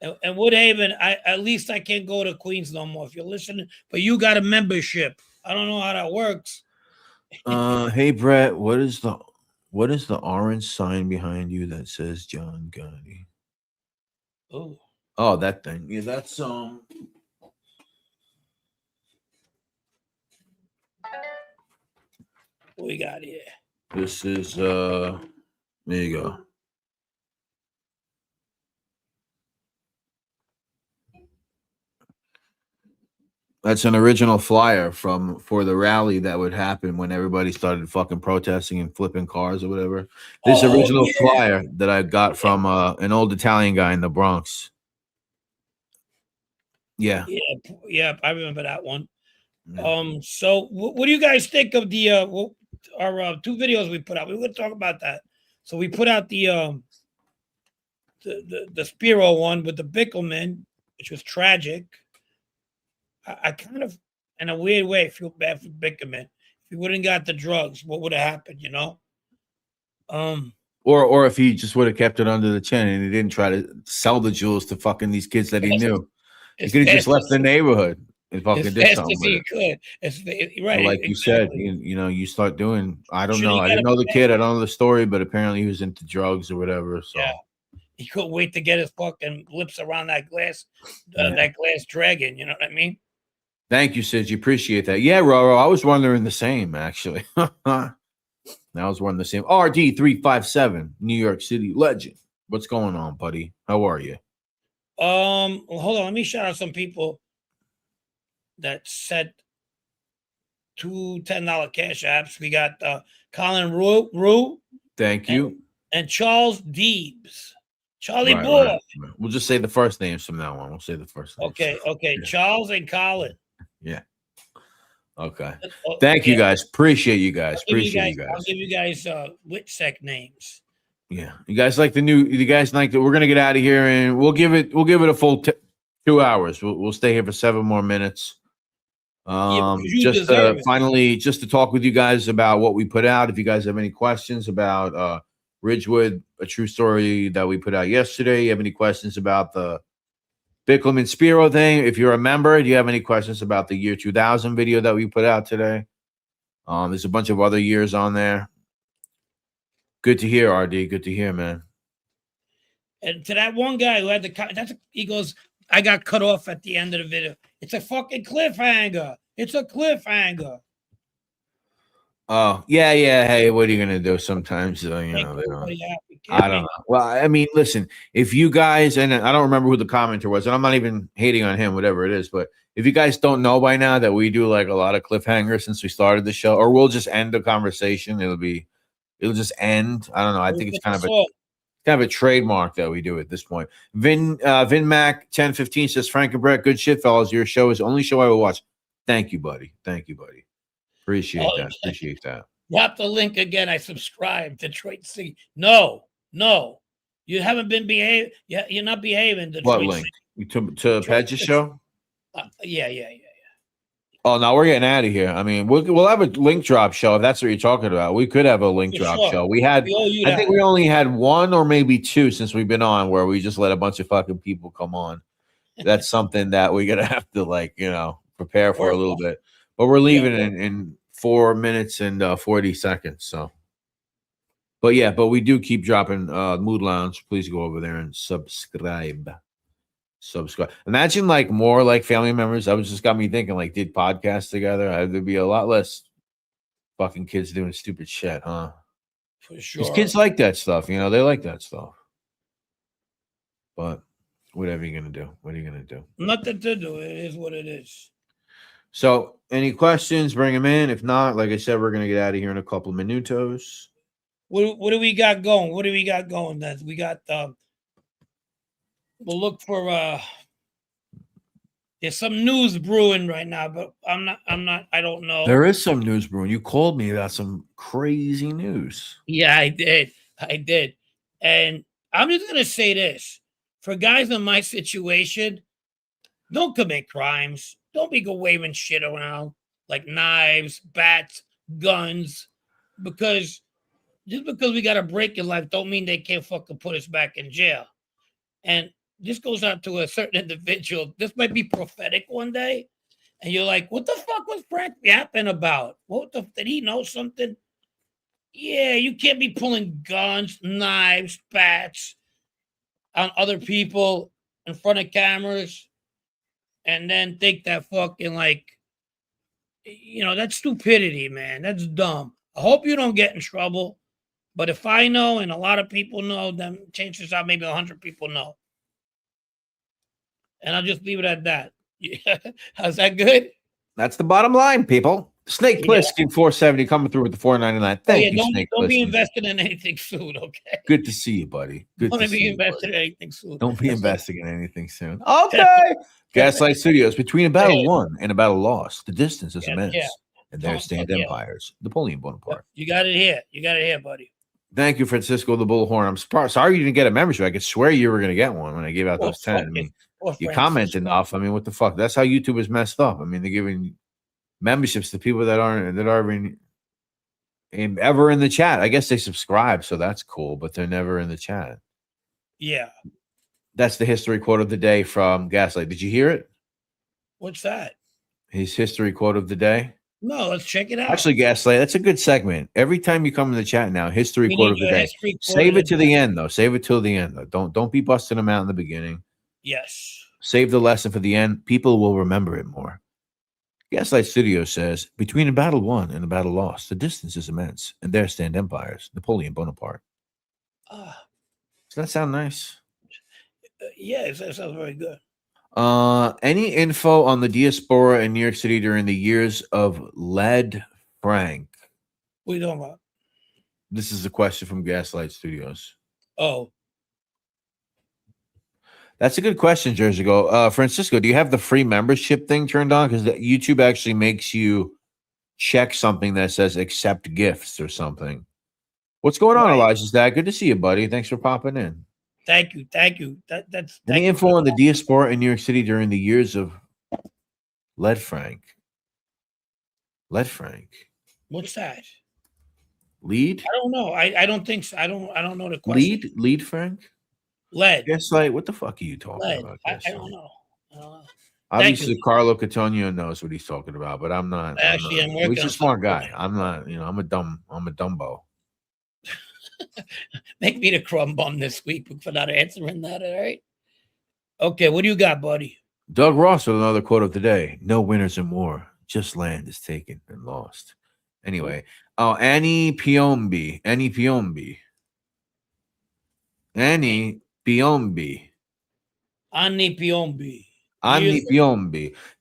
And Woodhaven, at least I can't go to Queens no more if you're listening, but you got a membership. I don't know how that works. Hey Brett, what is the orange sign behind you that says John Gotti? Oh, that thing. Yeah, that's what we got here. This is there you go. That's an original flyer for the rally that would happen when everybody started fucking protesting and flipping cars or whatever. This original flyer that I got from an old Italian guy in the Bronx. Yeah, I remember that one. Yeah. So what do you guys think of the our 2 videos we put out? We would talk about that. So we put out the Spiro one with the Bickelman, which was tragic. I kind of, in a weird way, feel bad for Bickelman. If he wouldn't got the drugs, what would have happened? You know. Or if he just would have kept it under the chin and he didn't try to sell the jewels to fucking these kids that he knew. He could have just left the neighborhood and fucking did something with it. Right. Like you said, you start doing, I don't know. I didn't know the kid. I don't know the story, but apparently he was into drugs or whatever. So yeah. He couldn't wait to get his fucking lips around that glass dragon. You know what I mean? Thank you, Sid. You appreciate that. Yeah, Roro. I was wondering the same, actually. I was wondering the same. RD357, New York City legend. What's going on, buddy? How are you? Well, hold on. Let me shout out some people that said 2 $10 cash apps. We got Colin Rue. Thank you. And Charles Deebs. Charlie Boy. Right. We'll just say the first names from now on. We'll say the first names. Okay. Yeah. Charles and Colin. Yeah. Okay. Thank you guys. Appreciate you guys. Appreciate you guys. I'll give you guys WITSEC names. Yeah. You guys like you guys like that? We're gonna get out of here and we'll give it a full 2 hours. We'll stay here for 7 more minutes. Just to talk with you guys about what we put out. If you guys have any questions about Ridgewood, a true story that we put out yesterday, you have any questions about the Bickelman Spiro thing? If you're a member, do you have any questions about the year 2000 video that we put out today? There's a bunch of other years on there. Good to hear, RD. Good to hear, man. And to that one guy who had he goes, I got cut off at the end of the video. It's a fucking cliffhanger. It's a cliffhanger. Oh, yeah. Hey, what are you going to do? Sometimes, they don't. I don't know. Well, I mean, listen, if you guys, and I don't remember who the commenter was, and I'm not even hating on him, whatever it is, but if you guys don't know by now that we do like a lot of cliffhangers since we started the show, or we'll just end the conversation, it'll just end. I don't know. I think it's kind of a trademark that we do at this point. Vin Mac 1015 says, Frank and Brett, good shit, fellas. Your show is the only show I will watch. Thank you, buddy. Appreciate that. Drop the link again. I subscribe. Detroit City. No. You haven't been behaving. You're not behaving. Detroit what link? To Pedge's show? Yeah. Oh, no, we're getting out of here. I mean, we'll have a link drop show if that's what you're talking about. We could have a link drop show. I think we only had 1 or maybe 2 since we've been on where we just let a bunch of fucking people come on. That's something that we're gonna have to prepare for a little bit. But we're leaving in 4 minutes and 40 seconds. So But we do keep dropping Mood Lounge. Please go over there and subscribe. Imagine like more like family members. That was just got me thinking, like, did podcasts together. There'd be a lot less fucking kids doing stupid shit, huh? For sure. Because kids like that stuff, they like that stuff. But whatever you're gonna do. What are you gonna do? Nothing to do. It is what it is. So, any questions? Bring them in. If not, like I said, we're gonna get out of here in a couple of minutos. What do we got going? What do we got going? That we got. We'll look for. There's some news brewing right now, but I'm not. I don't know. There is some news brewing. You called me about some crazy news. Yeah, I did. And I'm just gonna say this: for guys in my situation, don't commit crimes. Don't be go waving shit around like knives, bats, guns, because just because we got a break in life, don't mean they can't fucking put us back in jail. And this goes out to a certain individual. This might be prophetic one day, and you're like, "What the fuck was Frank yapping about? Did he know something?" Yeah, you can't be pulling guns, knives, bats on other people in front of cameras, and then think that fucking that's stupidity, man. That's dumb. I hope you don't get in trouble. But if I know and a lot of people know, then chances are maybe 100 people know. And I'll just leave it at that. How's that good? That's the bottom line, people. Snake Plissken 470 coming through with the 499. Thank you, Snake Don't be invested in anything soon, okay? Good to see you, buddy. Don't be invested in anything soon. Don't be investing in anything soon. Okay. Gaslight Studios. Between a battle won and a battle lost, the distance is immense. And there stand empires. Napoleon Bonaparte. You got it here, buddy. Thank you, Francisco the Bullhorn. I'm sorry you didn't get a membership. I could swear you were going to get one when I gave out those 10. I mean, you comment enough. I mean, what the fuck? That's how YouTube is messed up. I mean, they're giving memberships to people that aren't ever in the chat. I guess they subscribe, so that's cool, but they're never in the chat. Yeah. That's the history quote of the day from Gaslight. Did you hear it? What's that? His history quote of the day. No, let's check it out. Actually, Gaslight, that's a good segment. Every time you come in the chat now, history quote of the day. Save it to the end, though. Save it till the end, though. Don't be busting them out in the beginning. Yes. Save the lesson for the end. People will remember it more. Gaslight Studio says, between a battle won and a battle lost, the distance is immense, and there stand empires. Napoleon Bonaparte. Does that sound nice? Yeah, that sounds very good. Any info on the diaspora in New York City during the years of Lead Frank? What are you talking about? This is a question from Gaslight Studios. Oh. That's a good question, Jersey. Francisco, do you have the free membership thing turned on? Because YouTube actually makes you check something that says accept gifts or something. What's going on, Elijah's dad? Good to see you, buddy. Thanks for popping in. Thank you. That's any info on the diaspora in New York City during the years of Lead Frank? Lead Frank. What's that? Lead? I don't know. I don't think so. I don't know the question. Lead Frank? Lead. Gaslight, what the fuck are you talking about? I don't know. Obviously, Carlo Cotonio knows what he's talking about, but I'm not. He's a smart guy. I'm not. I'm a dumbo. Make me the crumb bum this week for not answering that. All right. Okay, what do you got, buddy? Doug Ross with another quote of the day: "No winners in war, just land is taken and lost." Anyway, Annie Piombi.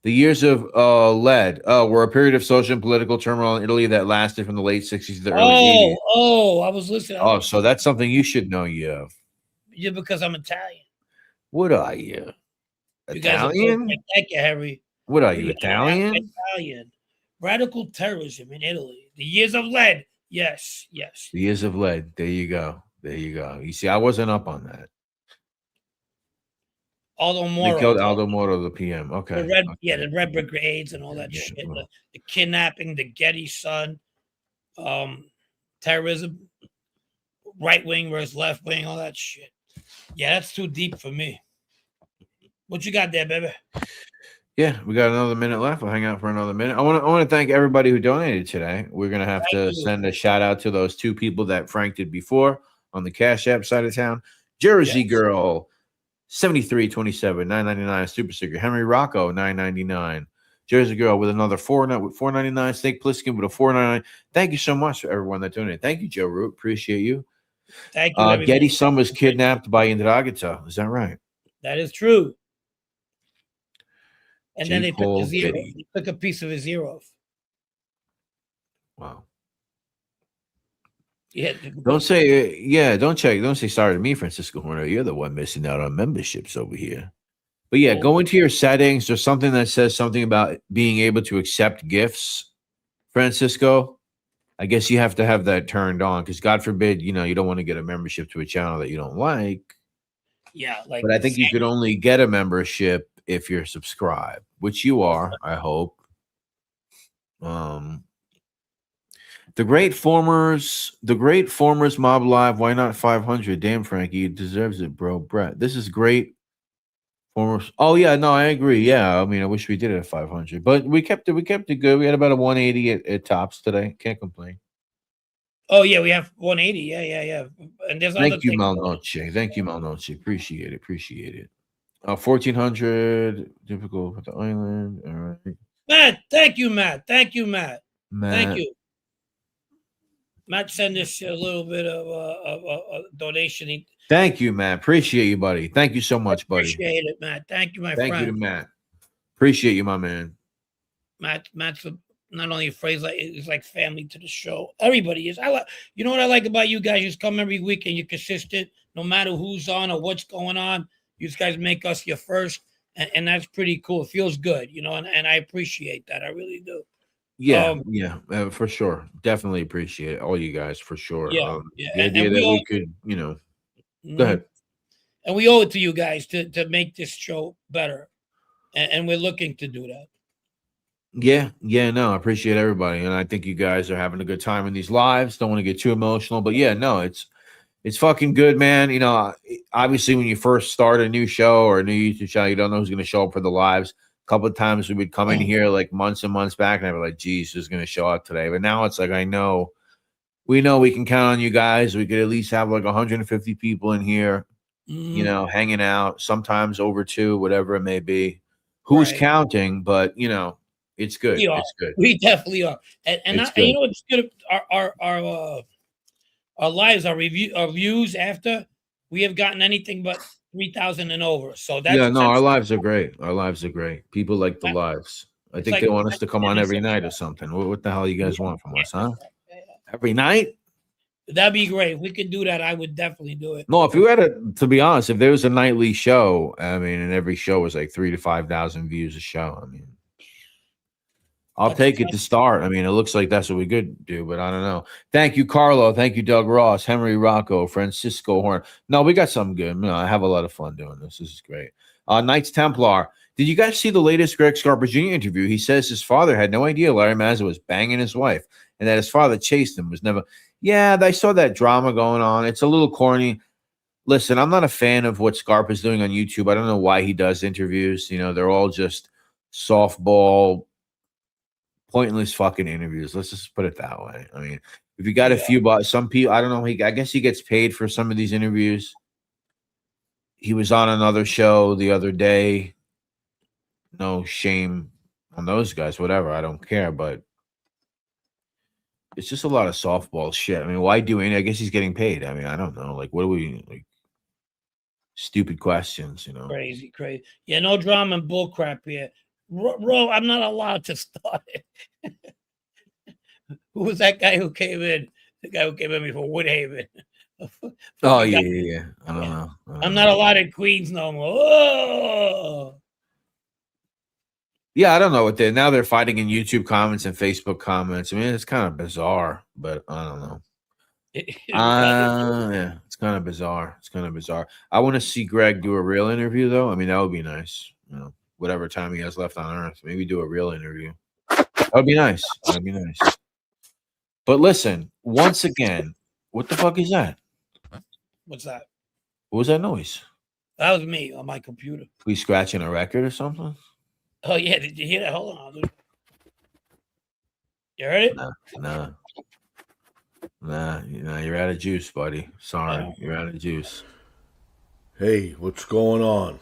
The years of lead were a period of social and political turmoil in Italy that lasted from the late 60s to the early 80s. I was listening. So that's something you should know, you. Yeah, because I'm Italian. What are you? Italian? Thank you, Harry. What are you, Italian? Italian. Radical terrorism in Italy. The years of lead. Yes. The years of lead. There you go. You see, I wasn't up on that. They killed Aldo Moro, the PM. Okay. The Red Brigades and all that shit. The kidnapping, the Getty son, terrorism, right wing versus left wing, all that shit. Yeah, that's too deep for me. What you got there, baby? Yeah, we got another minute left. We'll hang out for another minute. I want to thank everybody who donated today. We're gonna have to send a shout out to those 2 people that Frank did before on the Cash App side of town. Jersey Girl, 7327, 999 super sticker. Henry Rocco, 999. Jersey Girl with another 499. Snake Plissken with a 499. Thank you so much for everyone that donated. Thank you, Joe Root. Appreciate you. Thank you. Getty Summers kidnapped by Indragita. Is that right? That is true. And J. then they Cole, took his ear. Getty. They took a piece of his ear off. Wow. Yeah. Don't say sorry to me, Francisco Horner. You're the one missing out on memberships over here. But yeah, go into your settings. There's something that says something about being able to accept gifts, Francisco. I guess you have to have that turned on because God forbid, you don't want to get a membership to a channel that you don't like. Yeah, like. But I think you could only get a membership if you're subscribed, which you are, I hope. The Great Formers Mob Live. Why not 500? Damn, Frankie, it deserves it, bro. Brett, this is great. Formers. Oh yeah, no, I agree. Yeah, I mean, I wish we did it at 500, but we kept it good. We had about a 180 at tops today. Can't complain. Oh yeah, we have 180. Yeah. And there's Thank you, Malnoche. Thank you, Malnoche. Appreciate it. 1400. Difficult with the island. All right. Matt, thank you, Matt. Thank you. Matt send us a little bit of a donation. Thank you, Matt. Appreciate you, buddy. Thank you so much, buddy. Appreciate it, Matt. Thank you, my friend. Thank you to Matt. Appreciate you, my man. Matt's not only a phrase, it's like family to the show. Everybody is. You know what I like about you guys? You just come every week and you're consistent, no matter who's on or what's going on. You guys make us your first, and that's pretty cool. It feels good, and I appreciate that. I really do. Yeah, for sure. Definitely appreciate all you guys for sure. Yeah. The idea that we could, go ahead. And we owe it to you guys to make this show better, and we're looking to do that. No, I appreciate everybody, and I think you guys are having a good time in these lives. Don't want to get too emotional, but yeah, no, it's fucking good, man. Obviously, when you first start a new show or a new YouTube channel, you don't know who's going to show up for the lives. A couple of times we would come in here like months and months back, and I'd be like, "Geez, who's going to show up today?" But now it's like we know we can count on you guys. We could at least have like 150 people in here, hanging out. Sometimes over 2, whatever it may be. Who's counting? But it's good. It's good. We definitely are. And it's good. Our lives, our views after we have gotten anything but 3,000 and over. So that's our lives are great. Our lives are great. People like the lives. I think they want us to come on every night or something. What the hell you guys want from us, huh? Every night? That'd be great. If we could do that, I would definitely do it. No, if you had to be honest, if there was a nightly show, I mean, and every show was like 3,000 to 5,000 views a show, I mean, I'll take it to start. I mean, it looks like that's what we could do, but I don't know. Thank you, Carlo. Thank you, Doug Ross, Henry Rocco, Francisco Horn. No, we got something good. I have a lot of fun doing this. This is great. Knights Templar. Did you guys see the latest Greg Scarpa Jr. interview? He says his father had no idea Larry Mazza was banging his wife and that his father chased him. Was never. Yeah, I saw that drama going on. It's a little corny. Listen, I'm not a fan of what Scarpa's doing on YouTube. I don't know why he does interviews. They're all just softball, pointless fucking interviews. Let's just put it that way. I mean, if you got a few, but some people, I don't know. I guess he gets paid for some of these interviews. He was on another show the other day. No shame on those guys, whatever. I don't care, but it's just a lot of softball shit. I mean, why do any? I guess he's getting paid. I mean, I don't know. Like, what do we like? Stupid questions, Crazy. Yeah, no drama and bull crap here. Ro, I'm not allowed to start it. Who was that guy who came in? The guy who came in before Woodhaven. Oh, yeah. I don't know. I'm not allowed in Queens no more. Oh! Yeah, I don't know what now they're fighting in YouTube comments and Facebook comments. I mean, it's kind of bizarre, but I don't know. Yeah, it's kind of bizarre. I want to see Greg do a real interview, though. I mean, that would be nice. Whatever time he has left on Earth, maybe do a real interview. That would be nice. But listen, once again, what the fuck is that? What's that? What was that noise? That was me on my computer. We scratching a record or something? Oh yeah, did you hear that? Hold on, dude. You heard it? Nah, you're out of juice, buddy. Sorry, you're out of juice. Hey, what's going on?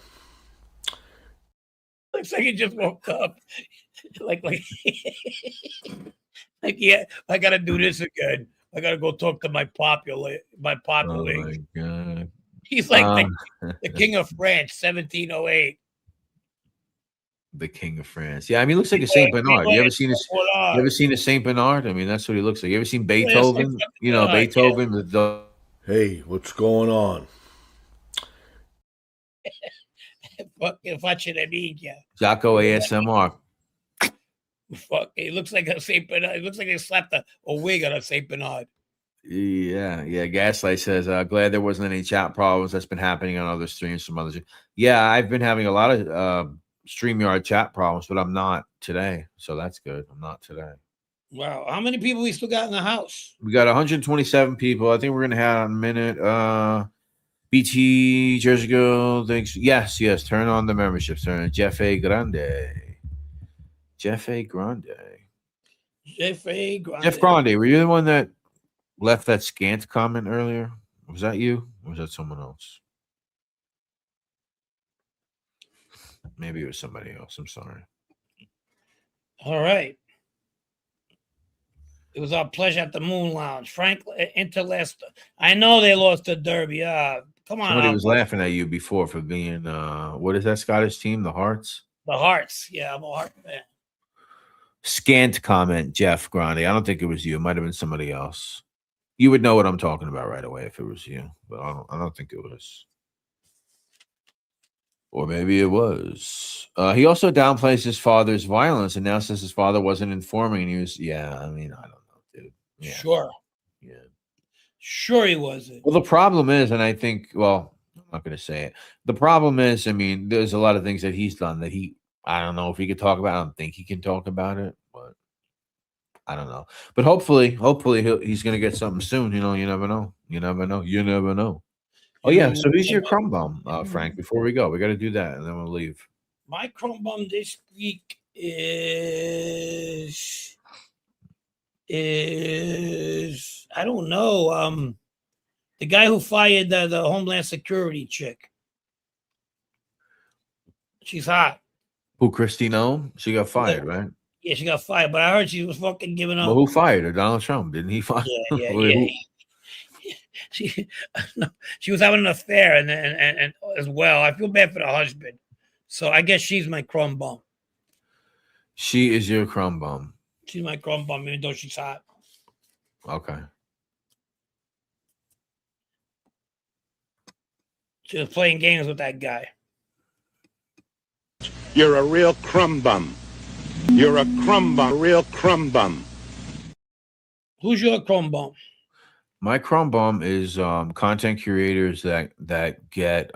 Looks like he just woke up. like, yeah, I gotta do this again. I gotta go talk to my populace. Oh my god. He's like the king of France, 1708. The king of France. Yeah, I mean, he looks like a Saint Bernard. You ever seen a Saint Bernard? I mean, that's what he looks like. You ever seen Beethoven? You know, Beethoven with the. Hey, what's going on? Fucking watching that media. Jocko ASMR. Fuck, he looks like a Saint Bernard. It looks like they slapped a wig on a Saint Bernard. Yeah. Gaslight says, glad there wasn't any chat problems. That's been happening on other streams from others. Yeah, I've been having a lot of StreamYard chat problems, but I'm not today. So that's good. I'm not today. Wow. How many people we still got in the house? We got 127 people. I think we're going to have a minute. BT, Jersey Girl, thanks. Yes. Turn on the memberships. Turn on Jeff A. Grande. Jeff Grande, were you the one that left that scant comment earlier? Was that you? Or was that someone else? Maybe it was somebody else. I'm sorry. All right. It was our pleasure at the Moon Lounge. Frank Interlester. I know they lost the Derby. Come on. Somebody was laughing at you before for being what is that Scottish team? The Hearts? The Hearts. Yeah, I'm a Heart fan. Scant comment, Jeff Grande. I don't think it was you. It might have been somebody else. You would know what I'm talking about right away if it was you, but I don't think it was. Or maybe it was. He also downplays his father's violence and now says his father wasn't informing. And he was, I mean, I don't know, dude. Yeah. Sure. Yeah. Sure he wasn't. Well, the problem is, and I think, well, I'm not going to say it. The problem is, I mean, there's a lot of things that he's done that I don't know if he could talk about. I don't think he can talk about it, but I don't know. But hopefully he's going to get something soon. You know, you never know. Oh, yeah. So who's your crumb bum, Frank? Before we go, we got to do that, and then we'll leave. My crumb bum this week is I don't know. The guy who fired the Homeland Security chick. She's hot. Who, Christine? She got fired, right? Yeah, she got fired, but I heard she was fucking giving up. Well, who fired her? Donald Trump. Didn't he fire? Yeah. She was having an affair and as well. I feel bad for the husband. So I guess she's my crumb bum. She is your crumb bum. She's my crumb bum, even though she's hot. Okay. She was playing games with that guy. You're a real crumb bum. You're a crumb bum, real crumb bum. Who's your crumb bum? My crumb bum is content creators that get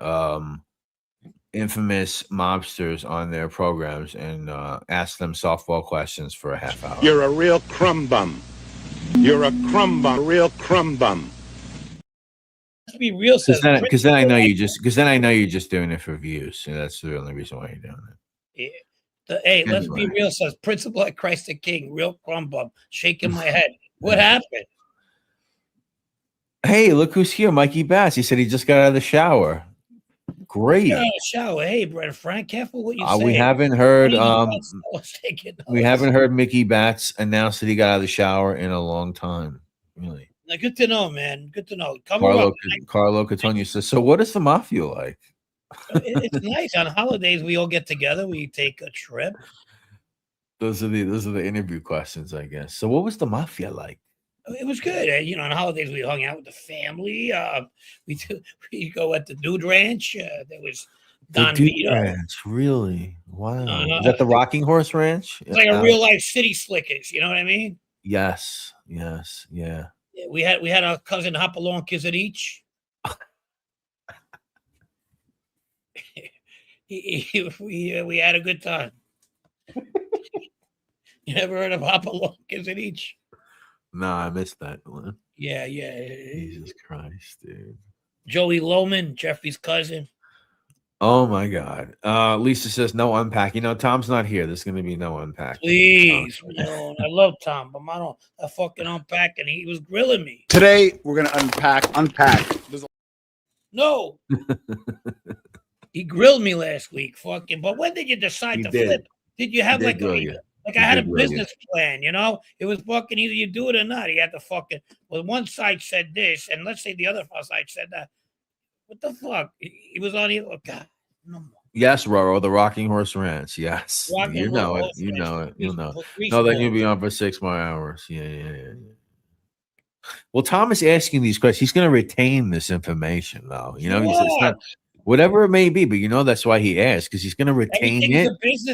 infamous mobsters on their programs and ask them softball questions for a half hour. You're a real crumb bum. You're a crumb bum, real crumb bum. Let's be real, because then I know you're just doing it for views. And that's the only reason why you're doing it. Yeah. Hey, let's be real, says Principal at Christ the King, real crumb bum, shaking my head. What happened? Hey, look who's here, Mikey Bass. He said he just got out of the shower. Great. Out of the shower. Hey, brother Frank, careful what you say. We haven't heard Mickey Bats announce that he got out of the shower in a long time. Really. Now, good to know, man. Good to know. Carlo Catania says, so what is the mafia like? It's nice. On holidays, we all get together. We take a trip. Those are the interview questions, I guess. So what was the mafia like? It was good. You know, on holidays we hung out with the family. We go at the Dude Ranch. There was Don Vito. Ranch, really? Wow. Is that the Rocking Horse Ranch? It's like a real life city slickers. You know what I mean? Yes. Yeah. We had our cousin hop along Kizarich. We had a good time. You never heard of hop along Kizarich? No, I missed that one. Yeah. Jesus Christ, dude. Joey Lohman, Jeffrey's cousin. Oh my God. Lisa says no unpack. You know, Tom's not here. There's going to be no unpack. Please, I love Tom, but I fucking unpack, and he was grilling me. Today we're gonna unpack. No, he grilled me last week. Fucking. But when did you decide to flip? Did you have like I had a business plan? You know, it was fucking either you do it or not. He had to fucking. Well, one side said this, and let's say the other side said that. What the fuck? He was on the. Oh God. No more. Yes, Roro, the Rocking Horse Ranch. Yes, you know it. You know it. You know. No, that you'll be on for 6 more hours. Yeah. Well, Tom is asking these questions. He's going to retain this information, though. You know, it's not whatever it may be, but you know that's why he asked, because he's going to retain it.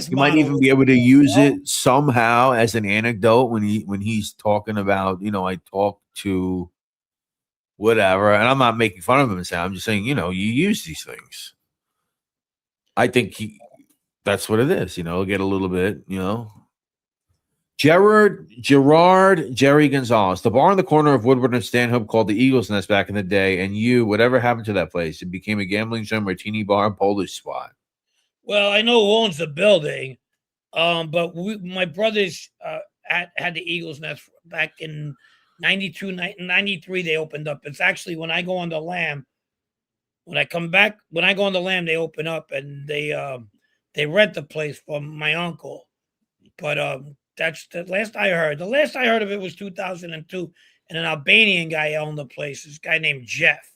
You might even be able to use it somehow as an anecdote when he's talking about, you know, I talk to whatever, and I'm not making fun of him and saying, I'm just saying, you know, you use these things. I think that's what it is. You know, get a little bit, you know. Jerry Gonzalez, the bar in the corner of Woodward and Stanhope called the Eagles Nest back in the day, and whatever happened to that place? It became a gambling zone, martini bar, and Polish spot. Well, I know who owns the building, but my brothers had the Eagles Nest back in 92, 93. They opened up. It's actually when I go on the Lamb. When I go on the Lamb, they open up and they rent the place from my uncle. But that's the last I heard. The last I heard of it was 2002, and an Albanian guy owned the place. This guy named Jeff.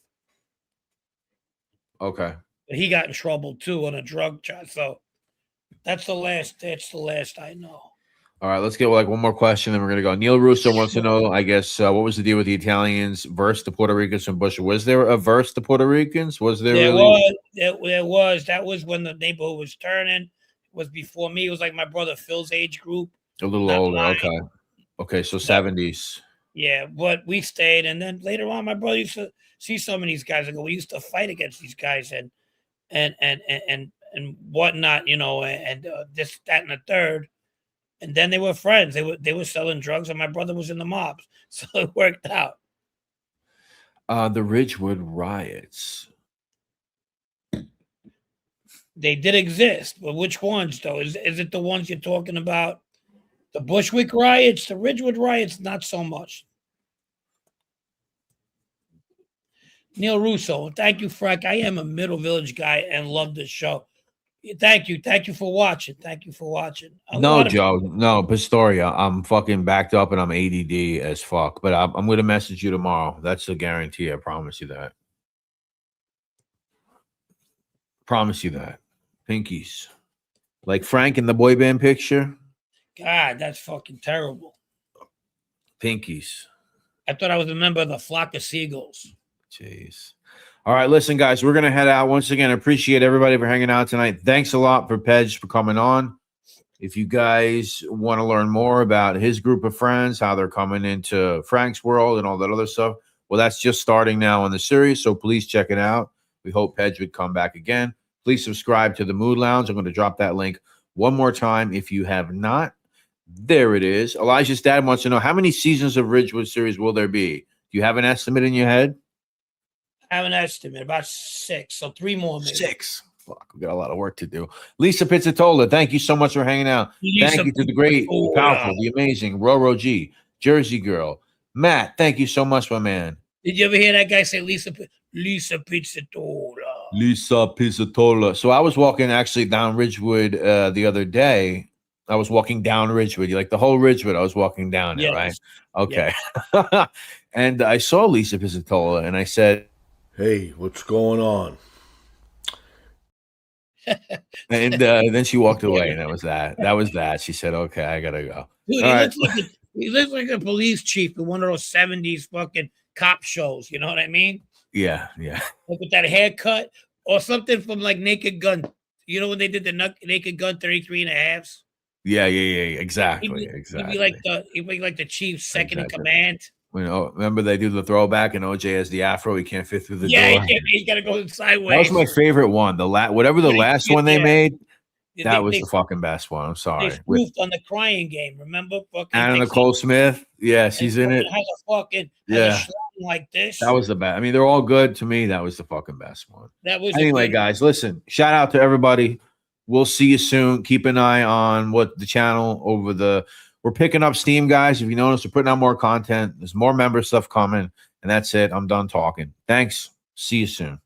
Okay. But he got in trouble too on a drug charge. So that's the last I know. All right, let's get like one more question, then we're gonna go. Neil Russo wants to know, I guess, what was the deal with the Italians versus the Puerto Ricans from Bush? Was there a versus the Puerto Ricans? Was there? There was. That was when the neighborhood was turning. It was before me. It was like my brother Phil's age group. A little older. Okay, so 70s. Yeah, but we stayed, and then later on, my brother used to see some of these guys. I go, we used to fight against these guys and whatnot, you know, and this, that, and the third. And then they were friends. They were selling drugs, and my brother was in the mobs, so it worked out. The Ridgewood riots. They did exist, but which ones though? Is it the ones you're talking about? The Bushwick riots, the Ridgewood riots, not so much. Neil Russo, thank you, Frank. I am a Middle Village guy and love this show. Thank you for watching. No, Joe, no, Pistoria. I'm fucking backed up and I'm ADD as fuck. But I'm going to message you tomorrow. That's a guarantee. I promise you that. Promise you that. Pinkies, like Frank in the boy band picture. God, that's fucking terrible. Pinkies. I thought I was a member of the flock of seagulls. Jeez. All right, listen, guys, we're going to head out. Once again, appreciate everybody for hanging out tonight. Thanks a lot for Pedge for coming on. If you guys want to learn more about his group of friends, how they're coming into Frank's world and all that other stuff, well, that's just starting now in the series, so please check it out. We hope Pedge would come back again. Please subscribe to the Mood Lounge. I'm going to drop that link one more time if you have not. There it is. Elijah's dad wants to know, how many seasons of Ridgewood series will there be? Do you have an estimate in your head? I have an estimate, about 6, so 3 more. Maybe. 6. Fuck, we got a lot of work to do. Lisa Pizzatola, thank you so much for hanging out. Thank you to the great, powerful, the amazing Roro G, Jersey Girl. Matt, thank you so much, my man. Did you ever hear that guy say Lisa Pizzatola? Lisa Pizzatola. So I was walking actually down Ridgewood the other day. I was walking down Ridgewood. You like the whole Ridgewood? I was walking down it, right? Okay. Yes. And I saw Lisa Pizzatola, and I said, "Hey, what's going on?" And then she walked away, and that was that. She said, "Okay, I gotta go." Dude, he looks like a police chief in one of those 70s fucking cop shows. You know what I mean? Yeah. Like with that haircut or something from like Naked Gun. You know when they did the Naked Gun 33 and a halves? Yeah. Exactly. He'd be like the chief's second in command. You know, remember they do the throwback and OJ has the afro. He can't fit through the door. Yeah, he's got to go sideways. That was my favorite one. Whatever the last one they made, that was the fucking best one. I'm sorry. They spoofed on the Crying Game. Remember? Anna Nicole Smith. Yeah, she's in it. Has a fucking like this. That was the best. I mean, they're all good to me. That was the fucking best one. That was anyway, guys. Listen, shout out to everybody. We'll see you soon. Keep an eye on what the channel we're picking up steam, guys. If you notice, we're putting out more content. There's more member stuff coming, and that's it. I'm done talking. Thanks. See you soon.